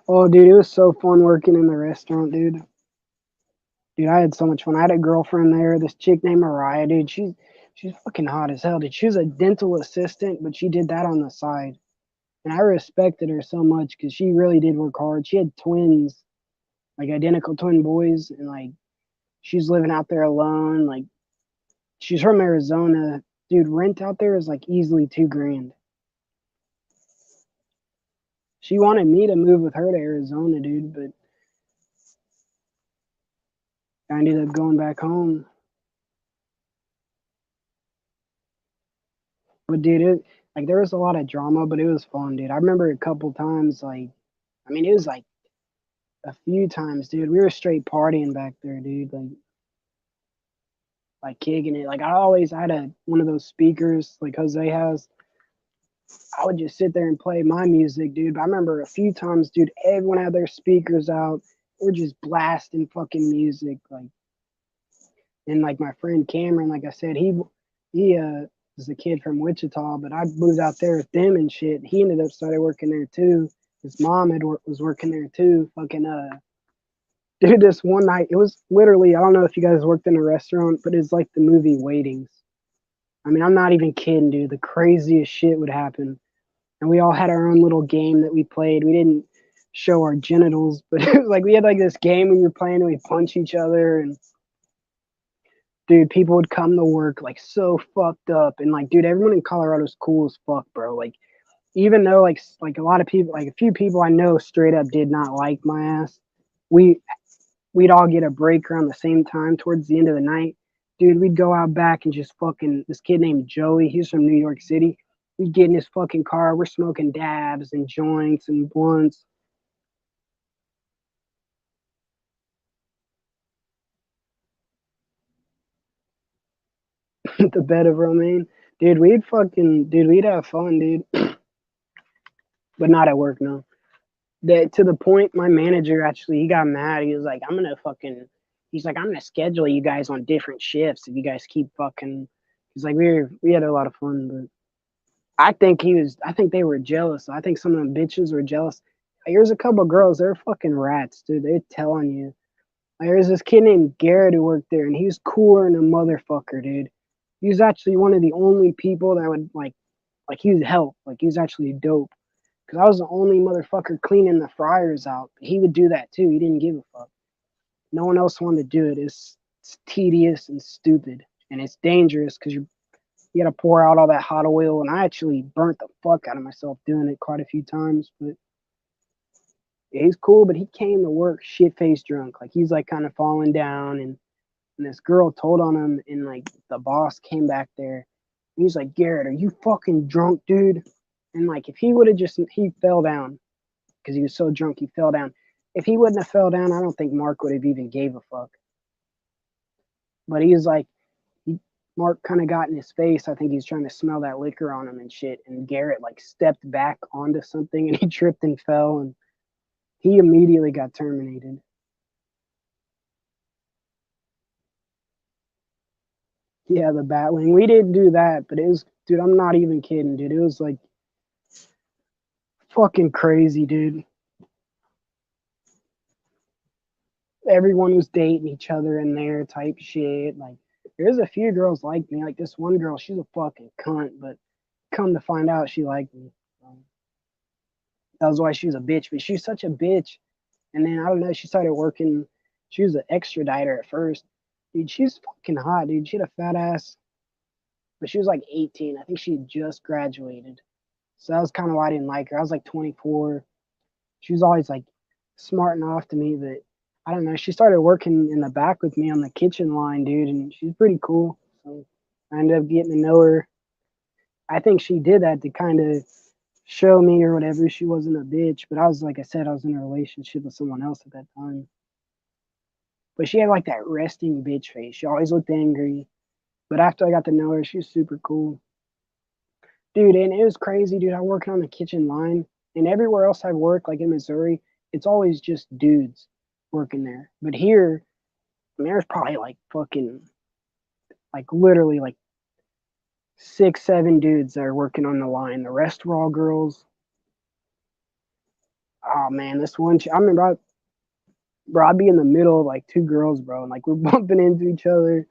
Oh, dude, it was so fun working in the restaurant, dude. Dude, I had so much fun. I had a girlfriend there, this chick named Mariah, dude. She's fucking hot as hell, dude. She was a dental assistant, but she did that on the side. And I respected her so much because she really did work hard. She had twins, like identical twin boys, and like she's living out there alone. Like she's from Arizona. Dude, rent out there is like easily 2 grand. She wanted me to move with her to Arizona, dude, but I ended up going back home. But dude, it like there was a lot of drama, but it was fun, dude. I remember a couple times, like I mean, it was like a few times, dude. We were straight partying back there, dude. Like kicking it. Like I had a one of those speakers like Jose has. I would just sit there and play my music, dude. But I remember a few times, dude, everyone had their speakers out. We're just blasting fucking music, like. And like my friend Cameron, like I said, he was a kid from Wichita, but I moved out there with them and shit. He ended up started working there too. His mom was working there too. Fucking dude, this one night it was literally, I don't know if you guys worked in a restaurant, but it's like the movie Waitings. I mean, I'm not even kidding, dude. The craziest shit would happen, and we all had our own little game that we played. We didn't show our genitals, but it was like we had like this game we were playing and we punch each other and dude, people would come to work like so fucked up, and like, dude, everyone in Colorado's cool as fuck, bro. Like, even though like a lot of people, like a few people I know straight up did not like my ass. We we'd all get a break around the same time towards the end of the night. Dude, we'd go out back and just fucking this kid named Joey. He's from New York City. We'd get in his fucking car. We're smoking dabs and joints and blunts. The bed of Romaine. Dude, we'd have fun, dude. But not at work, no. That to the point my manager actually he got mad. He was like, he's like, I'm gonna schedule you guys on different shifts if you guys keep fucking. He's like, we had a lot of fun, but I think they were jealous. I think some of them bitches were jealous. Here's a couple of girls, they're fucking rats, dude. They're telling you. Like, there's this kid named Garrett who worked there, and he was cooler than a motherfucker, dude. He was actually one of the only people that would like he would help. Like he was actually dope. Cause I was the only motherfucker cleaning the fryers out. He would do that too. He didn't give a fuck. No one else wanted to do it. It's tedious and stupid, and it's dangerous because you got to pour out all that hot oil. And I actually burnt the fuck out of myself doing it quite a few times. But yeah, he's cool. But he came to work shit faced drunk. Like he's like kind of falling down, and this girl told on him, and like the boss came back there. And he's like, Garrett, are you fucking drunk, dude? And like if he would have just he fell down because he was so drunk he fell down. If he wouldn't have fell down, I don't think Mark would have even gave a fuck. But he was like, Mark kind of got in his face. I think he's trying to smell that liquor on him and shit. And Garrett like stepped back onto something and he tripped and fell. And He immediately got terminated. Yeah, the Batwing. We didn't do that, but it was, dude, I'm not even kidding, dude. It was like fucking crazy, dude. Everyone was dating each other in there type shit. Like, there's a few girls like me. Like, this one girl, she's a fucking cunt, but come to find out, she liked me. That was why she was a bitch, but she was such a bitch. And then, I don't know, she started working. She was an extraditer at first. Dude, she's fucking hot, dude. She had a fat ass, but she was like 18. I think she had just graduated. So that was kind of why I didn't like her. I was like 24. She was always like smart enough to me that I don't know. She started working in the back with me on the kitchen line, dude, and she's pretty cool. So I ended up getting to know her. I think she did that to kind of show me or whatever she wasn't a bitch. But I was, like I said, I was in a relationship with someone else at that time. But she had like that resting bitch face. She always looked angry. But after I got to know her, she was super cool. Dude, and it was crazy, dude. I worked on the kitchen line, and everywhere else I work, like in Missouri, it's always just dudes working there. But here, I mean, there's probably like fucking, like literally like 6, 7 dudes that are working on the line. The rest were all girls. Oh man, this one, I remember, bro, I'd be in the middle of like two girls, bro, and like we're bumping into each other.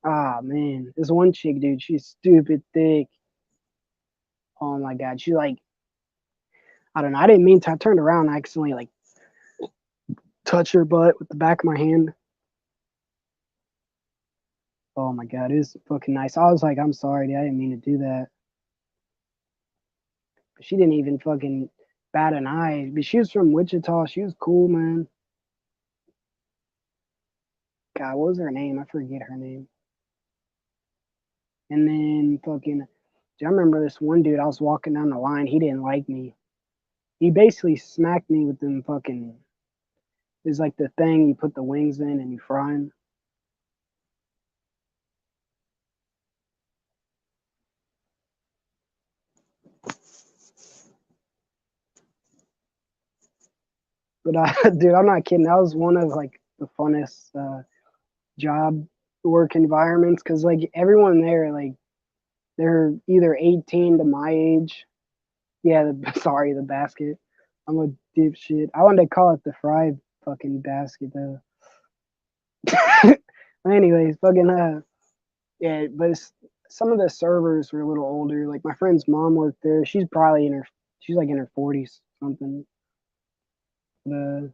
Ah man, this one chick, dude, she's stupid thick. Oh my god, she like, I don't know. I didn't mean to. I turned around, and I accidentally like touch her butt with the back of my hand. Oh my god, it was fucking nice. I was like, I'm sorry, dude, I didn't mean to do that. But she didn't even fucking bat an eye. But she was from Wichita. She was cool, man. God, what was her name? I forget her name. And then fucking, dude, I remember this one dude. I was walking down the line. He didn't like me. He basically smacked me with them fucking. It's like the thing you put the wings in and you fry them. But dude, I'm not kidding. That was one of like the funnest job work environments because like everyone there, like they're either 18 to my age. Yeah, sorry, the basket. I'm a dipshit. I wanted to call it the fried fucking basket though. Anyways, fucking yeah, but some of the servers were a little older. Like my friend's mom worked there. She's like in her 40s something. And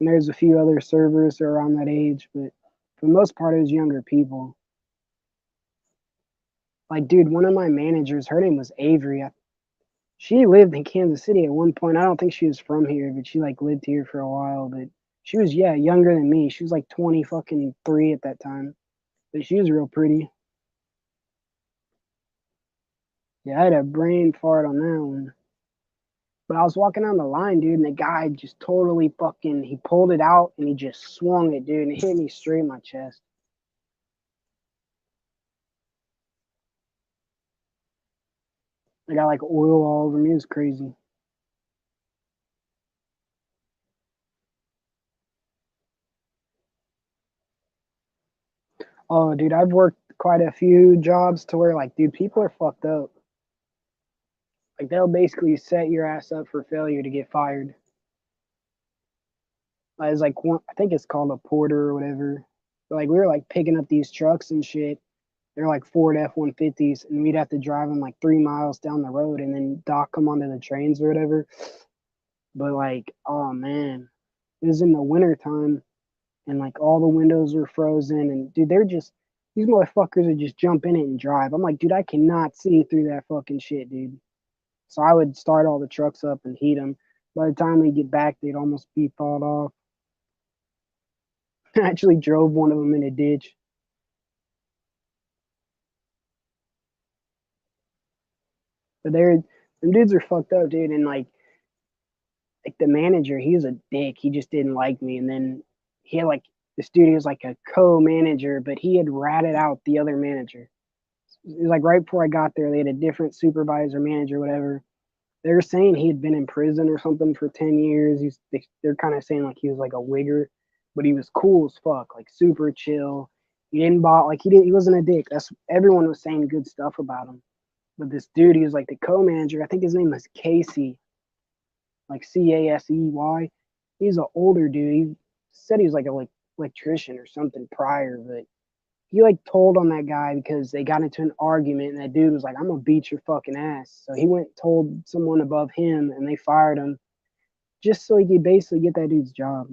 there's a few other servers that are around that age, but for the most part, it was younger people. Like, dude, one of my managers, her name was Avery. She lived in Kansas City at one point. I don't think she was from here, but she like lived here for a while. But she was, yeah, younger than me. She was like 20 fucking 3 at that time. But she was real pretty. Yeah, I had a brain fart on that one. But I was walking down the line, dude, and the guy just totally fucking, he pulled it out and he just swung it, dude, and it hit me straight in my chest. I got like oil all over me. It was crazy. Oh, dude, I've worked quite a few jobs to where, like, dude, people are fucked up. Like, they'll basically set your ass up for failure to get fired. It's like one, I think it's called a porter or whatever. But like, we were like picking up these trucks and shit. They're like Ford F-150s, and we'd have to drive them like 3 miles down the road and then dock them onto the trains or whatever. But like, oh man, it was in the winter time, and like all the windows were frozen, and dude, they're just these motherfuckers would just jump in it and drive. I'm like, dude, I cannot see through that fucking shit, dude. So I would start all the trucks up and heat them. By the time we get back, they'd almost be thawed off. I actually drove one of them in a ditch. But them dudes are fucked up, dude. And like the manager, he was a dick. He just didn't like me. And then he had like the studio was like a co-manager, but he had ratted out the other manager. It was like right before I got there, they had a different supervisor, manager, whatever. they're saying he had been in prison or something for 10 years. They're kind of saying like he was like a wigger, but he was cool as fuck, like super chill. He didn't bot like he wasn't a dick. That's everyone was saying good stuff about him. But this dude, he was like the co-manager. I think his name was Casey, like Casey. He's an older dude. He said he was like a electrician or something prior, but he like told on that guy because they got into an argument and that dude was like, I'm gonna beat your fucking ass. So he went and told someone above him and they fired him just so he could basically get that dude's job.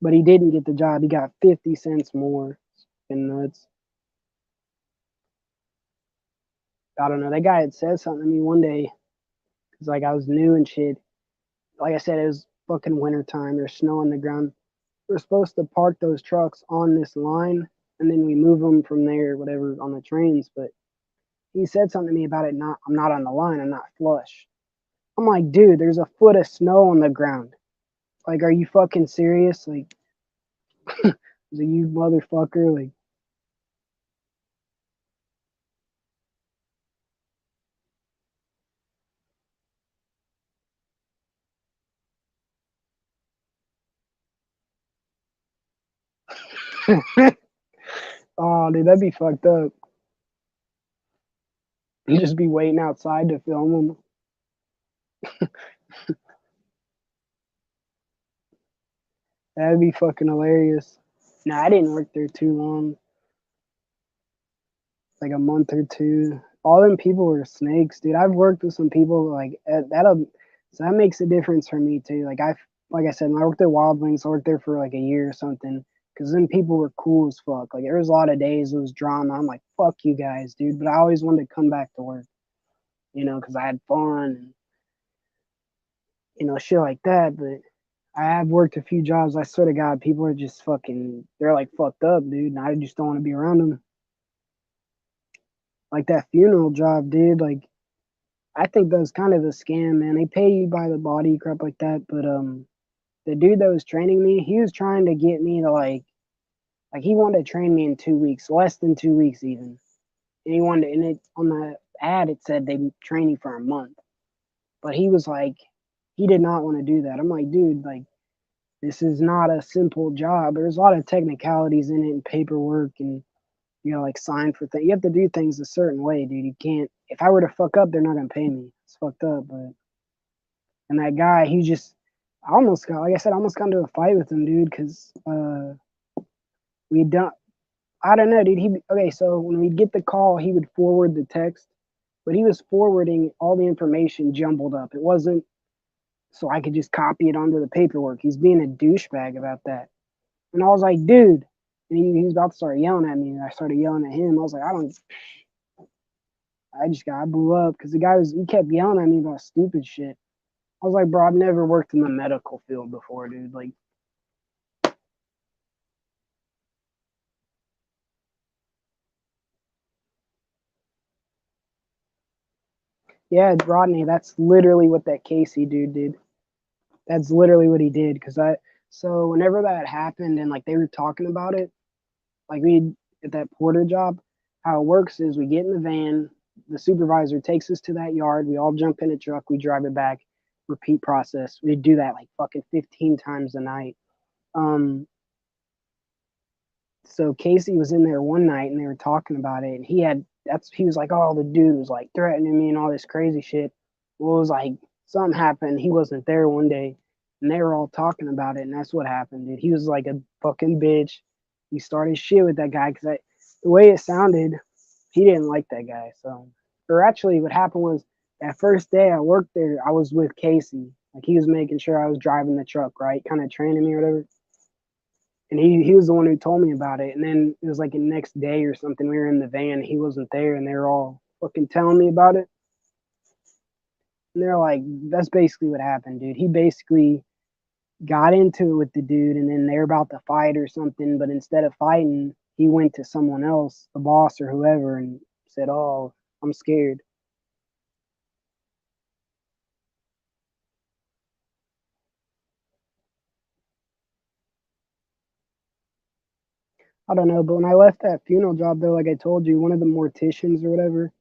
But he didn't get the job. He got 50 cents more. It's been nuts. I don't know. That guy had said something to me one day because like I was new and shit. Like I said, it was fucking winter time. There's snow on the ground. We're supposed to park those trucks on this line and then we move them from there, whatever, on the trains. But he said something to me about it. Not, I'm not on the line. I'm not flush. I'm like, dude, there's a foot of snow on the ground. Like, are you fucking serious? Like, you motherfucker. Like, oh, dude, that'd be fucked up. You just be waiting outside to film them. That'd be fucking hilarious. Nah, I didn't work there too long. Like a month or two. All them people were snakes, dude. I've worked with some people like that'll. So that makes a difference for me too. Like I said, when I worked at Wild Wings, I worked there for like a year or something. Cause then people were cool as fuck. Like there was a lot of days it was drama. I'm like, fuck you guys, dude. But I always wanted to come back to work, cause I had fun and shit like that. But I have worked a few jobs. I swear to God, people are just fucking. They're like fucked up, dude. And I just don't want to be around them. Like that funeral job, dude. Like I think that was kind of a scam, man. They pay you by the body, crap like that. But the dude that was training me, he was trying to get me to like he wanted to train me in 2 weeks, less than 2 weeks even. And he wanted to, and it on the ad it said they train you for a month. But he was like, he did not want to do that. I'm like, dude, like this is not a simple job. There's a lot of technicalities in it and paperwork and like sign for things. You have to do things a certain way, dude. You can't. If I were to fuck up, they're not gonna pay me. It's fucked up, but and that guy, he just, I almost got, like I said, I almost got into a fight with him, dude, because we done, I don't know, dude. Okay, so when we'd get the call, he would forward the text, but he was forwarding all the information jumbled up. It wasn't so I could just copy it onto the paperwork. He's being a douchebag about that. And I was like, dude, and he was about to start yelling at me, and I started yelling at him. I was like, I blew up because he kept yelling at me about stupid shit. I was like, bro, I've never worked in the medical field before, dude. Like, yeah, Rodney, that's literally what that Casey dude did. That's literally what he did. So whenever that happened and like they were talking about it, like we at that porter job, how it works is we get in the van, the supervisor takes us to that yard, we all jump in a truck, we drive it back, repeat process. We do that like fucking 15 times a night. Um, so Casey was in there one night and they were talking about it, and he was like, oh, the dude was like threatening me and all this crazy shit. Well, it was like something happened. He wasn't there one day, and they were all talking about it, and that's what happened, dude. He was like a fucking bitch. He started shit with that guy because the way it sounded, he didn't like that guy. So, or actually, what happened was that first day I worked there, I was with Casey. Like he was making sure I was driving the truck, right, kind of training me or whatever. And he was the one who told me about it. And then it was like the next day or something, we were in the van, he wasn't there, and they were all fucking telling me about it. And they're like, that's basically what happened, dude. He basically got into it with the dude, and then they're about to fight or something. But instead of fighting, he went to someone else, the boss or whoever, and said, oh, I'm scared. I don't know. But when I left that funeral job, though, like I told you, one of the morticians or whatever,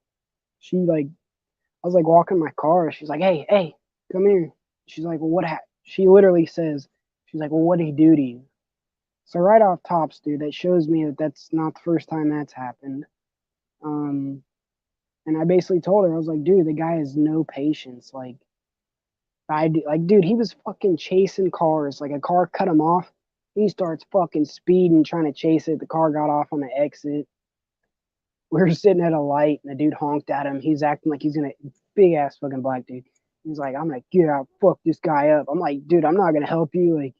she like, I was like walking my car. She's like, hey, come here. She's like, well, she literally says, she's like, well, what did he do to you? So right off tops, dude, that shows me that that's not the first time that's happened. Um, and I basically told her, I was like, dude, the guy has no patience. Like, dude, he was fucking chasing cars. Like a car cut him off. He starts fucking speeding, trying to chase it. The car got off on the exit. We were sitting at a light, and the dude honked at him. He's acting like he's gonna big ass fucking black dude. He's like, I'm gonna get out, fuck this guy up. I'm like, dude, I'm not gonna help you, like,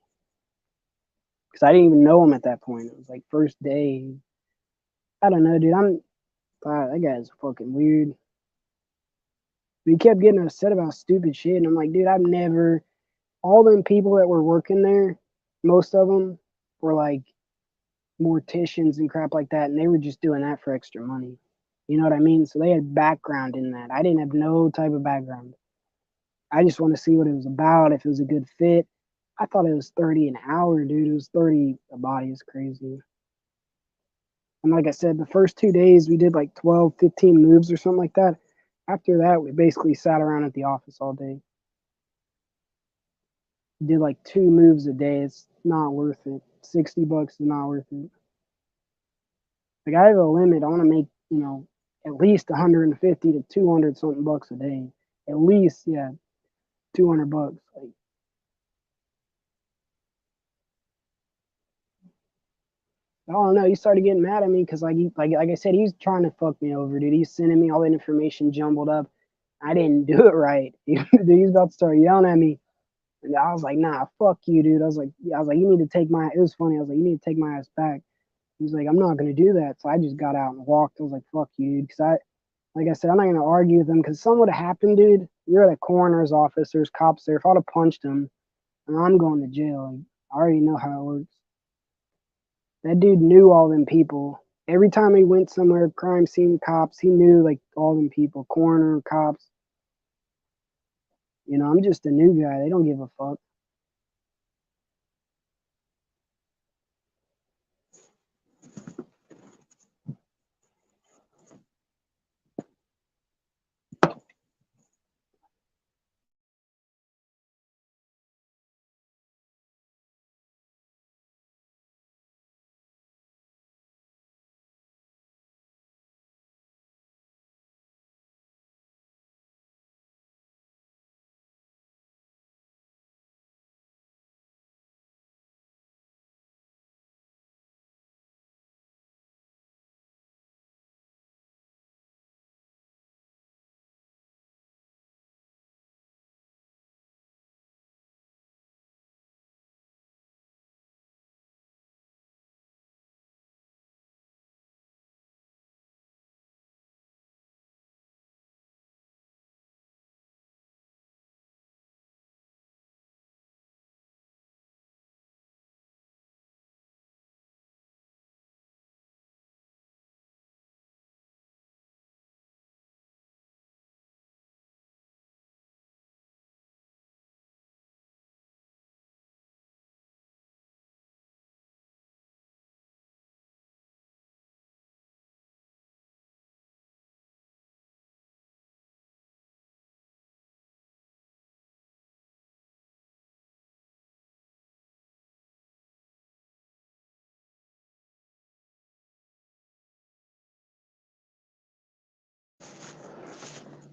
because I didn't even know him at that point. It was like first day. I don't know, dude. That guy's fucking weird. But he kept getting upset about stupid shit, and I'm like, dude, I've never. All them people that were working there, most of them were like morticians and crap like that, and they were just doing that for extra money. You know what I mean? So they had background in that. I didn't have no type of background. I just want to see what it was about, if it was a good fit. I thought it was 30 an hour, dude. It was 30 a body. Is crazy. And like I said, the first 2 days we did like 12, 15 moves or something like that. After that, we basically sat around at the office all day. Did like 2 moves a day. It's not worth it. $60 is not worth it. Like I have a limit. I want to make, at least 150 to 200 something bucks a day. At least, yeah, $200. Like I don't know. He started getting mad at me because like I said, he's trying to fuck me over, dude. He's sending me all the information jumbled up. I didn't do it right. Dude, he's about to start yelling at me. And I was like, nah, fuck you, dude. I was like, you need to take my. It was funny. I was like, you need to take my ass back. He's like, I'm not gonna do that. So I just got out and walked. I was like, fuck you, dude. Like I said, I'm not gonna argue with him because something would have happened, dude. You're at a coroner's office. There's cops there. If I'd have punched him, I'm going to jail. Like, I already know how it works. That dude knew all them people. Every time he went somewhere, crime scene, cops, he knew like all them people, coroner, cops. I'm just a new guy. They don't give a fuck.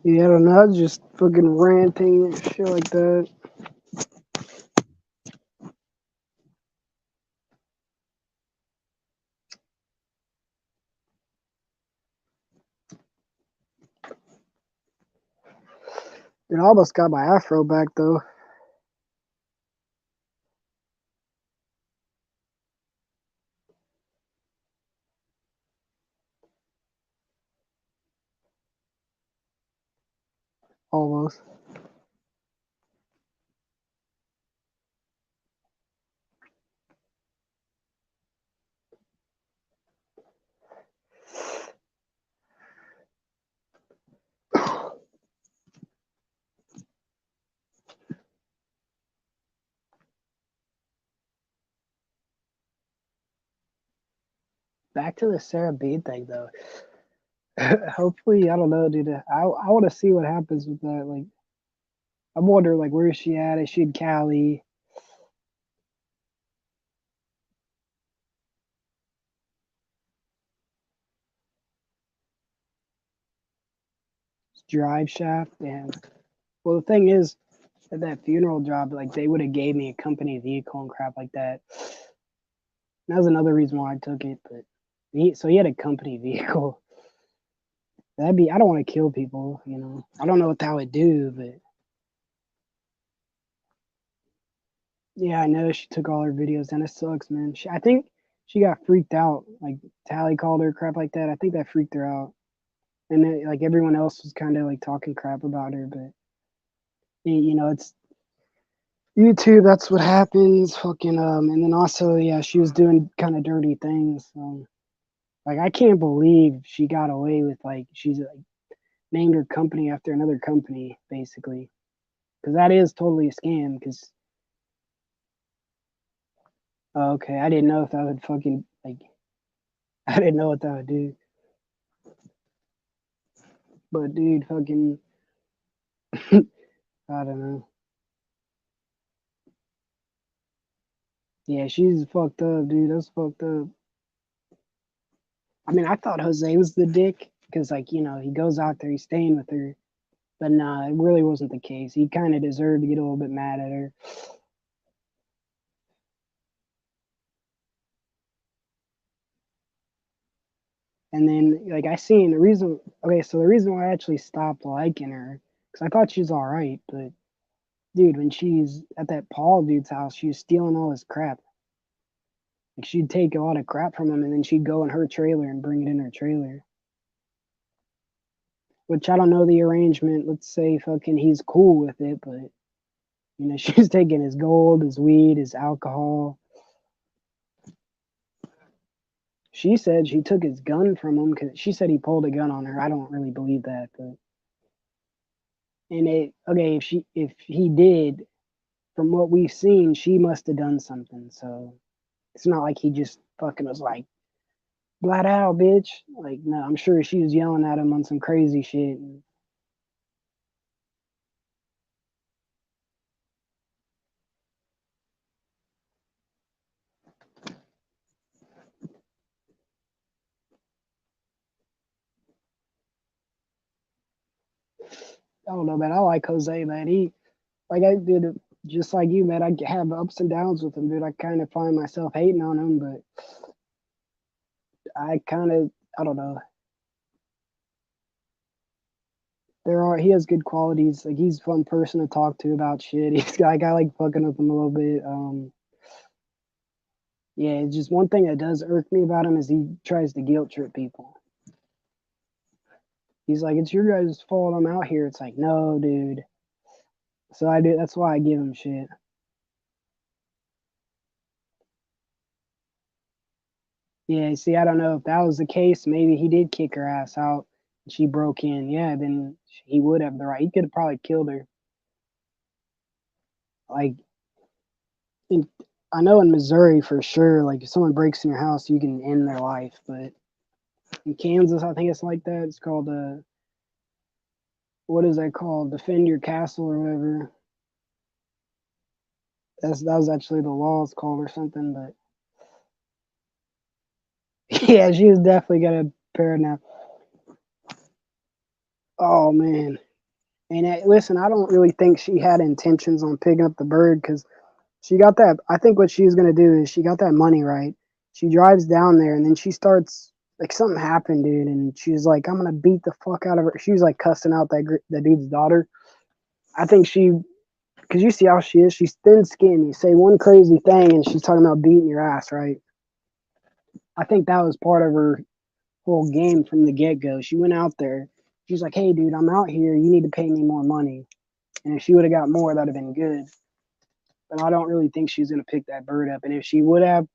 Yeah, I don't know. I was just fucking ranting and shit like that. Dude, I almost got my afro back though. Almost. Back to the Sarah Bead thing though. Hopefully, I don't know, dude. I want to see what happens with that. Like, I wonder, like, where is she at? Is she in Cali? Drive shaft? And well, the thing is, at that funeral job, like, they would have gave me a company vehicle and crap like that. That was another reason why I took it. But so he had a company vehicle. That'd be. I don't want to kill people. You know. I don't know what that would do, but yeah, I know she took all her videos, and it sucks, man. I think she got freaked out. Like Tally called her crap like that. I think that freaked her out, and then, like everyone else was kind of like talking crap about her. But you know, it's YouTube. That's what happens. Fucking and then also, yeah, she was doing kind of dirty things. Like I can't believe she got away with like she's like named her company after another company, basically, because that is totally a scam. Because okay, I didn't know if that would fucking like I didn't know what that would do. But dude, fucking, I don't know. Yeah, she's fucked up, dude. That's fucked up. I mean, I thought Jose was the dick because, like, you know, he goes out there, he's staying with her. But nah, it really wasn't the case. He kind of deserved to get a little bit mad at her. And then, like, I seen the reason. Okay, so the reason why I actually stopped liking her, because I thought she was all right. But dude, when she's at that Paul dude's house, she was stealing all his crap. Like, she'd take a lot of crap from him, and then she'd go in her trailer and bring it in her trailer. Which I don't know the arrangement. Let's say fucking he's cool with it, but you know, she's taking his gold, his weed, his alcohol. She said she took his gun from him because she said he pulled a gun on her. I don't really believe that, but and it okay if he did, from what we've seen, she must have done something. So it's not like he just fucking was like, "Flat out, bitch." Like no, I'm sure she was yelling at him on some crazy shit. I don't know, man. I like Jose, man. He like I did just like you, man. I have ups and downs with him, dude. I kind of find myself hating on him, but I kind of I don't know. He has good qualities. Like he's a fun person to talk to about shit. I like fucking with him a little bit. Yeah, it's just one thing that does irk me about him is he tries to guilt trip people. He's like, it's your guys' fault I'm out here. It's like, no, dude. So I do. That's why I give him shit. Yeah, see, I don't know if that was the case. Maybe he did kick her ass out. And she broke in. Yeah, then he would have the right. He could have probably killed her. Like, in, I know in Missouri for sure. Like, if someone breaks in your house, you can end their life. But in Kansas, I think it's like that. It's called what is that called? Defend your castle or whatever. That was actually the law it's called or something. But yeah, she was definitely got a pair now. Oh man. And listen, I don't really think she had intentions on picking up the bird because she got that. I think what she's gonna do is she got that money right. She drives down there and then she starts like something happened, dude, and she's like, "I'm gonna beat the fuck out of her." She was like cussing out that dude's daughter. I think because you see how she is. She's thin skinned. You say one crazy thing and she's talking about beating your ass, right? I think that was part of her whole game from the get go. She went out there. She's like, "Hey, dude, I'm out here. You need to pay me more money." And if she would have got more, that'd have been good. But I don't really think she's gonna pick that bird up. And if she would have,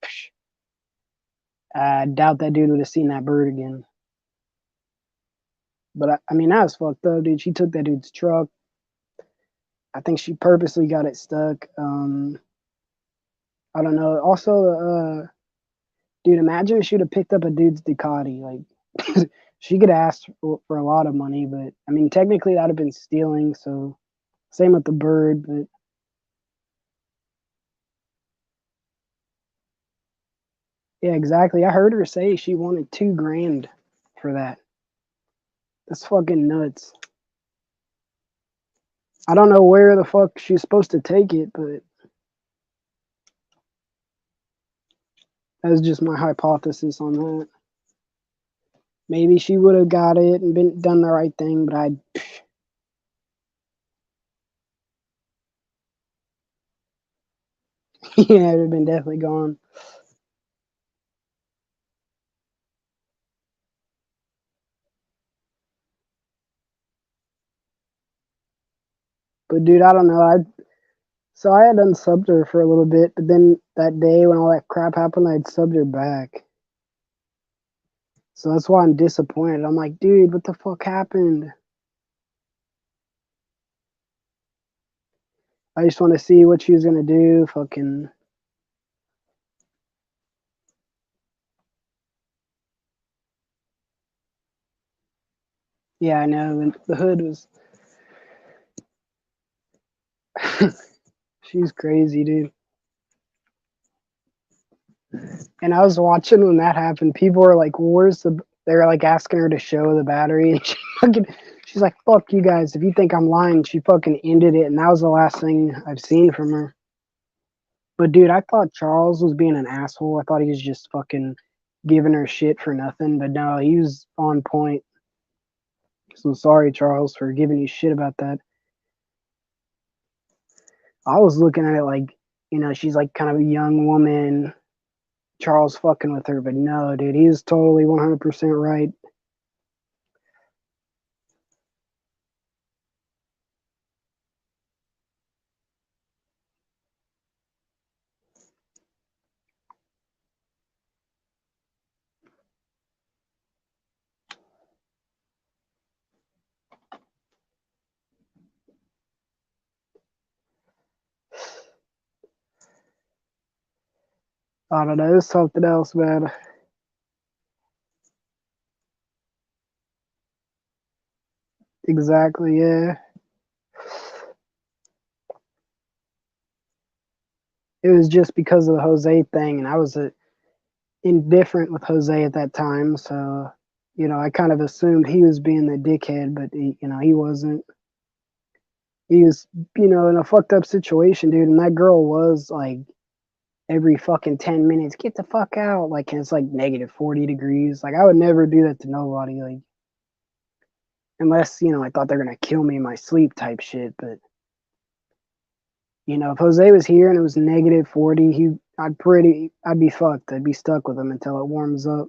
I doubt that dude would have seen that bird again. But I mean, that was fucked up, dude. She took that dude's truck. I think she purposely got it stuck. I don't know. Also, dude, imagine if she'd have picked up a dude's Ducati. Like, She could ask for a lot of money, but I mean, technically that'd have been stealing. So same with the bird, but yeah, exactly. I heard her say she wanted $2,000 for that. That's fucking nuts. I don't know where the fuck she's supposed to take it, but that's just my hypothesis on that. Maybe she would have got it and done the right thing, but yeah, it would have been definitely gone. But dude, I don't know. I had unsubbed her for a little bit, but then that day when all that crap happened, I'd subbed her back. So that's why I'm disappointed. I'm like, dude, what the fuck happened? I just want to see what she was gonna do. Fucking yeah, I know. The hood was. She's crazy, dude. And I was watching when that happened. People were like, "Where's the?" They were like asking her to show the battery, and she's like, "Fuck you guys! If you think I'm lying," she fucking ended it, and that was the last thing I've seen from her. But dude, I thought Charles was being an asshole. I thought he was just fucking giving her shit for nothing. But no, he was on point. So sorry, Charles, for giving you shit about that. I was looking at it like, she's like kind of a young woman. Charles fucking with her, but no, dude, he was totally 100% right. I don't know, it was something else, man. Exactly, yeah. It was just because of the Jose thing, and I was indifferent with Jose at that time, so I kind of assumed he was being the dickhead, but he wasn't. He was, in a fucked up situation, dude, and that girl was like every fucking 10 minutes, get the fuck out. Like, and it's like negative 40 degrees. Like, I would never do that to nobody. Like, unless, I thought they're going to kill me in my sleep type shit. But, if Jose was here and it was negative 40, I'd be fucked. I'd be stuck with him until it warms up.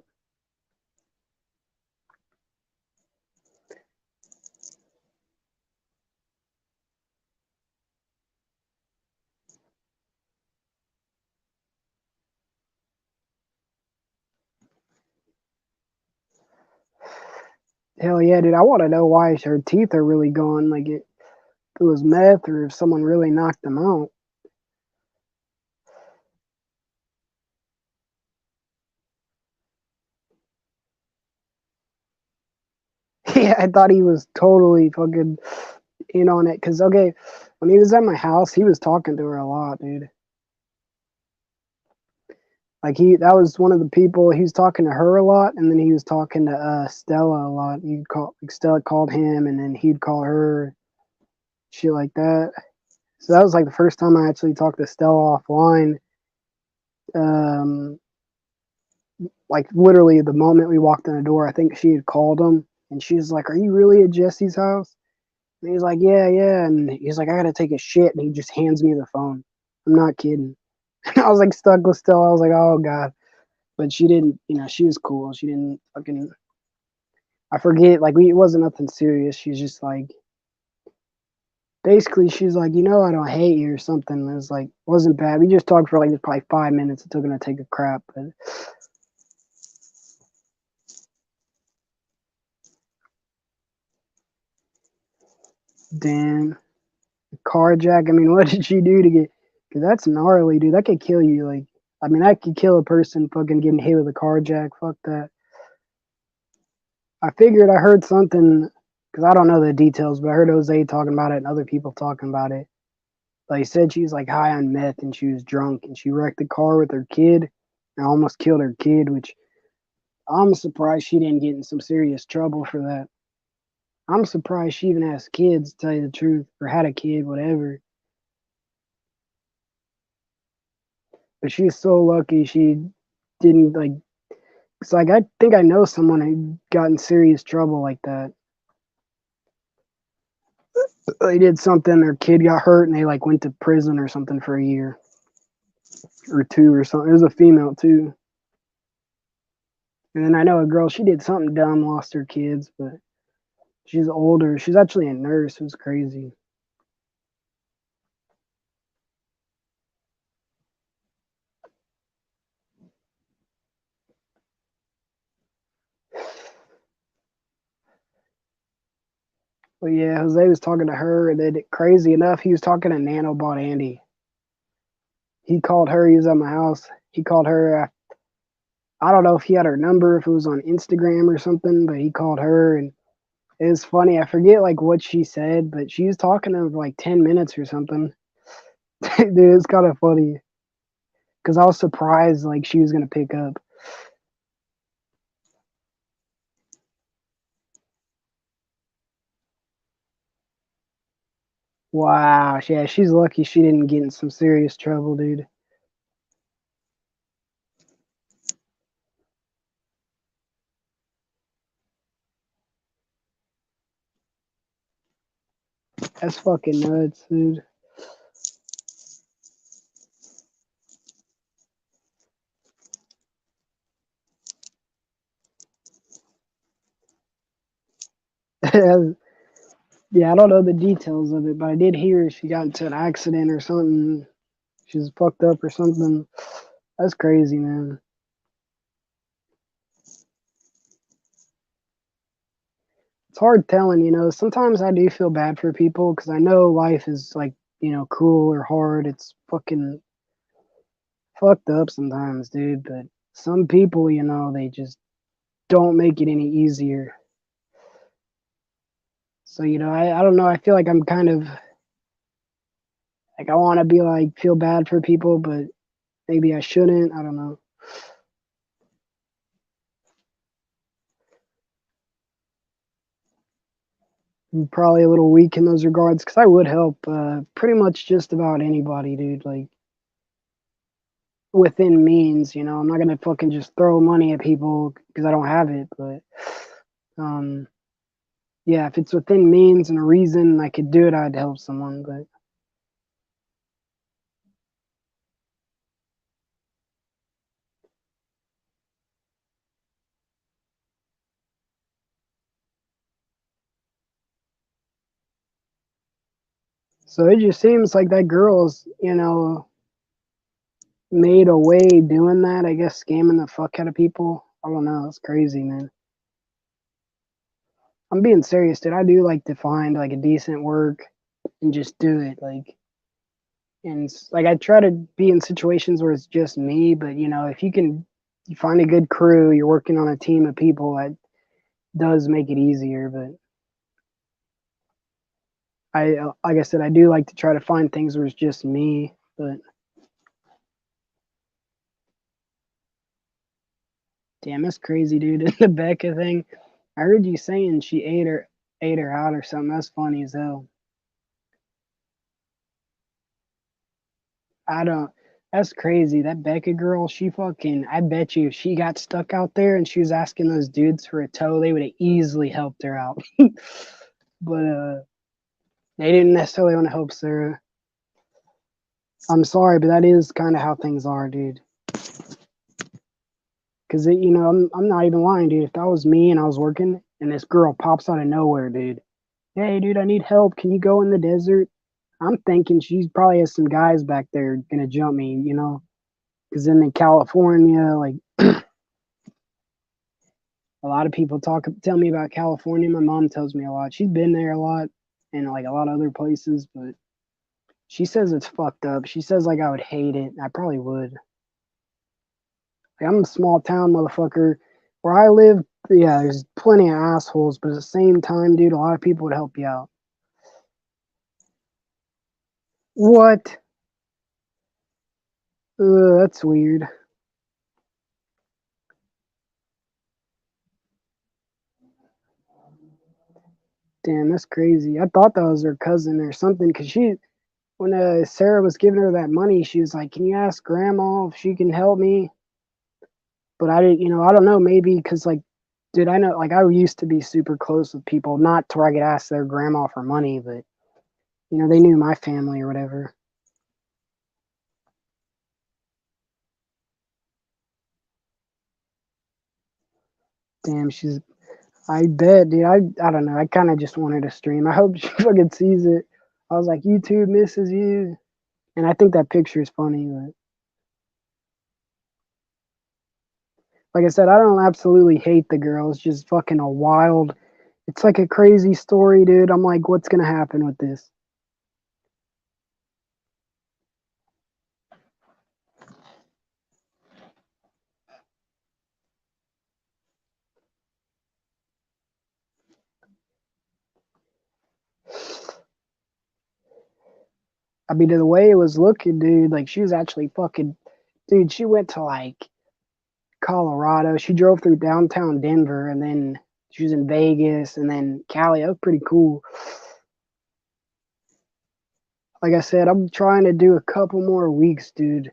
Hell yeah, dude. I want to know why her teeth are really gone. Like, if it was meth or if someone really knocked them out. Yeah, I thought he was totally fucking in on it. Cause okay, when he was at my house, he was talking to her a lot, dude. Like that was one of the people he was talking to her a lot, and then he was talking to Stella a lot. Stella called him, and then he'd call her, shit like that. So that was like the first time I actually talked to Stella offline. Um, like literally the moment we walked in the door, I think she had called him, and she was like, "Are you really at Jesse's house?" And he's like, "Yeah, yeah." And he's like, "I gotta take a shit," and he just hands me the phone. I'm not kidding. I was like stuck with Stella. I was like, "Oh god." But she didn't, she was cool. She didn't fucking. I forget, like it wasn't nothing serious. She's just like, basically, she's like, I don't hate you or something. It was like, wasn't bad. We just talked for like probably 5 minutes until gonna take a crap. But damn, carjack. I mean, what did she do to get? Because that's gnarly, dude. That could kill you. Like, I mean, that could kill a person fucking getting hit with a carjack. Fuck that. I figured I heard something because I don't know the details, but I heard Jose talking about it and other people talking about it. Like, he said she's like high on meth and she was drunk and she wrecked the car with her kid and almost killed her kid, which I'm surprised she didn't get in some serious trouble for that. I'm surprised she even has kids, to tell you the truth, or had a kid, whatever. But she's so lucky she didn't like. It's like I think I know someone who got in serious trouble like that. They did something, their kid got hurt, and they like went to prison or something for a year or two or something. It was a female too. And then I know a girl, she did something dumb, lost her kids, but she's older. She's actually a nurse. It was crazy. But yeah, Jose was talking to her, and then crazy enough, he was talking to Nanobot Andy. He called her. He was at my house. He called her. I don't know if he had her number, if it was on Instagram or something, but he called her, and it was funny. I forget like what she said, but she was talking to him for like 10 minutes or something. Dude, it's kind of funny because I was surprised like she was gonna pick up. Wow, yeah, she's lucky she didn't get in some serious trouble, dude. That's fucking nuts, dude. Yeah, I don't know the details of it, but I did hear she got into an accident or something. She was fucked up or something. That's crazy, man. It's hard telling, you know. Sometimes I do feel bad for people because I know life is like, cruel or hard. It's fucking fucked up sometimes, dude. But some people, they just don't make it any easier. So, I don't know. I feel like I'm kind of like I want to be like feel bad for people, but maybe I shouldn't. I don't know. I'm probably a little weak in those regards because I would help pretty much just about anybody, dude. Like within means, I'm not gonna fucking just throw money at people because I don't have it. But um, yeah, if it's within means and a reason I could do it, I'd help someone. But so it just seems like that girl's, made a way doing that. I guess scamming the fuck out of people. I don't know. It's crazy, man. I'm being serious, dude. I do like to find like a decent work and just do it. And like I try to be in situations where it's just me, but if you find a good crew, you're working on a team of people, that does make it easier. But like I said, I do like to try to find things where it's just me. But damn, that's crazy, dude. And the Becca thing, I heard you saying she ate her out or something. That's funny as hell. I don't. That's crazy. That Becca girl, she fucking. I bet you if she got stuck out there and she was asking those dudes for a tow, they would have easily helped her out. But they didn't necessarily want to help Sarah. I'm sorry, but that is kind of how things are, dude. Because I'm not even lying, dude. If that was me and I was working and this girl pops out of nowhere, dude. Hey, dude, I need help. Can you go in the desert? I'm thinking she probably has some guys back there gonna jump me. Because in California, like a lot of people tell me about California. My mom tells me a lot. She's been there a lot and like a lot of other places, but she says it's fucked up. She says like I would hate it. I probably would. Like, I'm a small town motherfucker. Where I live, Yeah, there's plenty of assholes, but at the same time, dude, a lot of people would help you out. What? That's weird. Damn, that's crazy. I thought that was her cousin or something, because when Sarah was giving her that money, she was like, "Can you ask Grandma if she can help me?" But I didn't, I don't know, maybe because like, dude, I know, like, I used to be super close with people, not to where I could ask their grandma for money, but they knew my family or whatever. Damn, I bet, dude. I don't know. I kind of just wanted to stream. I hope she fucking sees it. I was like, YouTube misses you, and I think that picture is funny. But like I said, I don't absolutely hate the girl. It's just fucking a wild. It's like a crazy story, dude. I'm like, what's gonna happen with this? I mean, the way it was looking, dude, like she was actually fucking, dude. She went to like Colorado. She drove through downtown Denver, and then she was in Vegas, and then Cali. That was pretty cool. Like I said, I'm trying to do a couple more weeks, dude.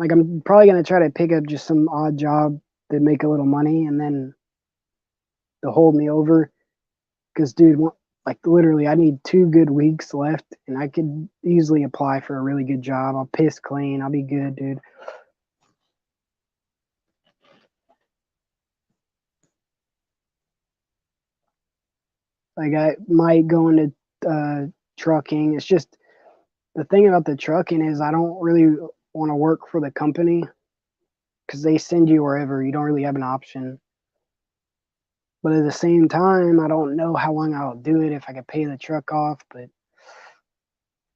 Like I'm probably gonna try to pick up just some odd job that make a little money, and then to hold me over. Because, dude, like literally, I need 2 good weeks left, and I could easily apply for a really good job. I'll piss clean. I'll be good, dude. Like I might go into trucking. It's just the thing about the trucking is I don't really want to work for the company because they send you wherever. You don't really have an option. But at the same time, I don't know how long I'll do it if I could pay the truck off. But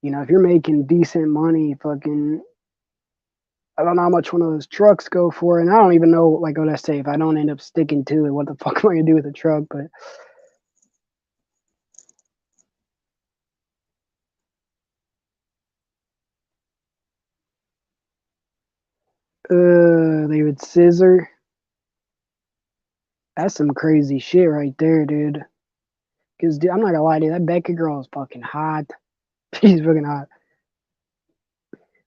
if you're making decent money, fucking, I don't know how much one of those trucks go for, and I don't even know, like what I say, if I don't end up sticking to it, what the fuck am I gonna do with the truck? But they would scissor. That's some crazy shit right there, dude. Cause dude, I'm not gonna lie to you, that Becca girl is fucking hot. She's fucking hot.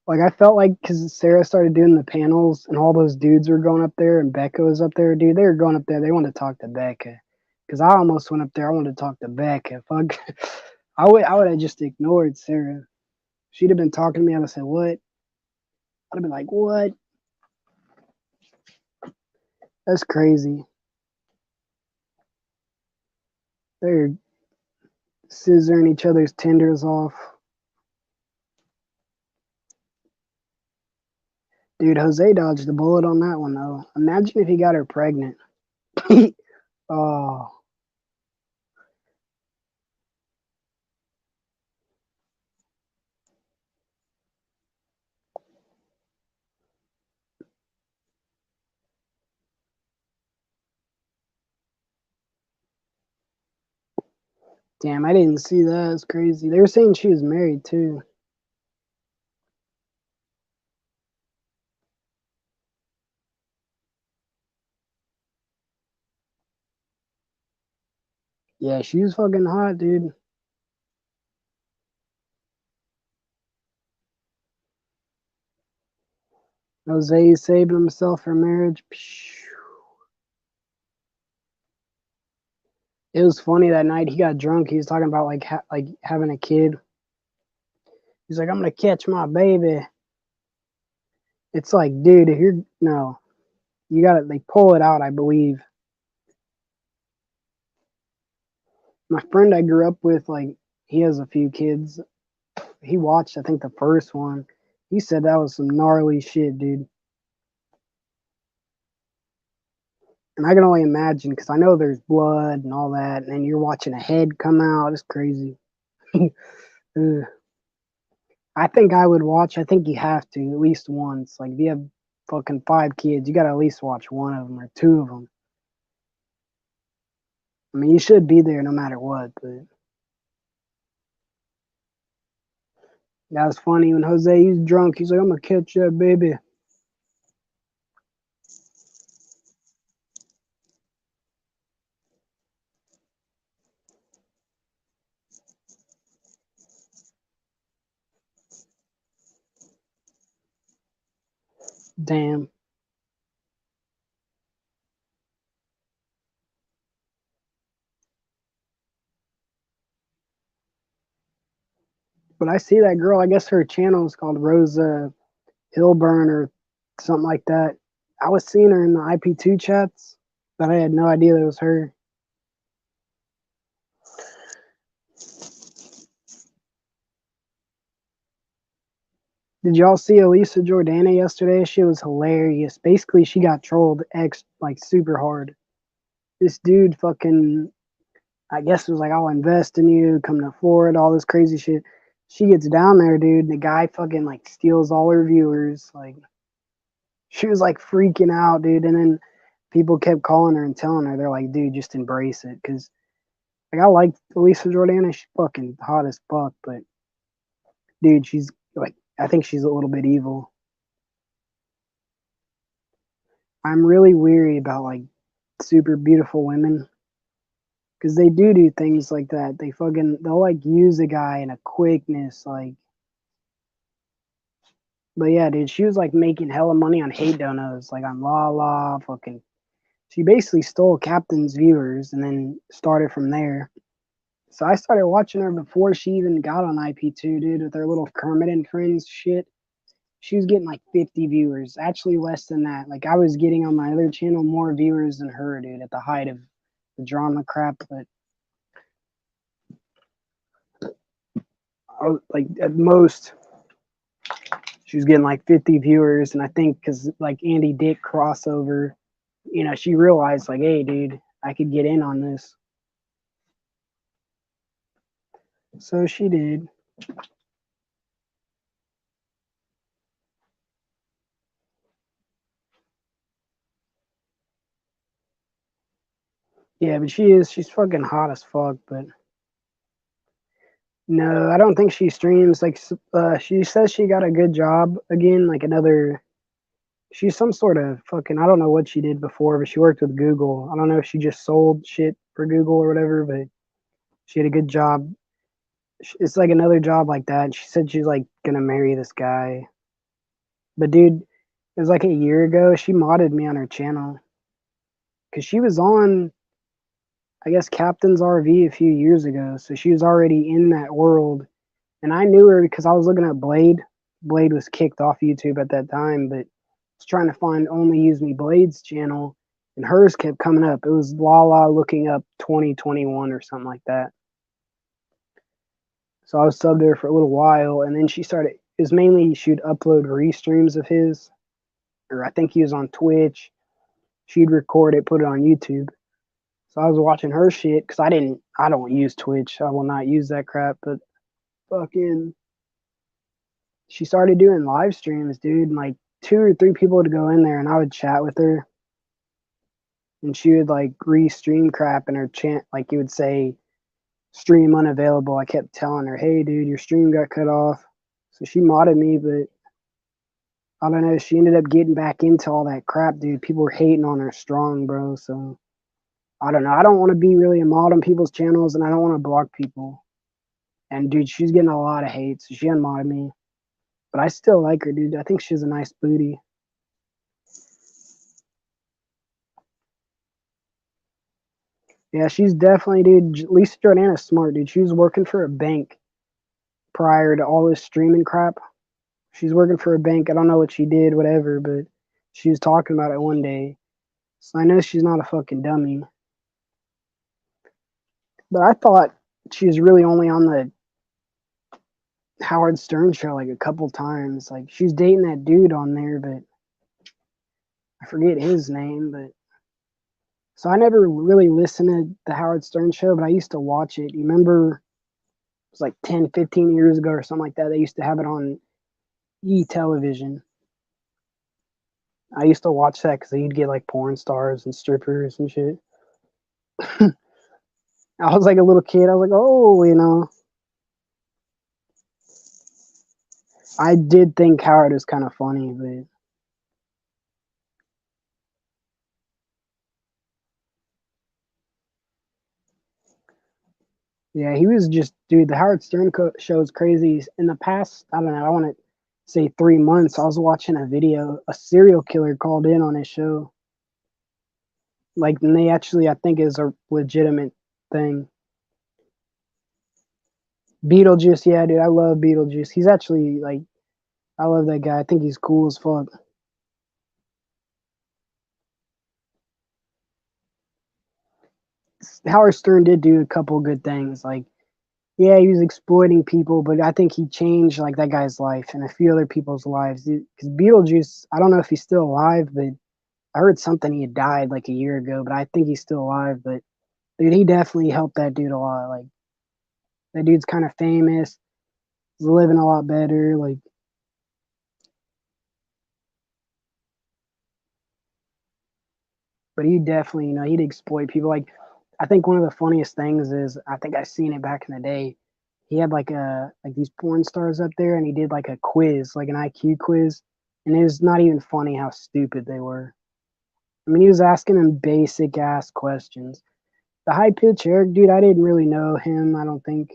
Like I felt like because Sarah started doing the panels and all those dudes were going up there and Becca was up there, dude. They were going up there. They wanted to talk to Becca. Cause I almost went up there. I wanted to talk to Becca. Fuck. I would have just ignored Sarah. She'd have been talking to me. I'd have said, "What?" I'd have been like, "What?" That's crazy. They're scissoring each other's tenders off. Dude, Jose dodged the bullet on that one though. Imagine if he got her pregnant. Oh, damn, I didn't see that. It's crazy. They were saying she was married too. Yeah, she was fucking hot, dude. Jose saved himself for marriage. It was funny that night. He got drunk. He was talking about like having a kid. He's like, "I'm gonna catch my baby." It's like, dude, if you're no, you gotta they pull it out. I believe my friend I grew up with, like, he has a few kids. He watched, I think, the first one. He said that was some gnarly shit, dude. And I can only imagine because I know there's blood and all that, and then you're watching a head come out. It's crazy. I think I would watch. I think you have to at least once. Like if you have fucking 5 kids, you gotta at least watch one of them or two of them. I mean, you should be there no matter what, but that was funny when Jose, he's drunk. He's like, I'm gonna catch that baby. Damn. But I see that girl. I guess her channel is called Rosa Hilburn or something like that. I was seeing her in the IP2 chats, but I had no idea that it was her. Did y'all see Elisa Jordana yesterday? She was hilarious. Basically, she got trolled like super hard. This dude fucking, I guess, was like, I'll invest in you, come to Florida, all this crazy shit. She gets down there, dude. The guy fucking like steals all her viewers. Like, she was like freaking out, dude. And then people kept calling her and telling her, they're like, dude, just embrace it. Cause like, I like Elisa Jordana. She's fucking hot as fuck. But dude, she's like, I think she's a little bit evil. I'm really weary about like super beautiful women because they do things like that. They'll like use a guy in a quickness, like. But yeah, dude, she was like making hella money on hate donos, like on La fucking. She basically stole Captain's viewers and then started from there. So I started watching her before she even got on IP2, dude, with her little Kermit and Friends shit. She was getting like 50 viewers, actually less than that. Like I was getting on my other channel more viewers than her, dude, at the height of the drama crap. But I was, like at most, she was getting like 50 viewers, and I think because like Andy Dick crossover, she realized like, hey, dude, I could get in on this. So she did. Yeah, but she's fucking hot as fuck. But no, I don't think she streams. Like, she says she got a good job again, like another. She's some sort of fucking. I don't know what she did before, but she worked with Google. I don't know if she just sold shit for Google or whatever, but she had a good job. It's like another job like that. She said she's like gonna marry this guy. But dude, it was like a year ago. She modded me on her channel because she was on, I guess, Captain's RV a few years ago. So she was already in that world. And I knew her because I was looking at Blade. Blade was kicked off YouTube at that time, but I was trying to find Only Use Me Blade's channel, and hers kept coming up. It was Lala looking up 2021 or something like that. So I was subbed there for a little while, and then she started. It was mainly she'd upload restreams of his, or I think he was on Twitch. She'd record it, put it on YouTube. So I was watching her shit because I don't use Twitch. I will not use that crap. But fucking, she started doing live streams, dude. And like 2 or 3 people would go in there, and I would chat with her, and she would like re-stream crap in her chant. Like you would say, stream unavailable. I kept telling her, hey, dude, your stream got cut off. So she modded me, but I don't know. She ended up getting back into all that crap, dude. People were hating on her strong, bro. So I don't know. I don't want to be really a mod on people's channels, and I don't want to block people. And dude, she's getting a lot of hate, so she unmodded me. But I still like her, dude. I think she's a nice booty. Yeah, she's definitely, dude. Lisa Jordana's smart, dude. She was working for a bank prior to all this streaming crap. She's working for a bank. I don't know what she did, whatever, but she was talking about it one day. So I know she's not a fucking dummy. But I thought she was really only on the Howard Stern show like a couple times. Like she's dating that dude on there, but I forget his name. But so I never really listened to the Howard Stern show, but I used to watch it. You remember it was like 10, 15 years ago or something like that. They used to have it on E-television. I used to watch that because you'd get like porn stars and strippers and shit. I was like a little kid. I was like, oh, you know. I did think Howard was kind of funny, but yeah, he was just, dude, the Howard Stern show is crazy. In the past, I don't know, I want to say 3 months, I was watching a video, a serial killer called in on his show. Like, and they actually, I think, is a legitimate thing. Beetlejuice, yeah, dude, I love Beetlejuice. He's actually, like, I love that guy. I think he's cool as fuck. Howard Stern did do a couple good things. Like, yeah, he was exploiting people, but I think he changed like that guy's life and a few other people's lives. Because Beetlejuice, I don't know if he's still alive, but I heard something he had died like a year ago. But I think he's still alive. But dude, he definitely helped that dude a lot. Like that dude's kind of famous. He's living a lot better. Like, but he definitely, he'd exploit people. Like, I think one of the funniest things is I think I seen it back in the day. He had like these porn stars up there, and he did like a quiz, like an IQ quiz, and it was not even funny how stupid they were. I mean, he was asking them basic ass questions. The high pitch Eric dude, I didn't really know him. I don't think,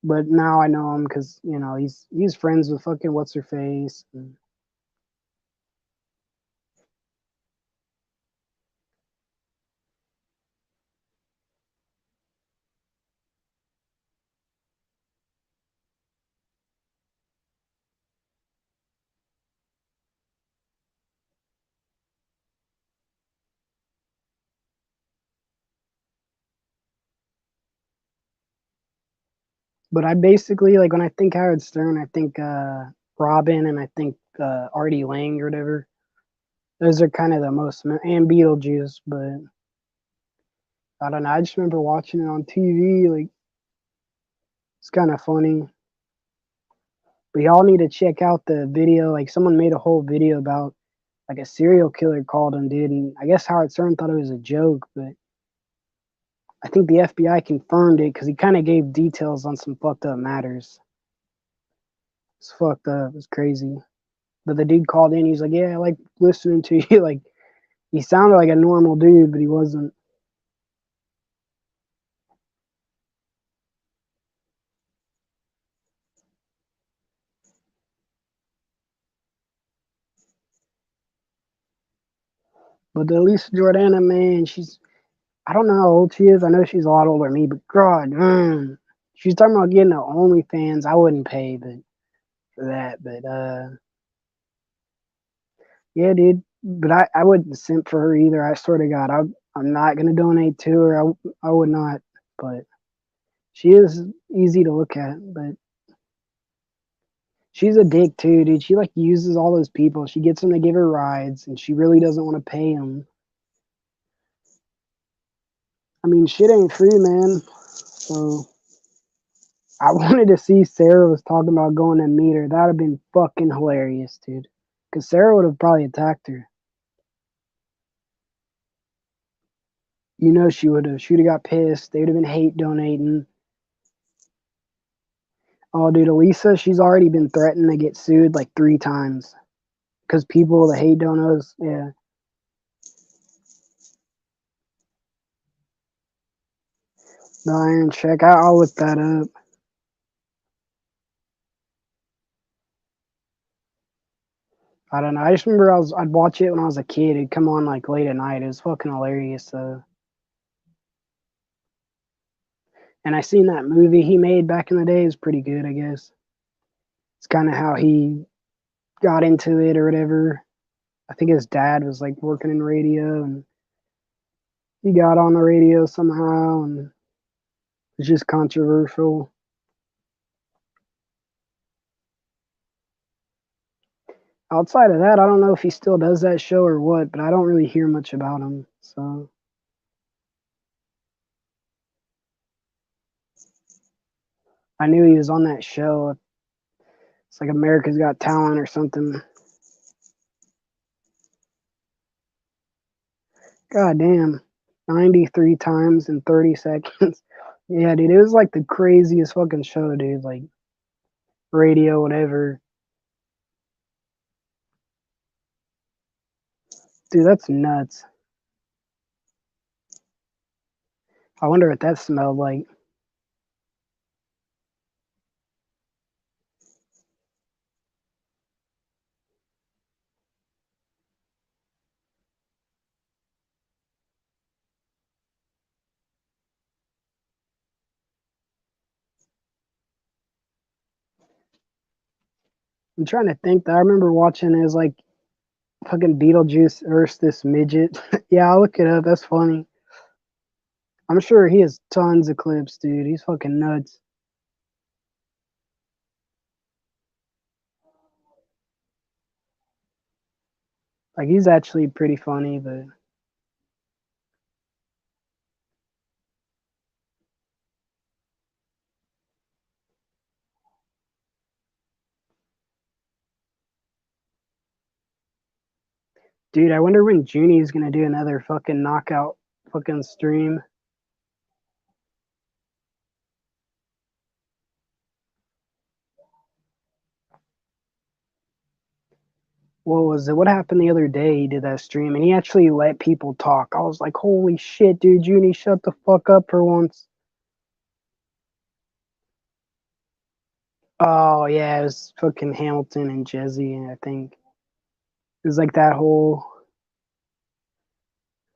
but now I know him because he's friends with fucking what's her face. But I basically like when I think Howard Stern, I think Robin, and I think Artie Lang or whatever. Those are kind of the most and Beetlejuice, but I don't know. I just remember watching it on TV. Like it's kind of funny. But y'all need to check out the video. Like someone made a whole video about like a serial killer called him, dude. And I guess Howard Stern thought it was a joke, but I think the FBI confirmed it because he kind of gave details on some fucked up matters. It's fucked up. It's crazy. But the dude called in. He's like, "Yeah, I like listening to you." Like he sounded like a normal dude, but he wasn't. But the Lisa Jordana, man, I don't know how old she is. I know she's a lot older than me, but God, she's talking about getting the OnlyFans. I wouldn't pay, but for that, but yeah, dude. But I wouldn't simp for her either. I swear to God, I'm not gonna donate to her. I would not. But she is easy to look at. But she's a dick too, dude. She like uses all those people. She gets them to give her rides, and she really doesn't want to pay them. I mean, shit ain't free, man. So I wanted to see Sarah was talking about going to meet her. That'd have been fucking hilarious, dude. Because Sarah would have probably attacked her. She would have. She would have got pissed. They would have been hate donating. Oh, dude, Elisa, she's already been threatened to get sued like 3 times because people, the hate donos, yeah. The Iron Check. I'll look that up. I don't know. I just remember I'd watch it when I was a kid. It'd come on like late at night. It was fucking hilarious. And I seen that movie he made back in the day. It was pretty good, I guess. It's kind of how he got into it or whatever. I think his dad was like working in radio and he got on the radio somehow and it's just controversial. Outside of that, I don't know if he still does that show or what, but I don't really hear much about him. So I knew he was on that show. It's like America's Got Talent or something. God damn. 93 times in 30 seconds. Yeah, dude, it was like the craziest fucking show, dude. Like radio, whatever. Dude, that's nuts. I wonder what that smelled like. I'm trying to think that I remember watching it as like fucking Beetlejuice versus this midget. Yeah, I'll look it up. That's funny. I'm sure he has tons of clips, dude. He's fucking nuts. Like he's actually pretty funny, but dude, I wonder when Junie's gonna do another fucking knockout fucking stream. What was it? What happened the other day? He did that stream and he actually let people talk. I was like, holy shit, dude, Junie, shut the fuck up for once. Oh yeah, it was fucking Hamilton and Jesse, I think. It was like that whole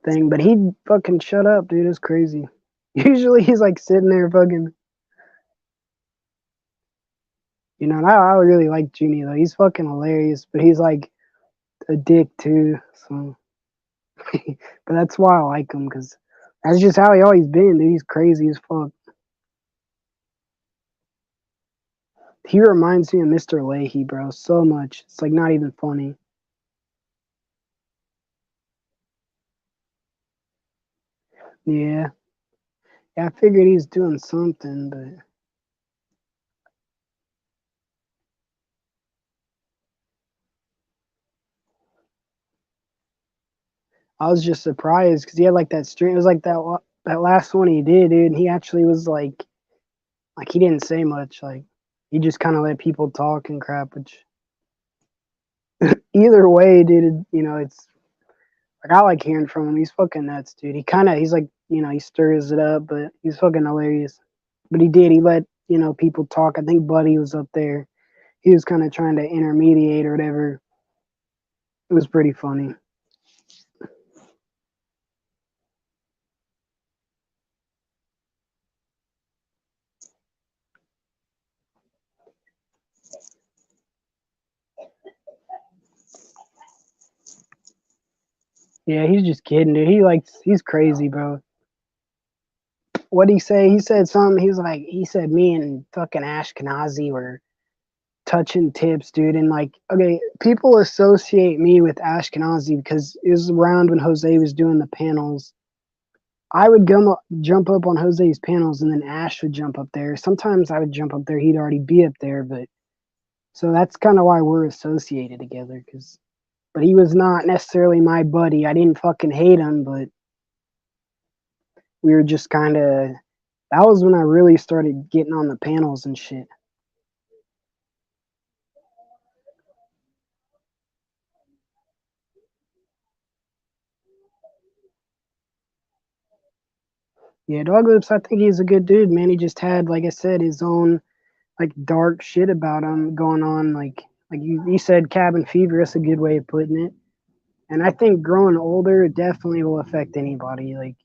thing, but he fucking shut up, dude. It's crazy. Usually he's like sitting there fucking, you know. And I really like Junie though. He's fucking hilarious, but he's like a dick too. So, but that's why I like him because that's just how he always been, dude. He's crazy as fuck. He reminds me of Mr. Leahy, bro, so much. It's like not even funny. Yeah, yeah. I figured he's doing something, but I was just surprised because he had like that stream. It was like that last one he did, dude. And he actually was like he didn't say much. Like he just kind of let people talk and crap. Which either way, dude, you know, it's like I like hearing from him. He's fucking nuts, dude. He's like, you know, he stirs it up, but he's fucking hilarious. But he let, you know, people talk. I think Buddy was up there. He was kind of trying to intermediate or whatever. It was pretty funny. Yeah, he's just kidding, dude. He's crazy, bro. What'd he say? He said something. He said me and fucking Ashkenazi were touching tips, dude. And like, okay, people associate me with Ashkenazi because it was around when Jose was doing the panels. I would jump up on Jose's panels, and then Ash would jump up there. Sometimes I would jump up there; he'd already be up there. But so that's kind of why we're associated together. But he was not necessarily my buddy. I didn't fucking hate him, but we were just kind of. That was when I really started getting on the panels and shit. Yeah, Dog Lips, I think he's a good dude, man. He just had, like I said, his own like dark shit about him going on. Like you said, cabin fever. That's a good way of putting it. And I think growing older definitely will affect anybody. Like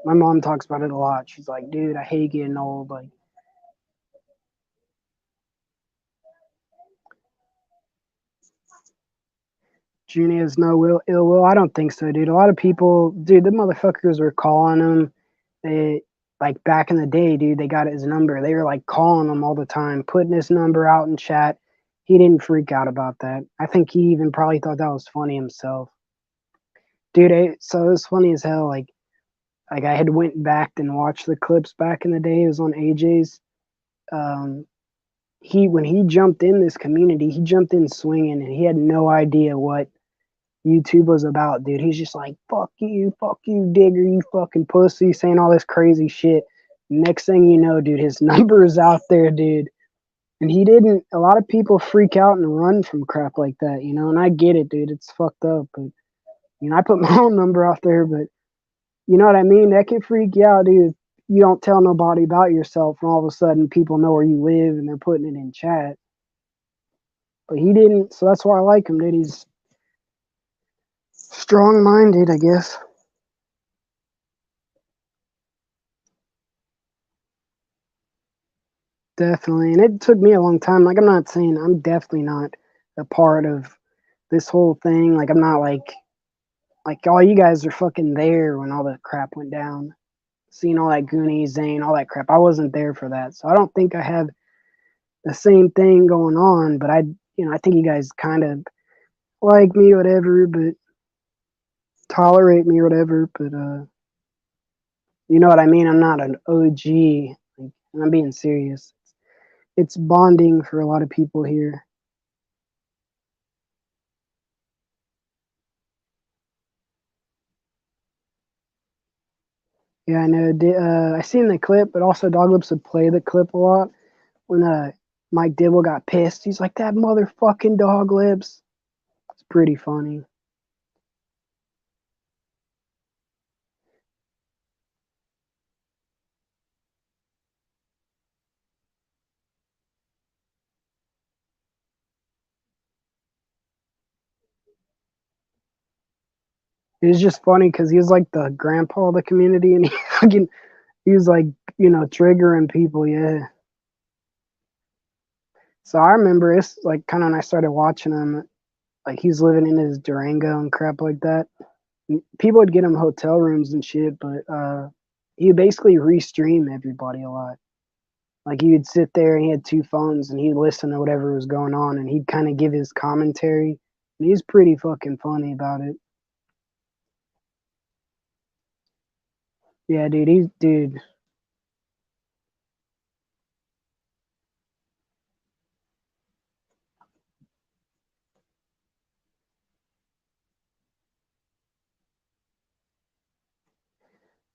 my mom talks about it a lot. She's like, dude, I hate getting old. Like Junie has no ill will. I don't think so, dude. A lot of people, dude, the motherfuckers were calling him. They like back in the day, dude. They got his number. They were like calling him all the time, putting his number out in chat. He didn't freak out about that. I think he even probably thought that was funny himself, dude. So it was funny as hell. Like I had went back and watched the clips back in the day. It was on AJ's. Um, he when he jumped in this community, he jumped in swinging, and he had no idea what YouTube was about, dude. He's just like, fuck you, digger, you fucking pussy, saying all this crazy shit. Next thing you know, dude, his number is out there, dude. And he didn't, a lot of people freak out and run from crap like that, you know, and I get it, dude. It's fucked up. But, you know, I put my own number out there, but you know what I mean? That can freak you out, dude. You don't tell nobody about yourself, and all of a sudden people know where you live and they're putting it in chat. But he didn't, so that's why I like him, dude. He's strong minded, I guess. Definitely. And it took me a long time. Like, I'm not saying I'm definitely not a part of this whole thing. Like, I'm not like all you guys are fucking there when all the crap went down. Seeing all that Goonies, Zane, all that crap. I wasn't there for that. So I don't think I have the same thing going on, but I think you guys kind of like me or whatever, but tolerate me or whatever, but you know what I mean? I'm not an OG. Like, and I'm being serious. It's bonding for a lot of people here. Yeah, I know. I seen the clip, but also Doglips would play the clip a lot when Mike Dibble got pissed. He's like, that motherfucking Doglips. It's pretty funny. It was just funny because he was like the grandpa of the community, and he was like, triggering people. Yeah. So I remember it's like kind of when I started watching him, like he's living in his Durango and crap like that. People would get him hotel rooms and shit, but he would basically restream everybody a lot. Like he would sit there and he had two phones and he'd listen to whatever was going on and he'd kind of give his commentary. And he's pretty fucking funny about it. Yeah, dude.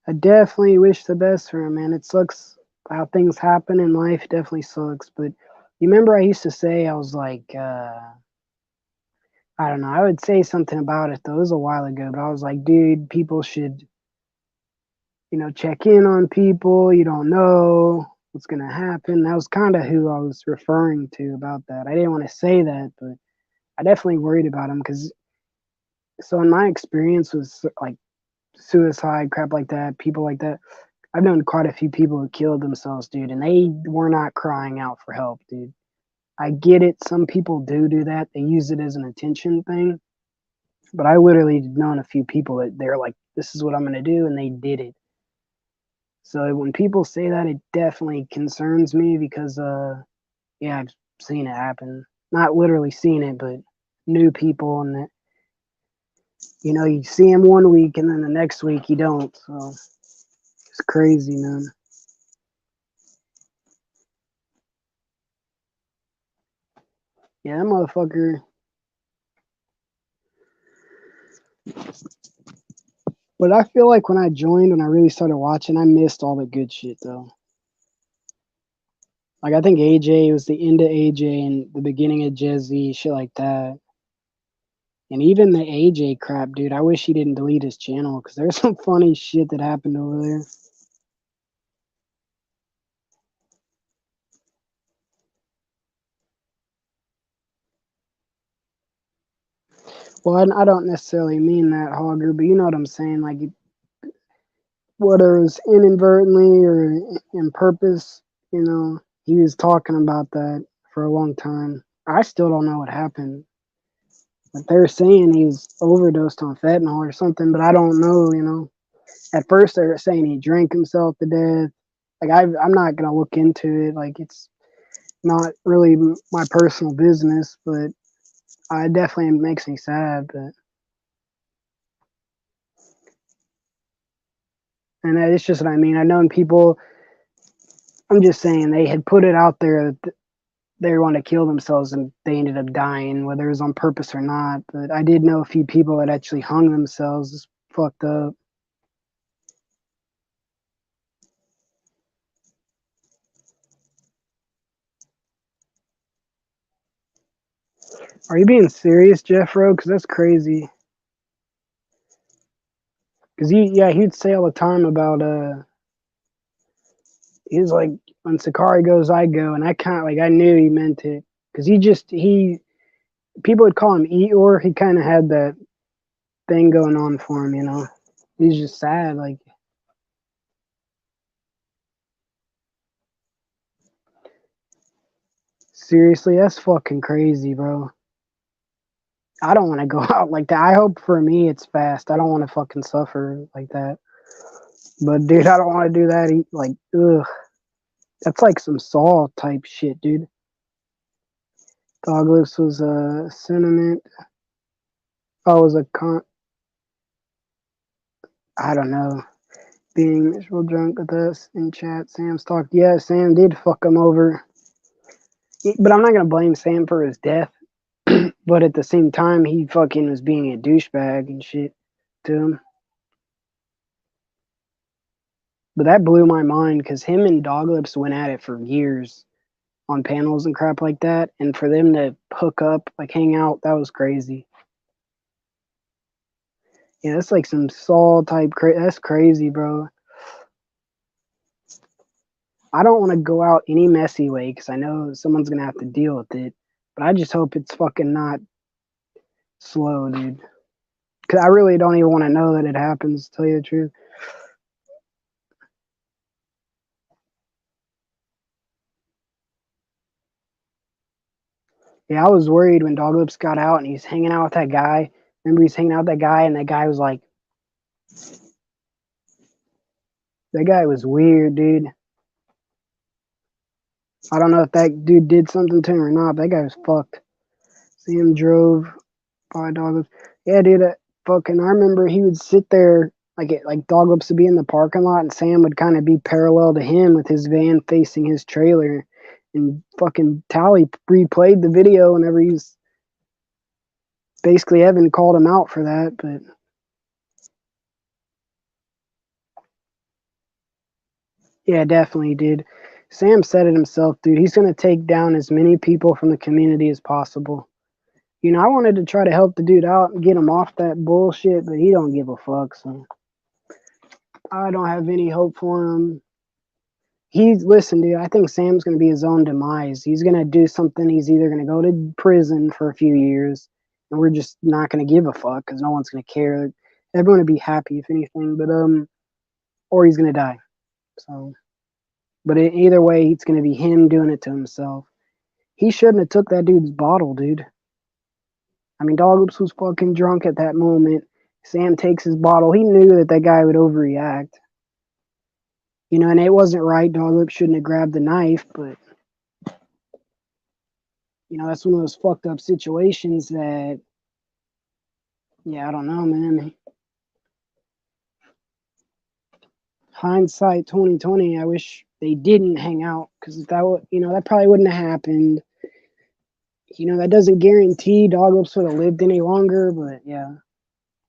I definitely wish the best for him, man. It sucks how things happen in life. Definitely sucks. But you remember I used to say I was like, I don't know. I would say something about it though. It was a while ago, but I was like, dude, people should, check in on people. You don't know what's gonna happen. That was kind of who I was referring to about that. I didn't want to say that, but I definitely worried about him because. So in my experience with like suicide, crap like that, people like that, I've known quite a few people who killed themselves, dude, and they were not crying out for help, dude. I get it. Some people do that. They use it as an attention thing. But I literally known a few people that they're like, this is what I'm going to do. And they did it. So when people say that, it definitely concerns me because, yeah, I've seen it happen. Not literally seen it, but knew people and that, you see them one week and then the next week you don't. So it's crazy, man. Yeah, that motherfucker. But I feel like when I joined, when I really started watching, I missed all the good shit though. Like I think AJ was the end of AJ and the beginning of Jezzy, shit like that. And even the AJ crap, dude. I wish he didn't delete his channel because there's some funny shit that happened over there. Well, I don't necessarily mean that, Hogger, but you know what I'm saying. Like, whether it was inadvertently or in purpose, he was talking about that for a long time. I still don't know what happened. But they're saying he's overdosed on fentanyl or something, but I don't know. At first, they were saying he drank himself to death. Like, I'm not going to look into it. Like, it's not really my personal business, but it definitely makes me sad. And it's just what I mean. I've known people, I'm just saying, they had put it out there that they want to kill themselves and they ended up dying, whether it was on purpose or not. But I did know a few people that actually hung themselves. It's fucked up. Are you being serious, Jeffro? Because that's crazy. Because he'd say all the time about he's like, when Sakari goes, I go, and I kind of like, I knew he meant it. Because people would call him Eeyore. He kind of had that thing going on for him, you know. He's just sad, like. Seriously, that's fucking crazy, bro. I don't want to go out like that. I hope for me it's fast. I don't want to fucking suffer like that. But dude, I don't want to do that. Like, ugh. That's like some Saw type shit, dude. Douglas was a sentiment. Oh, it was a I don't know. Being miserable drunk with us in chat. Sam's talked. Yeah, Sam did fuck him over. But I'm not gonna blame Sam for his death. But at the same time, he fucking was being a douchebag and shit to him. But that blew my mind because him and Doglips went at it for years on panels and crap like that. And for them to hook up, like hang out, that was crazy. Yeah, that's like some Saw type. That's crazy, bro. I don't want to go out any messy way because I know someone's gonna have to deal with it. But I just hope it's fucking not slow, dude. Because I really don't even want to know that it happens. To tell you the truth. Yeah, I was worried when Doglips got out and he's hanging out with that guy. Remember, he's hanging out with that guy, and that guy was like, that guy was weird, dude. I don't know if that dude did something to him or not, but that guy was fucked. Sam drove by Doglips. Yeah, dude, fucking, I remember he would sit there, like Doglips would be in the parking lot, and Sam would kind of be parallel to him with his van facing his trailer. And fucking Tally replayed the video whenever he's basically Evan called him out for that, but yeah, definitely, dude. Sam said it himself, dude. He's gonna take down as many people from the community as possible. You know, I wanted to try to help the dude out and get him off that bullshit, but he don't give a fuck, so I don't have any hope for him. Listen, dude, I think Sam's gonna be his own demise. He's gonna do something. He's either gonna go to prison for a few years, and we're just not gonna give a fuck because no one's gonna care. Everyone would be happy if anything, but or he's gonna die. So, but either way, it's gonna be him doing it to himself. He shouldn't have took that dude's bottle, dude. I mean, Doglips was fucking drunk at that moment. Sam takes his bottle. He knew that that guy would overreact. You know, and it wasn't right. Doglips shouldn't have grabbed the knife, but you know, that's one of those fucked up situations that, yeah, I don't know, man. Hindsight 2020, I wish they didn't hang out because that would, you know, that probably wouldn't have happened. You know, that doesn't guarantee Doglips would have lived any longer, but yeah,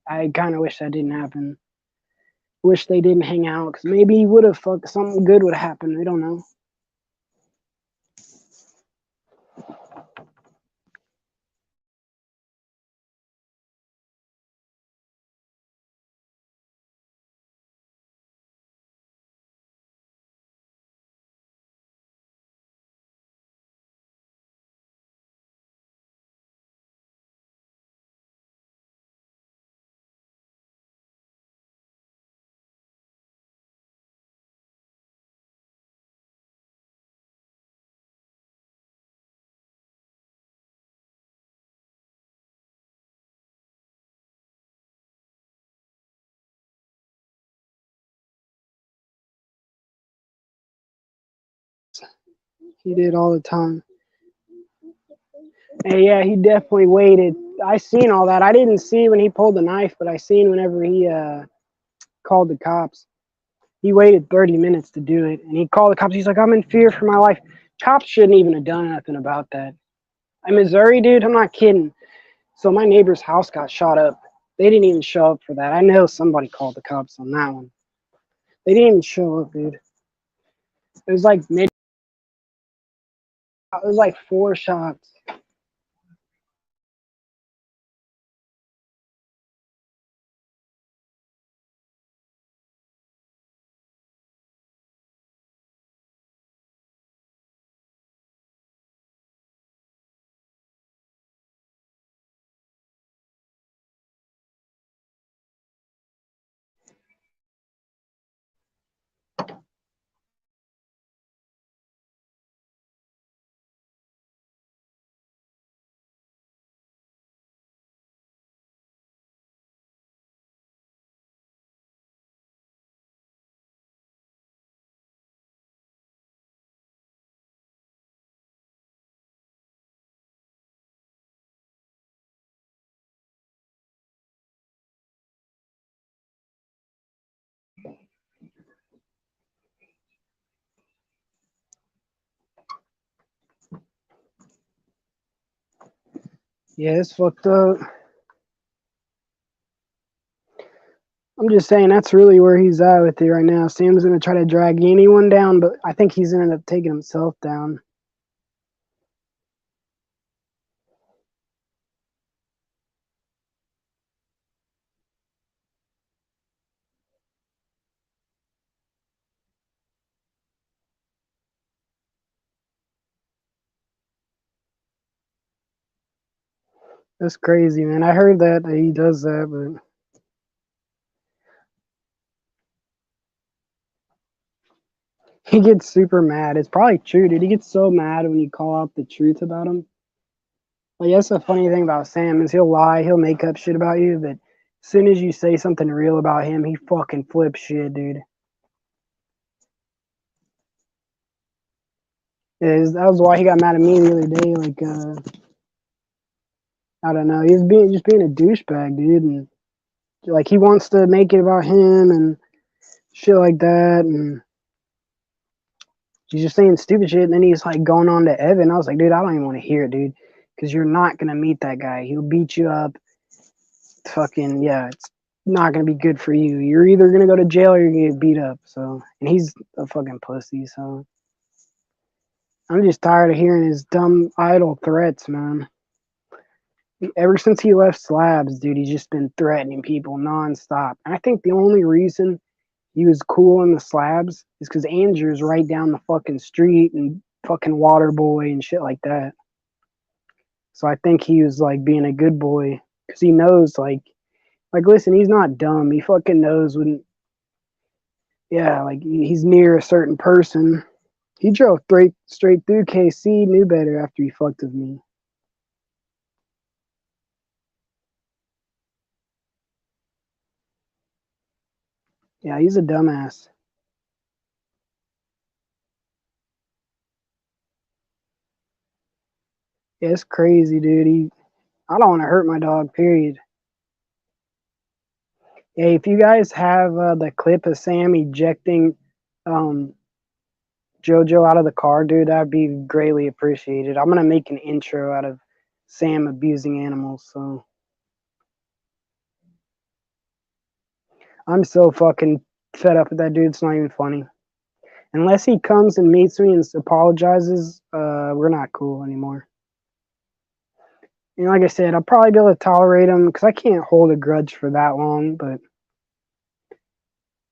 I kind of wish that didn't happen. Wish they didn't hang out because maybe he would have fucked, something good would have happened. We don't know. He did all the time. Hey, yeah, he definitely waited. I seen all that. I didn't see when he pulled the knife, but I seen whenever he called the cops. He waited 30 minutes to do it, and he called the cops. He's like, "I'm in fear for my life." Cops shouldn't even have done nothing about that. In Missouri, dude, I'm not kidding. So my neighbor's house got shot up. They didn't even show up for that. I know somebody called the cops on that one. They didn't even show up, dude. It was like mid. It was like 4 shots. Yeah, it's fucked up. I'm just saying that's really where he's at with it right now. Sam's gonna try to drag anyone down, but I think he's gonna end up taking himself down. That's crazy, man. I heard that he does that, but he gets super mad. It's probably true, dude. He gets so mad when you call out the truth about him. Like that's the funny thing about Sam is he'll lie, he'll make up shit about you, but as soon as you say something real about him, he fucking flips shit, dude. That was why he got mad at me the other day. Like, I don't know, he was just being a douchebag, dude, and like he wants to make it about him and shit like that, and he's just saying stupid shit. And then he's like going on to Evan. I was like, dude, I don't even want to hear it, dude, because you're not gonna meet that guy. He'll beat you up. Fucking yeah, it's not gonna be good for you. You're either gonna go to jail or you're gonna get beat up. So, and he's a fucking pussy. So, I'm just tired of hearing his dumb idle threats, man. Ever since he left Slabs, dude, he's just been threatening people nonstop. And I think the only reason he was cool in the Slabs is because Andrew's right down the fucking street and fucking water boy and shit like that. So I think he was like being a good boy because he knows like listen, he's not dumb. He fucking knows when yeah, like he's near a certain person. He drove straight through KC, knew better after he fucked with me. Yeah, he's a dumbass. Yeah, it's crazy, dude. I don't want to hurt my dog, period. Hey, if you guys have the clip of Sam ejecting um, JoJo out of the car, dude, that'd be greatly appreciated. I'm gonna make an intro out of Sam abusing animals. So I'm so fucking fed up with that dude. It's not even funny. Unless he comes and meets me and apologizes, we're not cool anymore. And like I said, I'll probably be able to tolerate him because I can't hold a grudge for that long. But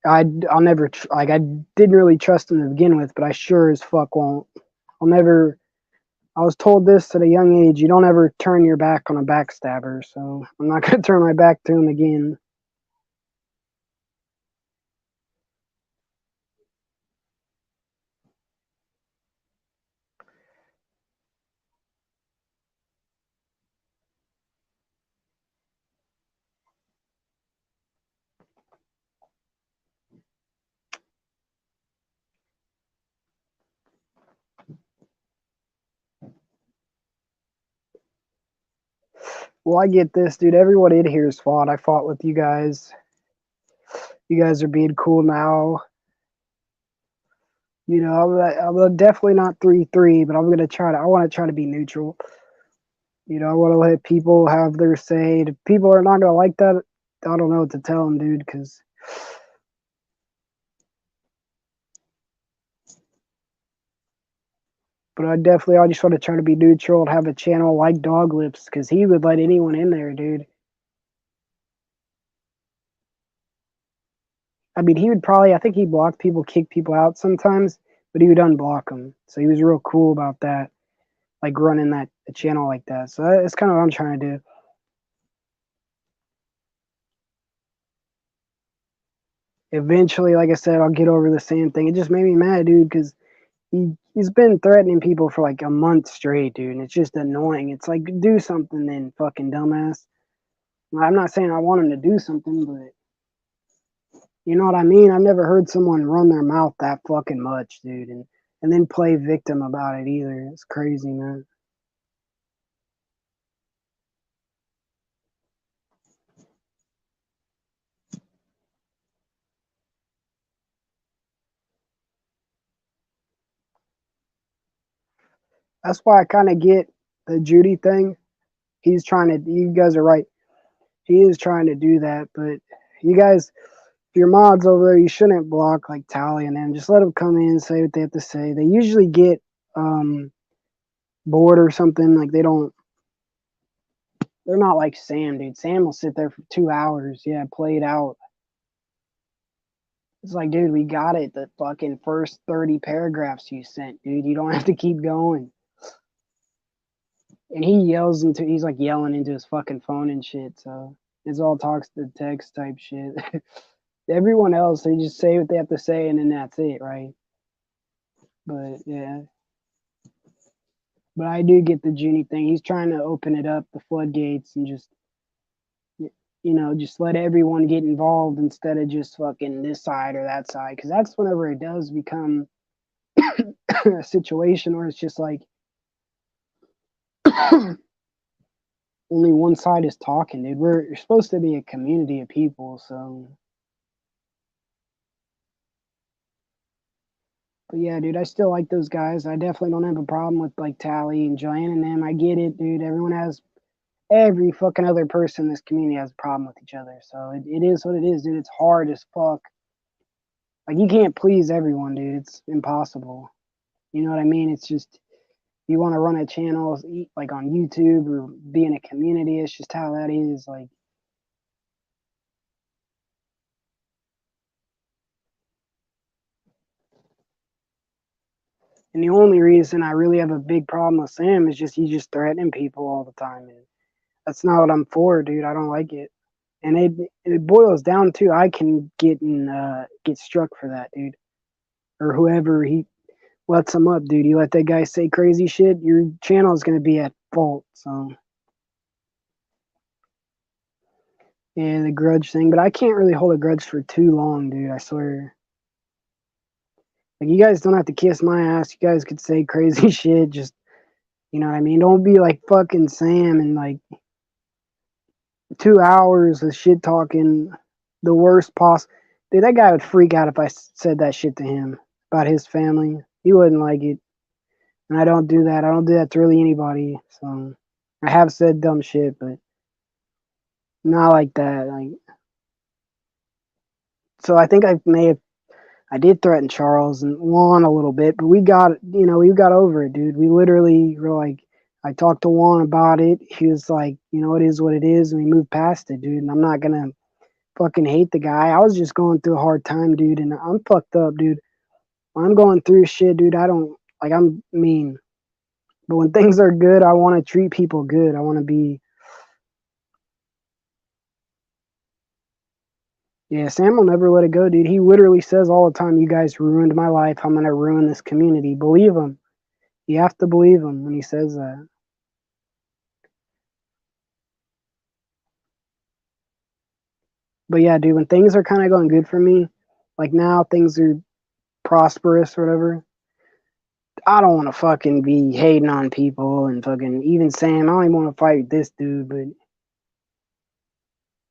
I'll never like I didn't really trust him to begin with, but I sure as fuck won't. I'll never. I was told this at a young age. You don't ever turn your back on a backstabber. So I'm not gonna turn my back to him again. Well, I get this, dude. Everyone in here is fought. I fought with you guys. You guys are being cool now. You know, I'm definitely not 3-3, but I'm gonna try to. I want to try to be neutral. You know, I want to let people have their say. If people are not gonna like that, I don't know what to tell them, dude. Because, but I just want to try to be neutral and have a channel like Dog Lips, because he would let anyone in there, dude. I mean, he would probably. I think he blocked people, kick people out sometimes, but he would unblock them. So he was real cool about that, like running that a channel like that. So that's kind of what I'm trying to do. Eventually, like I said, I'll get over the same thing. It just made me mad, dude, because he's been threatening people for like a month straight, dude, and it's just annoying. It's like, do something then, fucking dumbass. I'm not saying I want him to do something, but you know what I mean? I've never heard someone run their mouth that fucking much, dude, and then play victim about it either. It's crazy, man. That's why I kind of get the Judy thing. He's trying to, you guys are right. He is trying to do that, but you guys, if your mods over there, you shouldn't block like Tally and them. Just let them come in and say what they have to say. They usually get bored or something. Like they're not like Sam, dude. Sam will sit there for 2 hours. Yeah, play it out. It's like, dude, we got it. The fucking first 30 paragraphs you sent, dude. You don't have to keep going. And he's like yelling into his fucking phone and shit. So it's all talks to text type shit. Everyone else, they just say what they have to say and then that's it, right? But yeah. But I do get the Junie thing. He's trying to open it up, the floodgates, and just, just let everyone get involved instead of just fucking this side or that side. Because that's whenever it does become a situation where it's just like only one side is talking, dude. We're supposed to be a community of people, so. But yeah, dude, I still like those guys. I definitely don't have a problem with like Tally and Joanne and them. I get it, dude. Every fucking other person in this community has a problem with each other. So it is what it is, dude. It's hard as fuck. Like you can't please everyone, dude. It's impossible. You know what I mean? It's just you want to run a channel like on YouTube or be in a community. It's just how that is. Like, and the only reason I really have a big problem with Sam is just he's just threatening people all the time, and that's not what I'm for, dude. I don't like it. And it boils down to I can get struck for that, dude, or whoever he lets him up, dude. You let that guy say crazy shit, your channel is gonna be at fault. So yeah, the grudge thing, but I can't really hold a grudge for too long, dude. I swear. Like you guys don't have to kiss my ass. You guys could say crazy shit. Just you know what I mean. Don't be like fucking Sam and like 2 hours of shit talking the worst possible. Dude, that guy would freak out if I said that shit to him about his family. He wouldn't like it. And I don't do that. I don't do that to really anybody. So I have said dumb shit, but not like that. Like so I think I did threaten Charles and Juan a little bit, but we got over it, dude. We literally were like I talked to Juan about it. He was like, it is what it is, and we moved past it, dude. And I'm not gonna fucking hate the guy. I was just going through a hard time, dude, and I'm fucked up, dude. When I'm going through shit, dude, I don't like I'm mean. But when things are good, I want to treat people good. I want to be. Yeah, Sam will never let it go, dude. He literally says all the time, "You guys ruined my life. I'm gonna ruin this community." Believe him. You have to believe him when he says that. But yeah, dude, when things are kind of going good for me, like now things are prosperous or whatever, I don't want to fucking be hating on people and fucking even Sam. I don't even want to fight this dude, but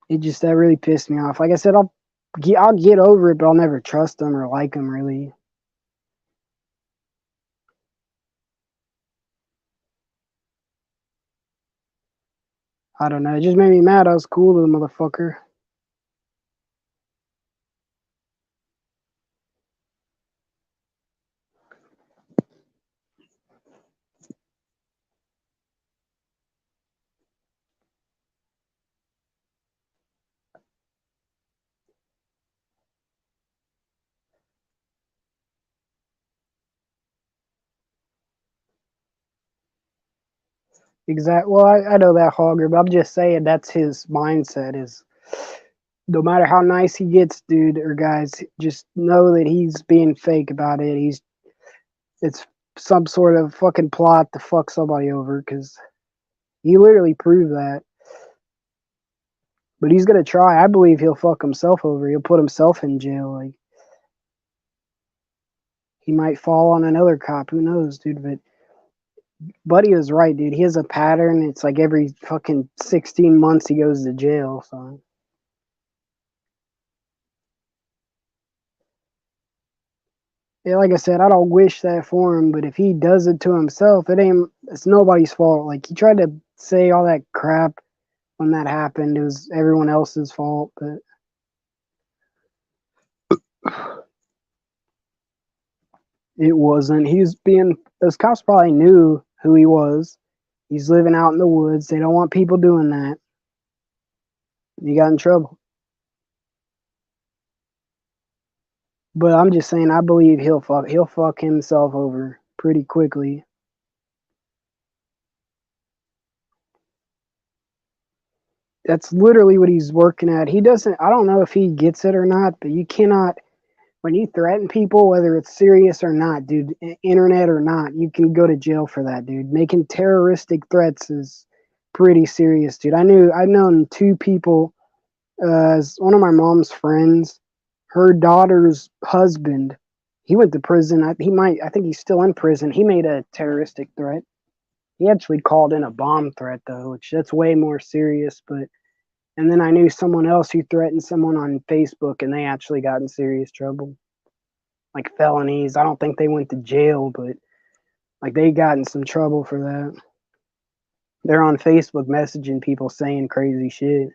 that really pissed me off. Like I said, I'll get over it, but I'll never trust him or like him really. I don't know. It just made me mad. I was cool to the motherfucker. Exactly. Well, I know that Hogger, but I'm just saying that's his mindset. Is no matter how nice he gets, dude or guys, just know that he's being fake about it. It's some sort of fucking plot to fuck somebody over because he literally proved that. But he's gonna try. I believe he'll fuck himself over. He'll put himself in jail. Like he might fall on another cop. Who knows, dude? But Buddy is right, dude. He has a pattern. It's like every fucking 16 months he goes to jail. So yeah, like I said, I don't wish that for him. But if he does it to himself, it's nobody's fault. Like he tried to say all that crap when that happened. It was everyone else's fault. But it wasn't. He was being. Those cops probably knew who he was. He's living out in the woods. They don't want people doing that. He got in trouble. But I'm just saying, I believe he'll fuck himself over pretty quickly. That's literally what he's working at. He doesn't. I don't know if he gets it or not, but you cannot. When you threaten people, whether it's serious or not, dude, internet or not, you can go to jail for that, dude. Making terroristic threats is pretty serious, dude. I've known two people. As one of my mom's friends, her daughter's husband, he went to prison. I think he's still in prison. He made a terroristic threat. He actually called in a bomb threat though, which that's way more serious. But and then I knew someone else who threatened someone on Facebook, and they actually got in serious trouble, like felonies. I don't think they went to jail, but like they got in some trouble for that. They're on Facebook messaging people saying crazy shit.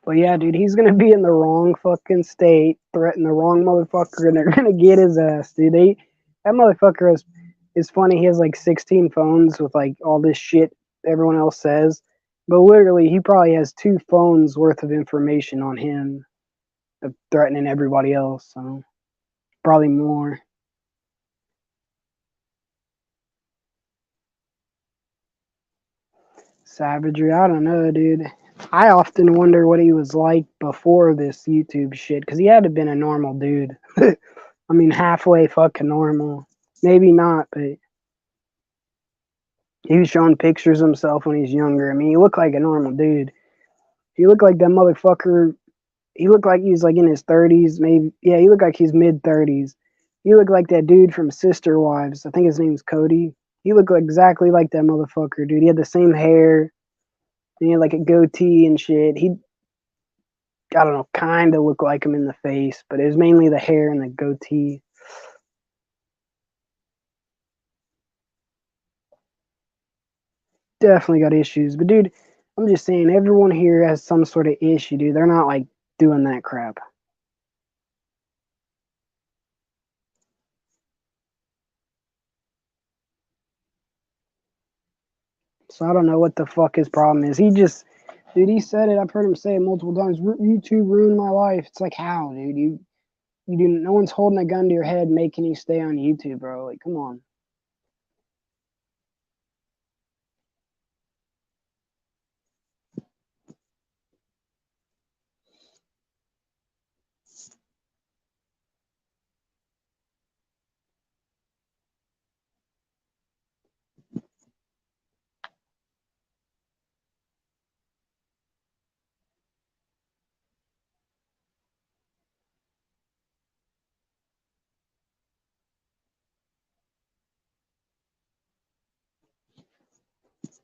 But yeah, dude, he's gonna be in the wrong fucking state, threaten the wrong motherfucker, and they're gonna get his ass, dude. That motherfucker is funny. He has like 16 phones with like all this shit everyone else says, but literally he probably has 2 phones worth of information on him of threatening everybody else. So probably more. Savagery, I don't know, dude. I often wonder what he was like before this YouTube shit, because he had to have been a normal dude. I mean, halfway fucking normal. Maybe not, but he was showing pictures of himself when he's younger. I mean, he looked like a normal dude. He looked like that motherfucker. He looked like he's like in his 30s, maybe. Yeah, he looked like he's mid 30s. He looked like that dude from Sister Wives. I think his name's Cody. He looked exactly like that motherfucker, dude. He had the same hair. He had like a goatee and shit. I don't know, kind of looked like him in the face, but it was mainly the hair and the goatee. Definitely got issues. But dude, I'm just saying everyone here has some sort of issue, dude. They're not like doing that crap. So I don't know what the fuck his problem is. Dude, he said it. I've heard him say it multiple times. YouTube ruined my life. It's like how, dude? You do. No one's holding a gun to your head making you stay on YouTube, bro. Like, come on.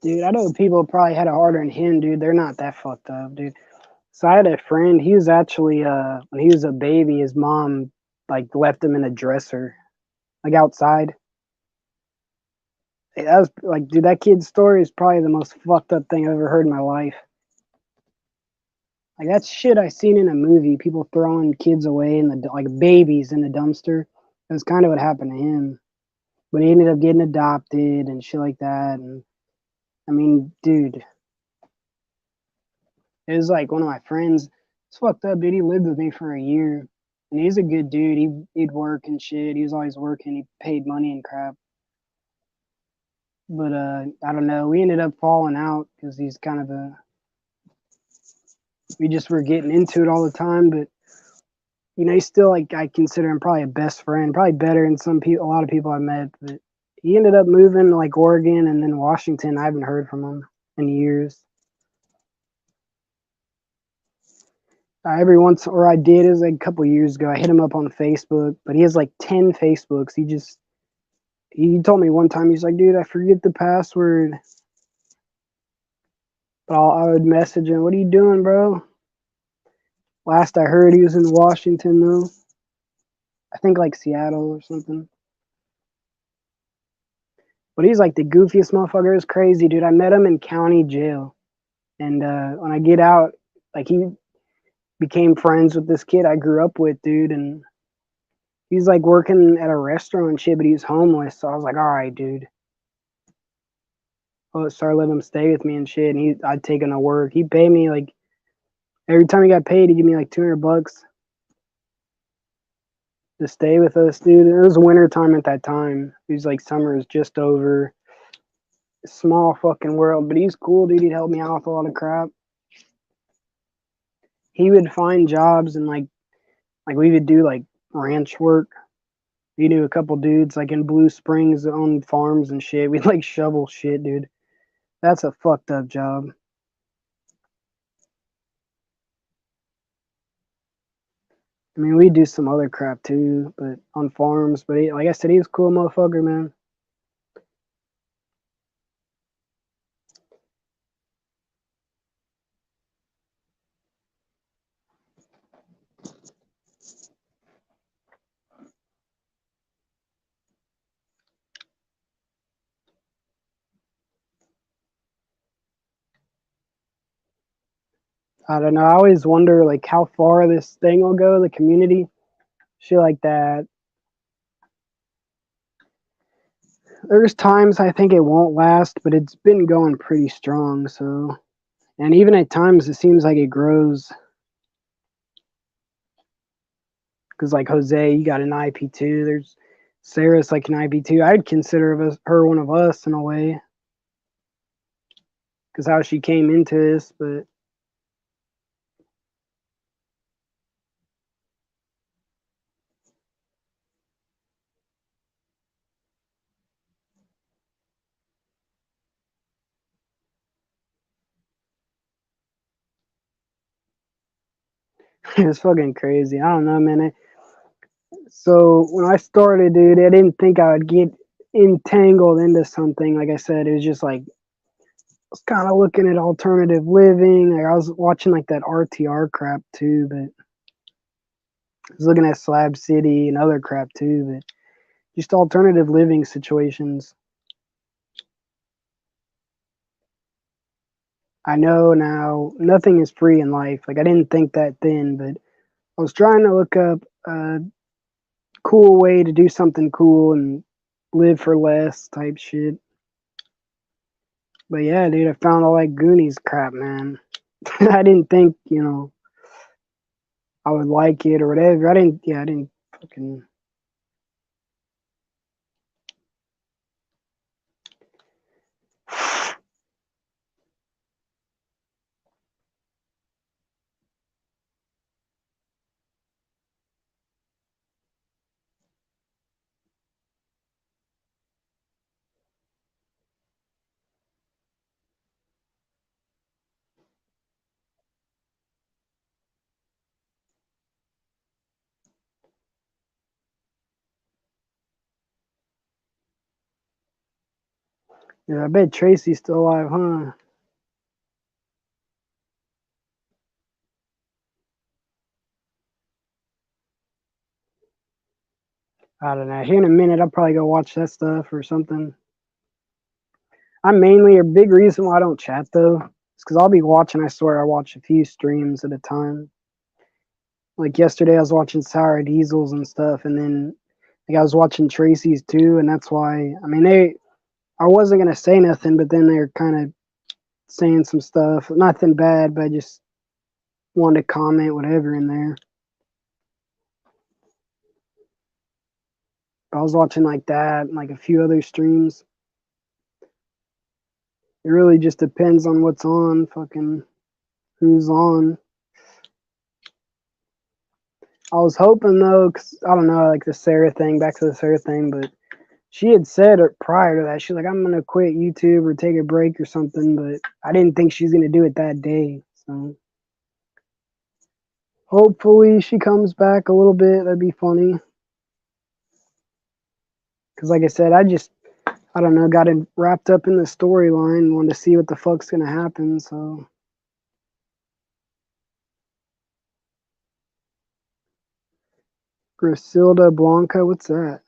Dude, I know people probably had it harder than him, dude. They're not that fucked up, dude. So I had a friend. He was actually when he was a baby, his mom like left him in a dresser, like outside. That was like, dude, that kid's story is probably the most fucked up thing I've ever heard in my life. Like that's shit I seen in a movie. People throwing kids away in the like babies in the dumpster. That's kind of what happened to him. But he ended up getting adopted and shit like that. And I mean, dude, it was like one of my friends. It's fucked up, dude. He lived with me for a year, and he's a good dude. He'd work and shit. He was always working. He paid money and crap. But I don't know. We ended up falling out because he's kind of a. We just were getting into it all the time, but you know, he's still like I consider him probably a best friend, probably better than some people, a lot of people I met. But he ended up moving to like Oregon and then Washington. I haven't heard from him in years. Every once, or I did, is like a couple years ago. I hit him up on Facebook, but he has like 10 Facebooks. He told me one time, he's like, dude, I forget the password. But I would message him, what are you doing, bro? Last I heard, he was in Washington, though. I think like Seattle or something. But he's like the goofiest motherfucker. It's crazy, dude. I met him in county jail. And when I get out, like he became friends with this kid I grew up with, dude. And he's like working at a restaurant and shit, but he's homeless. So I was like, all right, dude. Well, started letting him stay with me and shit. And I'd take him to work. He'd pay me like every time he got paid, he'd give me like $200 to stay with us, dude. It was winter time at that time. He was like, summer is just over. Small fucking world, but he's cool, dude. He'd help me out with a lot of crap. He would find jobs and like we would do like ranch work. We knew a couple dudes like in Blue Springs that own farms and shit. We'd like shovel shit, dude. That's a fucked up job. I mean, we do some other crap too, but on farms. But like I said, he was a cool motherfucker, man. I don't know. I always wonder like how far this thing will go, the community, shit like that. There's times I think it won't last, but it's been going pretty strong. So, and even at times it seems like it grows. Because like Jose, you got an IP2. There's Sarah's like an IP2. I'd consider her one of us in a way, because how she came into this. But it's fucking crazy. I don't know, man. So when I started, dude, I didn't think I would get entangled into something. Like I said, it was just like I was kind of looking at alternative living. Like I was watching like that RTR crap too, but I was looking at Slab City and other crap too, but just alternative living situations. I know now nothing is free in life. Like I didn't think that then, but I was trying to look up a cool way to do something cool and live for less type shit. But yeah, dude, I found all that Goonies crap, man. I didn't think, I would like it or whatever. I didn't fucking. Yeah, I bet Tracy's still alive, huh? I don't know. Here in a minute, I'll probably go watch that stuff or something. I'm mainly a big reason why I don't chat though. Is because I'll be watching. I swear, I watch a few streams at a time. Like yesterday, I was watching Sour Diesels and stuff, and then like I was watching Tracy's too, and that's why. I mean, they. I wasn't gonna say nothing, but then they're kind of saying some stuff. Nothing bad, but I just wanted to comment whatever in there. I was watching like that and like a few other streams. It really just depends on what's on, fucking who's on. I was hoping though, cause I don't know, like the Sarah thing, back to the Sarah thing, but she had said prior to that, she's like, I'm gonna quit YouTube or take a break or something, but I didn't think she's gonna do it that day. So hopefully she comes back a little bit. That'd be funny. Cause like I said, I don't know, got wrapped up in the storyline, wanted to see what the fuck's gonna happen. So Griselda Blanca, what's that?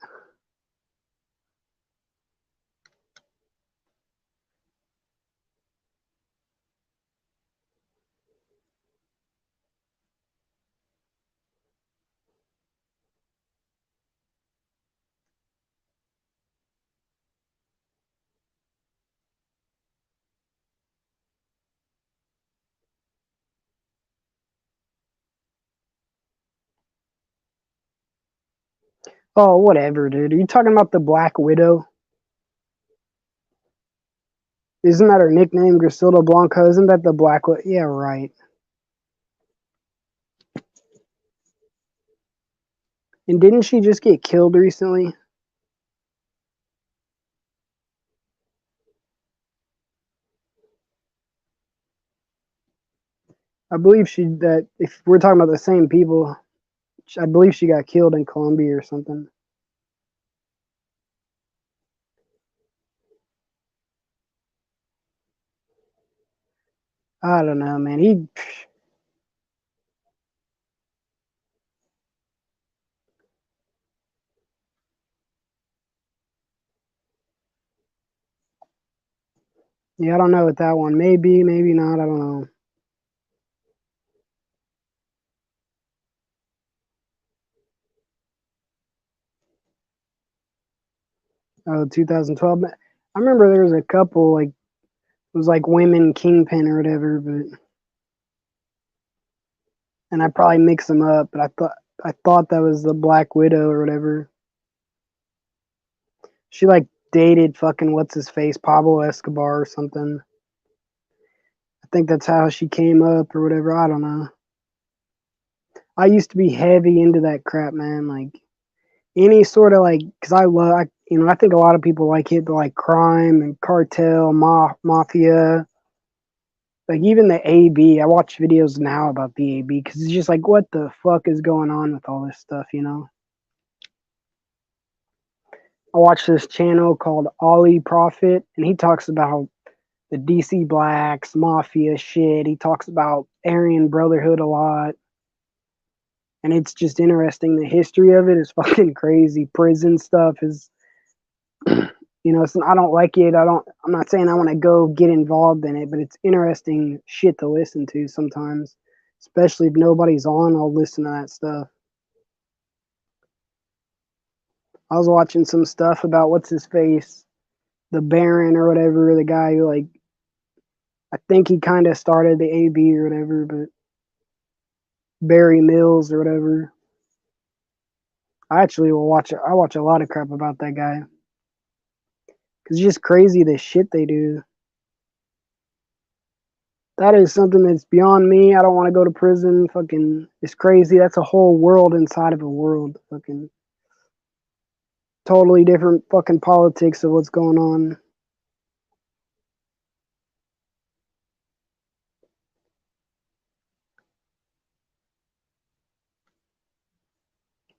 Oh, whatever, dude. Are you talking about the Black Widow? Isn't that her nickname, Griselda Blanca? Isn't that the Black Widow? Yeah, right. And didn't she just get killed recently? I believe she that if we're talking about the same people, I believe she got killed in Colombia or something. I don't know, man. Yeah, I don't know with that one. Maybe, maybe not. I don't know. Oh, 2012. I remember there was a couple like it was like women kingpin or whatever, but and I probably mixed them up, but I thought that was the Black Widow or whatever. She like dated fucking what's his face, Pablo Escobar or something. I think that's how she came up or whatever. I don't know. I used to be heavy into that crap, man. Like any sort of like, cause I think a lot of people like it, but like crime and cartel, mafia, like even the AB. I watch videos now about the AB because it's just like, what the fuck is going on with all this stuff, you know? I watch this channel called Ollie Profit, and he talks about the DC Blacks, mafia shit. He talks about Aryan Brotherhood a lot. And it's just interesting. The history of it is fucking crazy. Prison stuff is, I don't like it. I'm not saying I want to go get involved in it, but it's interesting shit to listen to sometimes. Especially if nobody's on, I'll listen to that stuff. I was watching some stuff about what's his face, the Baron or whatever, the guy who like I think he kind of started the AB or whatever, but Barry Mills or whatever. I actually will watch. I watch a lot of crap about that guy because it's just crazy the shit they do. That is something that's beyond me. I don't want to go to prison. Fucking, it's crazy. That's a whole world inside of a world. Fucking, totally different fucking politics of what's going on.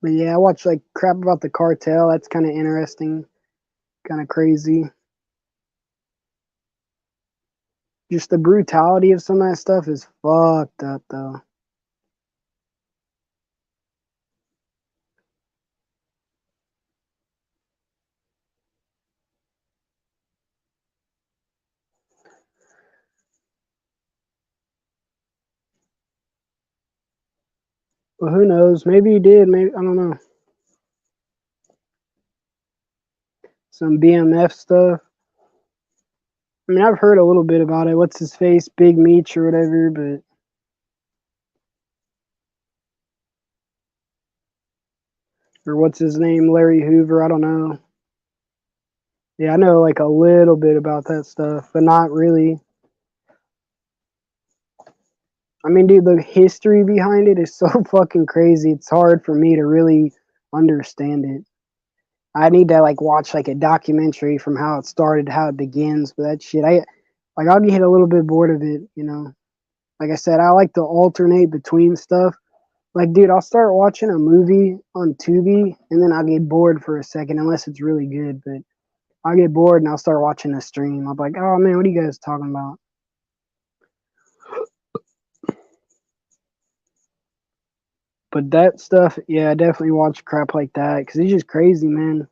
But yeah, I watch like crap about the cartel. That's kind of interesting, kind of crazy. Just the brutality of some of that stuff is fucked up, though. But who knows? Maybe he did. Maybe I don't know. Some BMF stuff. I mean, I've heard a little bit about it. What's his face? Big Meech or whatever, but or what's his name? Larry Hoover. I don't know. Yeah, I know like a little bit about that stuff, but not really. I mean, dude, the history behind it is so fucking crazy. It's hard for me to really understand it. I need to like watch like a documentary from how it started, how it begins. But that shit, I'll get a little bit bored of it. You know, like I said, I like to alternate between stuff. Like, dude, I'll start watching a movie on Tubi and then I'll get bored for a second, unless it's really good. But I'll get bored and I'll start watching a stream. I'm like, oh man, what are you guys talking about? But that stuff, yeah, I definitely watch crap like that because it's just crazy, man.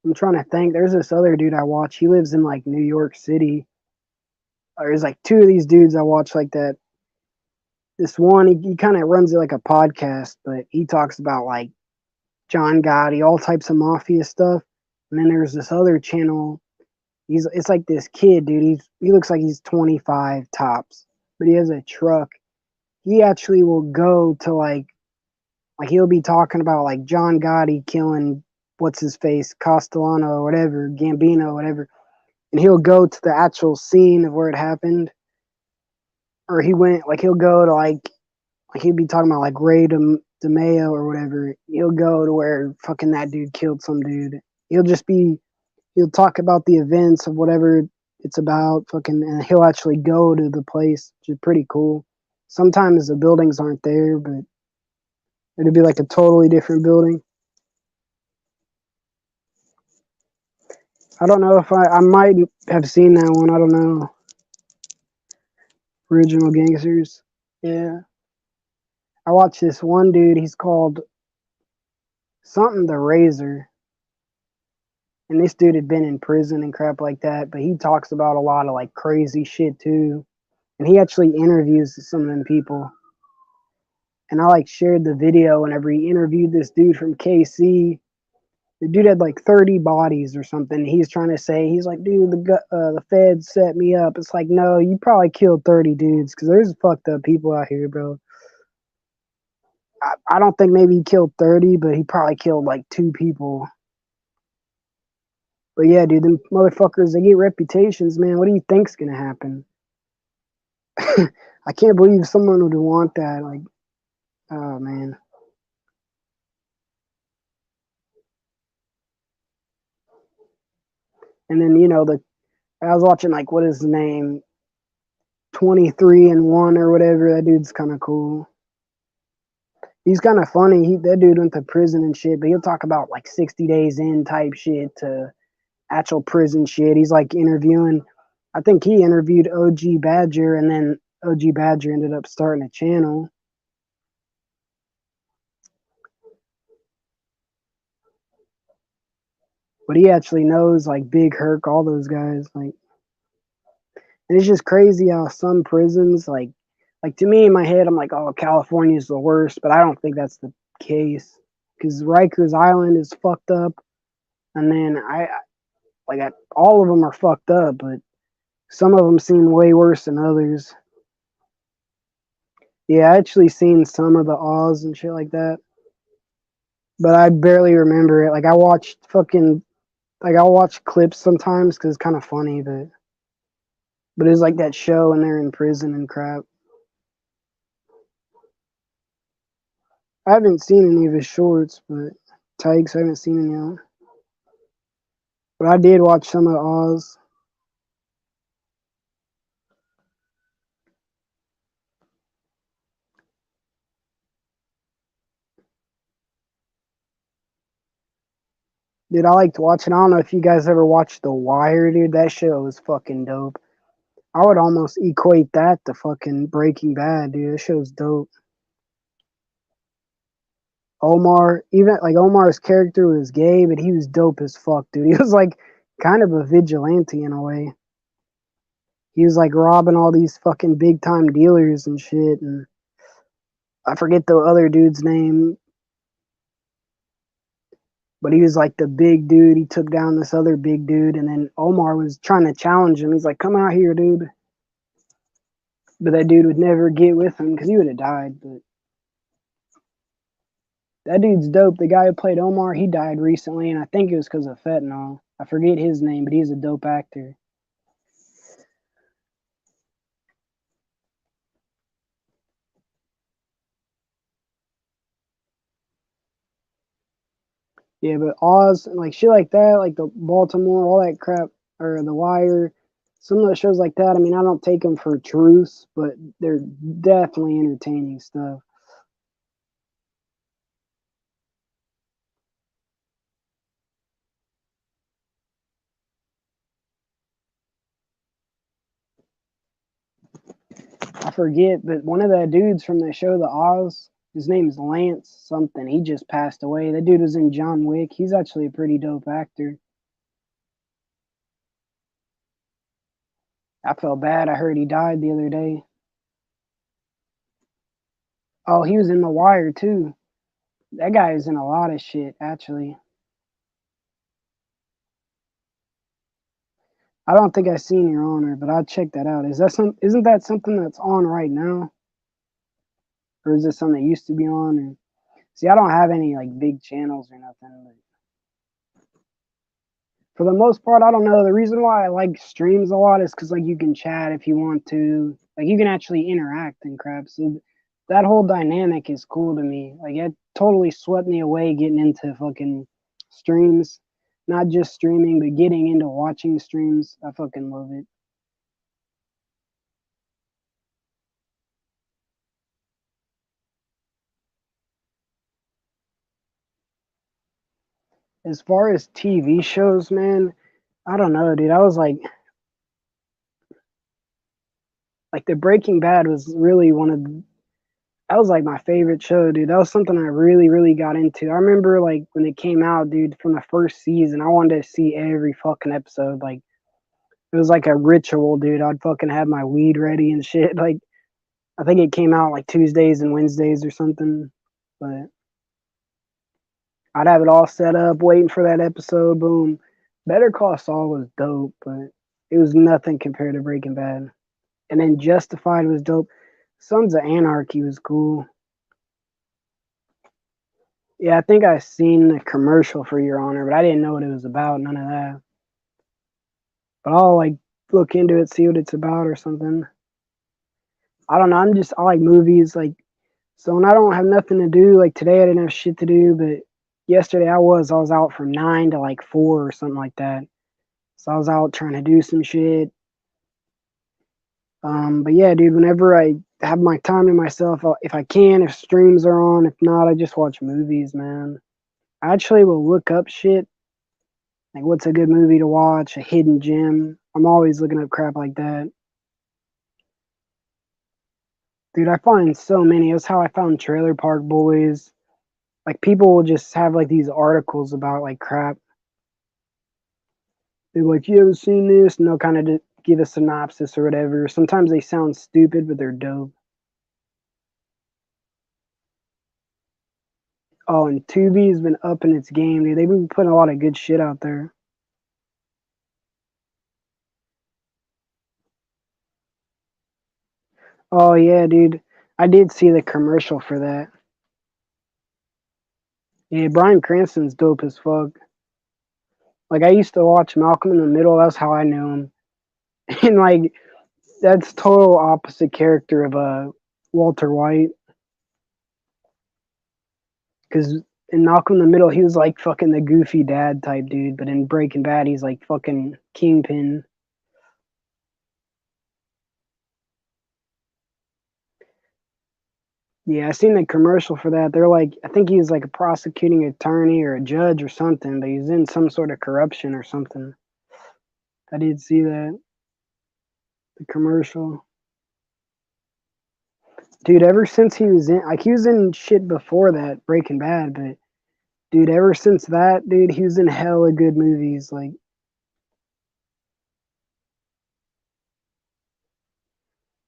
I'm trying to think. There's this other dude I watch. He lives in like New York City. There's like two of these dudes I watch like that. This one, he kind of runs it like a podcast, but he talks about like John Gotti, all types of mafia stuff. And then there's this other channel. It's like this kid, dude. He looks like he's 25 tops, but he has a truck. He actually will go to like he'll be talking about like John Gotti killing what's his face, Castellano or whatever, Gambino, whatever. And he'll go to the actual scene of where it happened. Or he went like he'll go to like he'd be talking about like Ray DeMayo or whatever. He'll go to where fucking that dude killed some dude. He'll just be he'll talk about the events of whatever it's about, fucking, and he'll actually go to the place, which is pretty cool. Sometimes the buildings aren't there, but it'd be like a totally different building. I don't know if I might have seen that one. I don't know. Original Gangsters. Yeah. I watched this one dude. He's called something the Razor. And this dude had been in prison and crap like that, but he talks about a lot of like crazy shit too. And he actually interviews some of them people. And I like shared the video whenever he interviewed this dude from KC. The dude had like 30 bodies or something. He's trying to say, he's like, dude, the feds set me up. It's like, no, you probably killed 30 dudes because there's fucked up people out here, bro. I don't think maybe he killed 30, but he probably killed like two people. But yeah, dude, them motherfuckers, they get reputations, man. What do you think's gonna happen? I can't believe someone would want that. Like, oh man. And then the I was watching like what is the name, 23 and 1 or whatever. That dude's kind of cool. He's kind of funny. That dude went to prison and shit, but he'll talk about like 60 days in type shit to actual prison shit. He's like interviewing. I think he interviewed OG Badger, and then OG Badger ended up starting a channel. But he actually knows like Big Herc, all those guys. Like, and it's just crazy how some prisons like to me in my head, I'm like, oh, California's the worst, but I don't think that's the case because Rikers Island is fucked up, and then all of them are fucked up, but some of them seem way worse than others. Yeah, I actually seen some of the Oz and shit like that, but I barely remember it. Like I watched fucking like I'll watch clips sometimes because it's kind of funny, but it's like that show and they're in prison and crap. I haven't seen any of his shorts, but Tykes, I haven't seen any yet. But I did watch some of Oz. Dude, I liked watching. I don't know if you guys ever watched The Wire, dude. That show was fucking dope. I would almost equate that to fucking Breaking Bad, dude. That show's dope. Omar, even like Omar's character was gay, but he was dope as fuck, dude. He was like kind of a vigilante in a way. He was like robbing all these fucking big time dealers and shit. And I forget the other dude's name, but he was like the big dude. He took down this other big dude, and then Omar was trying to challenge him. He's like, "Come out here, dude." But that dude would never get with him because he would have died. But that dude's dope. The guy who played Omar, he died recently, and I think it was because of fentanyl. I forget his name, but he's a dope actor. Yeah, but Oz and like shit like that, like the Baltimore, all that crap, or The Wire, some of those shows like that. I mean, I don't take them for truths, but they're definitely entertaining stuff. I forget, but one of the dudes from the show, The Oz, his name is Lance something. He just passed away. That dude was in John Wick. He's actually a pretty dope actor. I felt bad. I heard he died the other day. Oh, he was in The Wire too. That guy is in a lot of shit, actually. I don't think I've seen Your Honor, but I'll check that out. Is that some? Isn't that something that's on right now, or is this something that used to be on? Or see, I don't have any like big channels or nothing. But for the most part, I don't know. The reason why I like streams a lot is because like you can chat if you want to, like you can actually interact and crap. So that whole dynamic is cool to me. Like it totally swept me away getting into fucking streams, not just streaming, but getting into watching streams. I fucking love it. As far as TV shows, man, I don't know, dude. I was like the Breaking Bad was really one of that was like my favorite show, dude. That was something I really, really got into. I remember like when it came out, dude, from the first season, I wanted to see every fucking episode. Like it was like a ritual, dude. I'd fucking have my weed ready and shit. Like I think it came out like Tuesdays and Wednesdays or something. But I'd have it all set up, waiting for that episode. Boom. Better Call Saul was dope, but it was nothing compared to Breaking Bad. And then Justified was dope. Sons of Anarchy was cool. Yeah, I think I seen the commercial for Your Honor, but I didn't know what it was about. None of that. But I'll like look into it, see what it's about or something. I don't know. I like movies. Like so when I don't have nothing to do, like today I didn't have shit to do, but yesterday I was out from 9 to like 4 or something like that. So I was out trying to do some shit. But yeah, dude, whenever I have my time to myself, if I can, if streams are on, if not, I just watch movies, man. I actually will look up shit, like what's a good movie to watch, a hidden gem. I'm always looking up crap like that. Dude, I find so many. That's how I found Trailer Park Boys. Like people will just have like these articles about like crap. They're like, you haven't seen this? And they'll kind of give a synopsis or whatever. Sometimes they sound stupid, but they're dope. Oh, and Tubi's been upping its game, dude. They've been putting a lot of good shit out there. Oh yeah, dude. I did see the commercial for that. Yeah, Bryan Cranston's dope as fuck. Like I used to watch Malcolm in the Middle. That's how I knew him. And like that's total opposite character of Walter White. Because in Malcolm in the Middle, he was like fucking the goofy dad type dude, but in Breaking Bad, he's like fucking Kingpin. Yeah, I seen the commercial for that. They're like, I think he's like a prosecuting attorney or a judge or something, but he's in some sort of corruption or something. I did see that, the commercial. Dude, ever since he was in, like, he was in shit before that, Breaking Bad, but dude, ever since that, dude, he was in hella good movies. Like,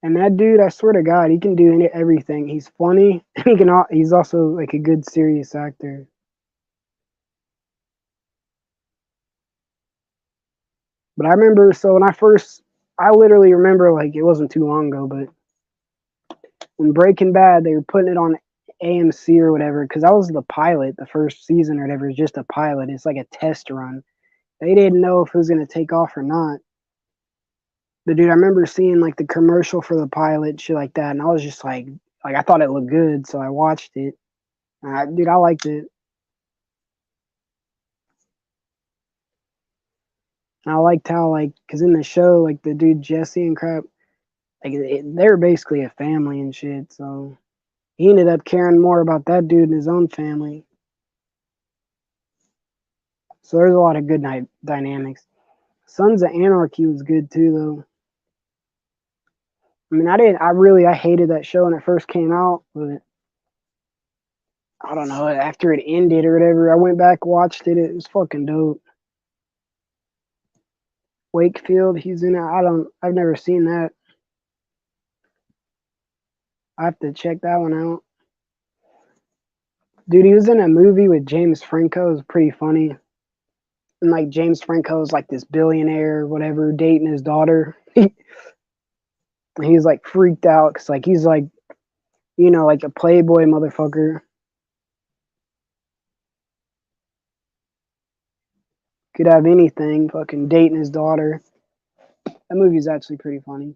and that dude, I swear to God, he can do everything. He's funny. He can. He's also like a good serious actor. But I remember, so when I literally remember, like, it wasn't too long ago, but when Breaking Bad, they were putting it on AMC or whatever, because that was the pilot, the first season or whatever. It's just a pilot. It's like a test run. They didn't know if it was gonna take off or not. But dude, I remember seeing like the commercial for the pilot, shit like that, and I was just like I thought it looked good, so I watched it. Dude, I liked it. And I liked how, like, cause in the show, like the dude Jesse and crap, like they were basically a family and shit. So he ended up caring more about that dude and his own family. So there's a lot of good night dynamics. Sons of Anarchy was good too, though. I mean, I hated that show when it first came out, but I don't know. After it ended or whatever, I went back, watched it. It was fucking dope. Wakefield, he's in it. I've never seen that. I have to check that one out. Dude, he was in a movie with James Franco. It was pretty funny. And like James Franco's like this billionaire, whatever, dating his daughter. He's like freaked out because like he's like, like a playboy motherfucker. Could have anything, fucking dating his daughter. That movie's actually pretty funny.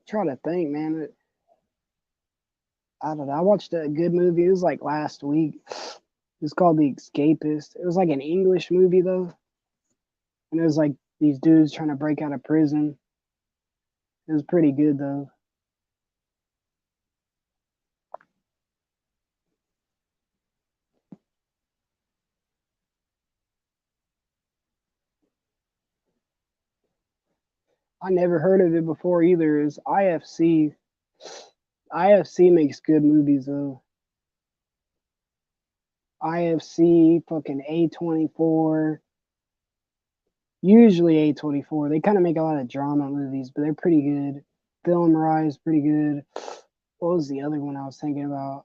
Try to think, man. I don't know. I watched a good movie. It was like last week. It was called The Escapist. It was like an English movie though, and it was like these dudes trying to break out of prison. It was pretty good though. I never heard of it before either. Is IFC? IFC makes good movies though. IFC, fucking A24. Usually A24. They kind of make a lot of drama movies, but they're pretty good. Film Rise, pretty good. What was the other one I was thinking about?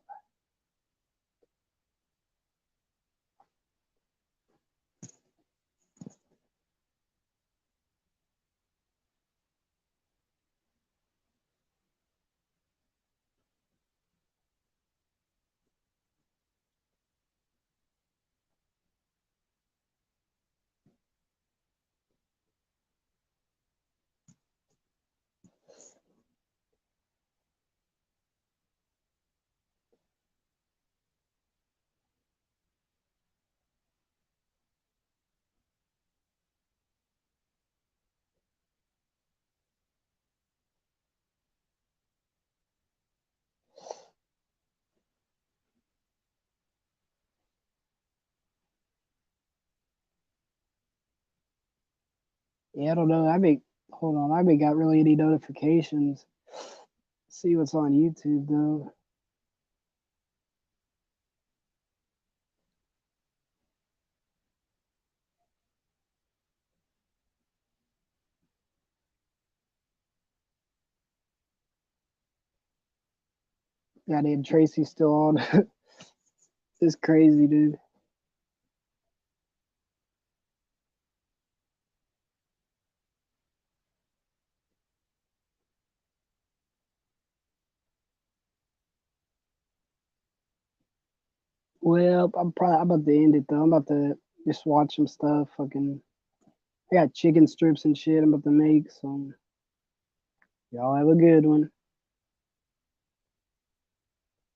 Yeah, I don't know. Hold on. I haven't got really any notifications. See what's on YouTube though. Goddamn Tracy's still on. It's crazy, dude. Well, I'm about to end it though. I'm about to just watch some stuff. Fucking I got chicken strips and shit I'm about to make, so y'all have a good one.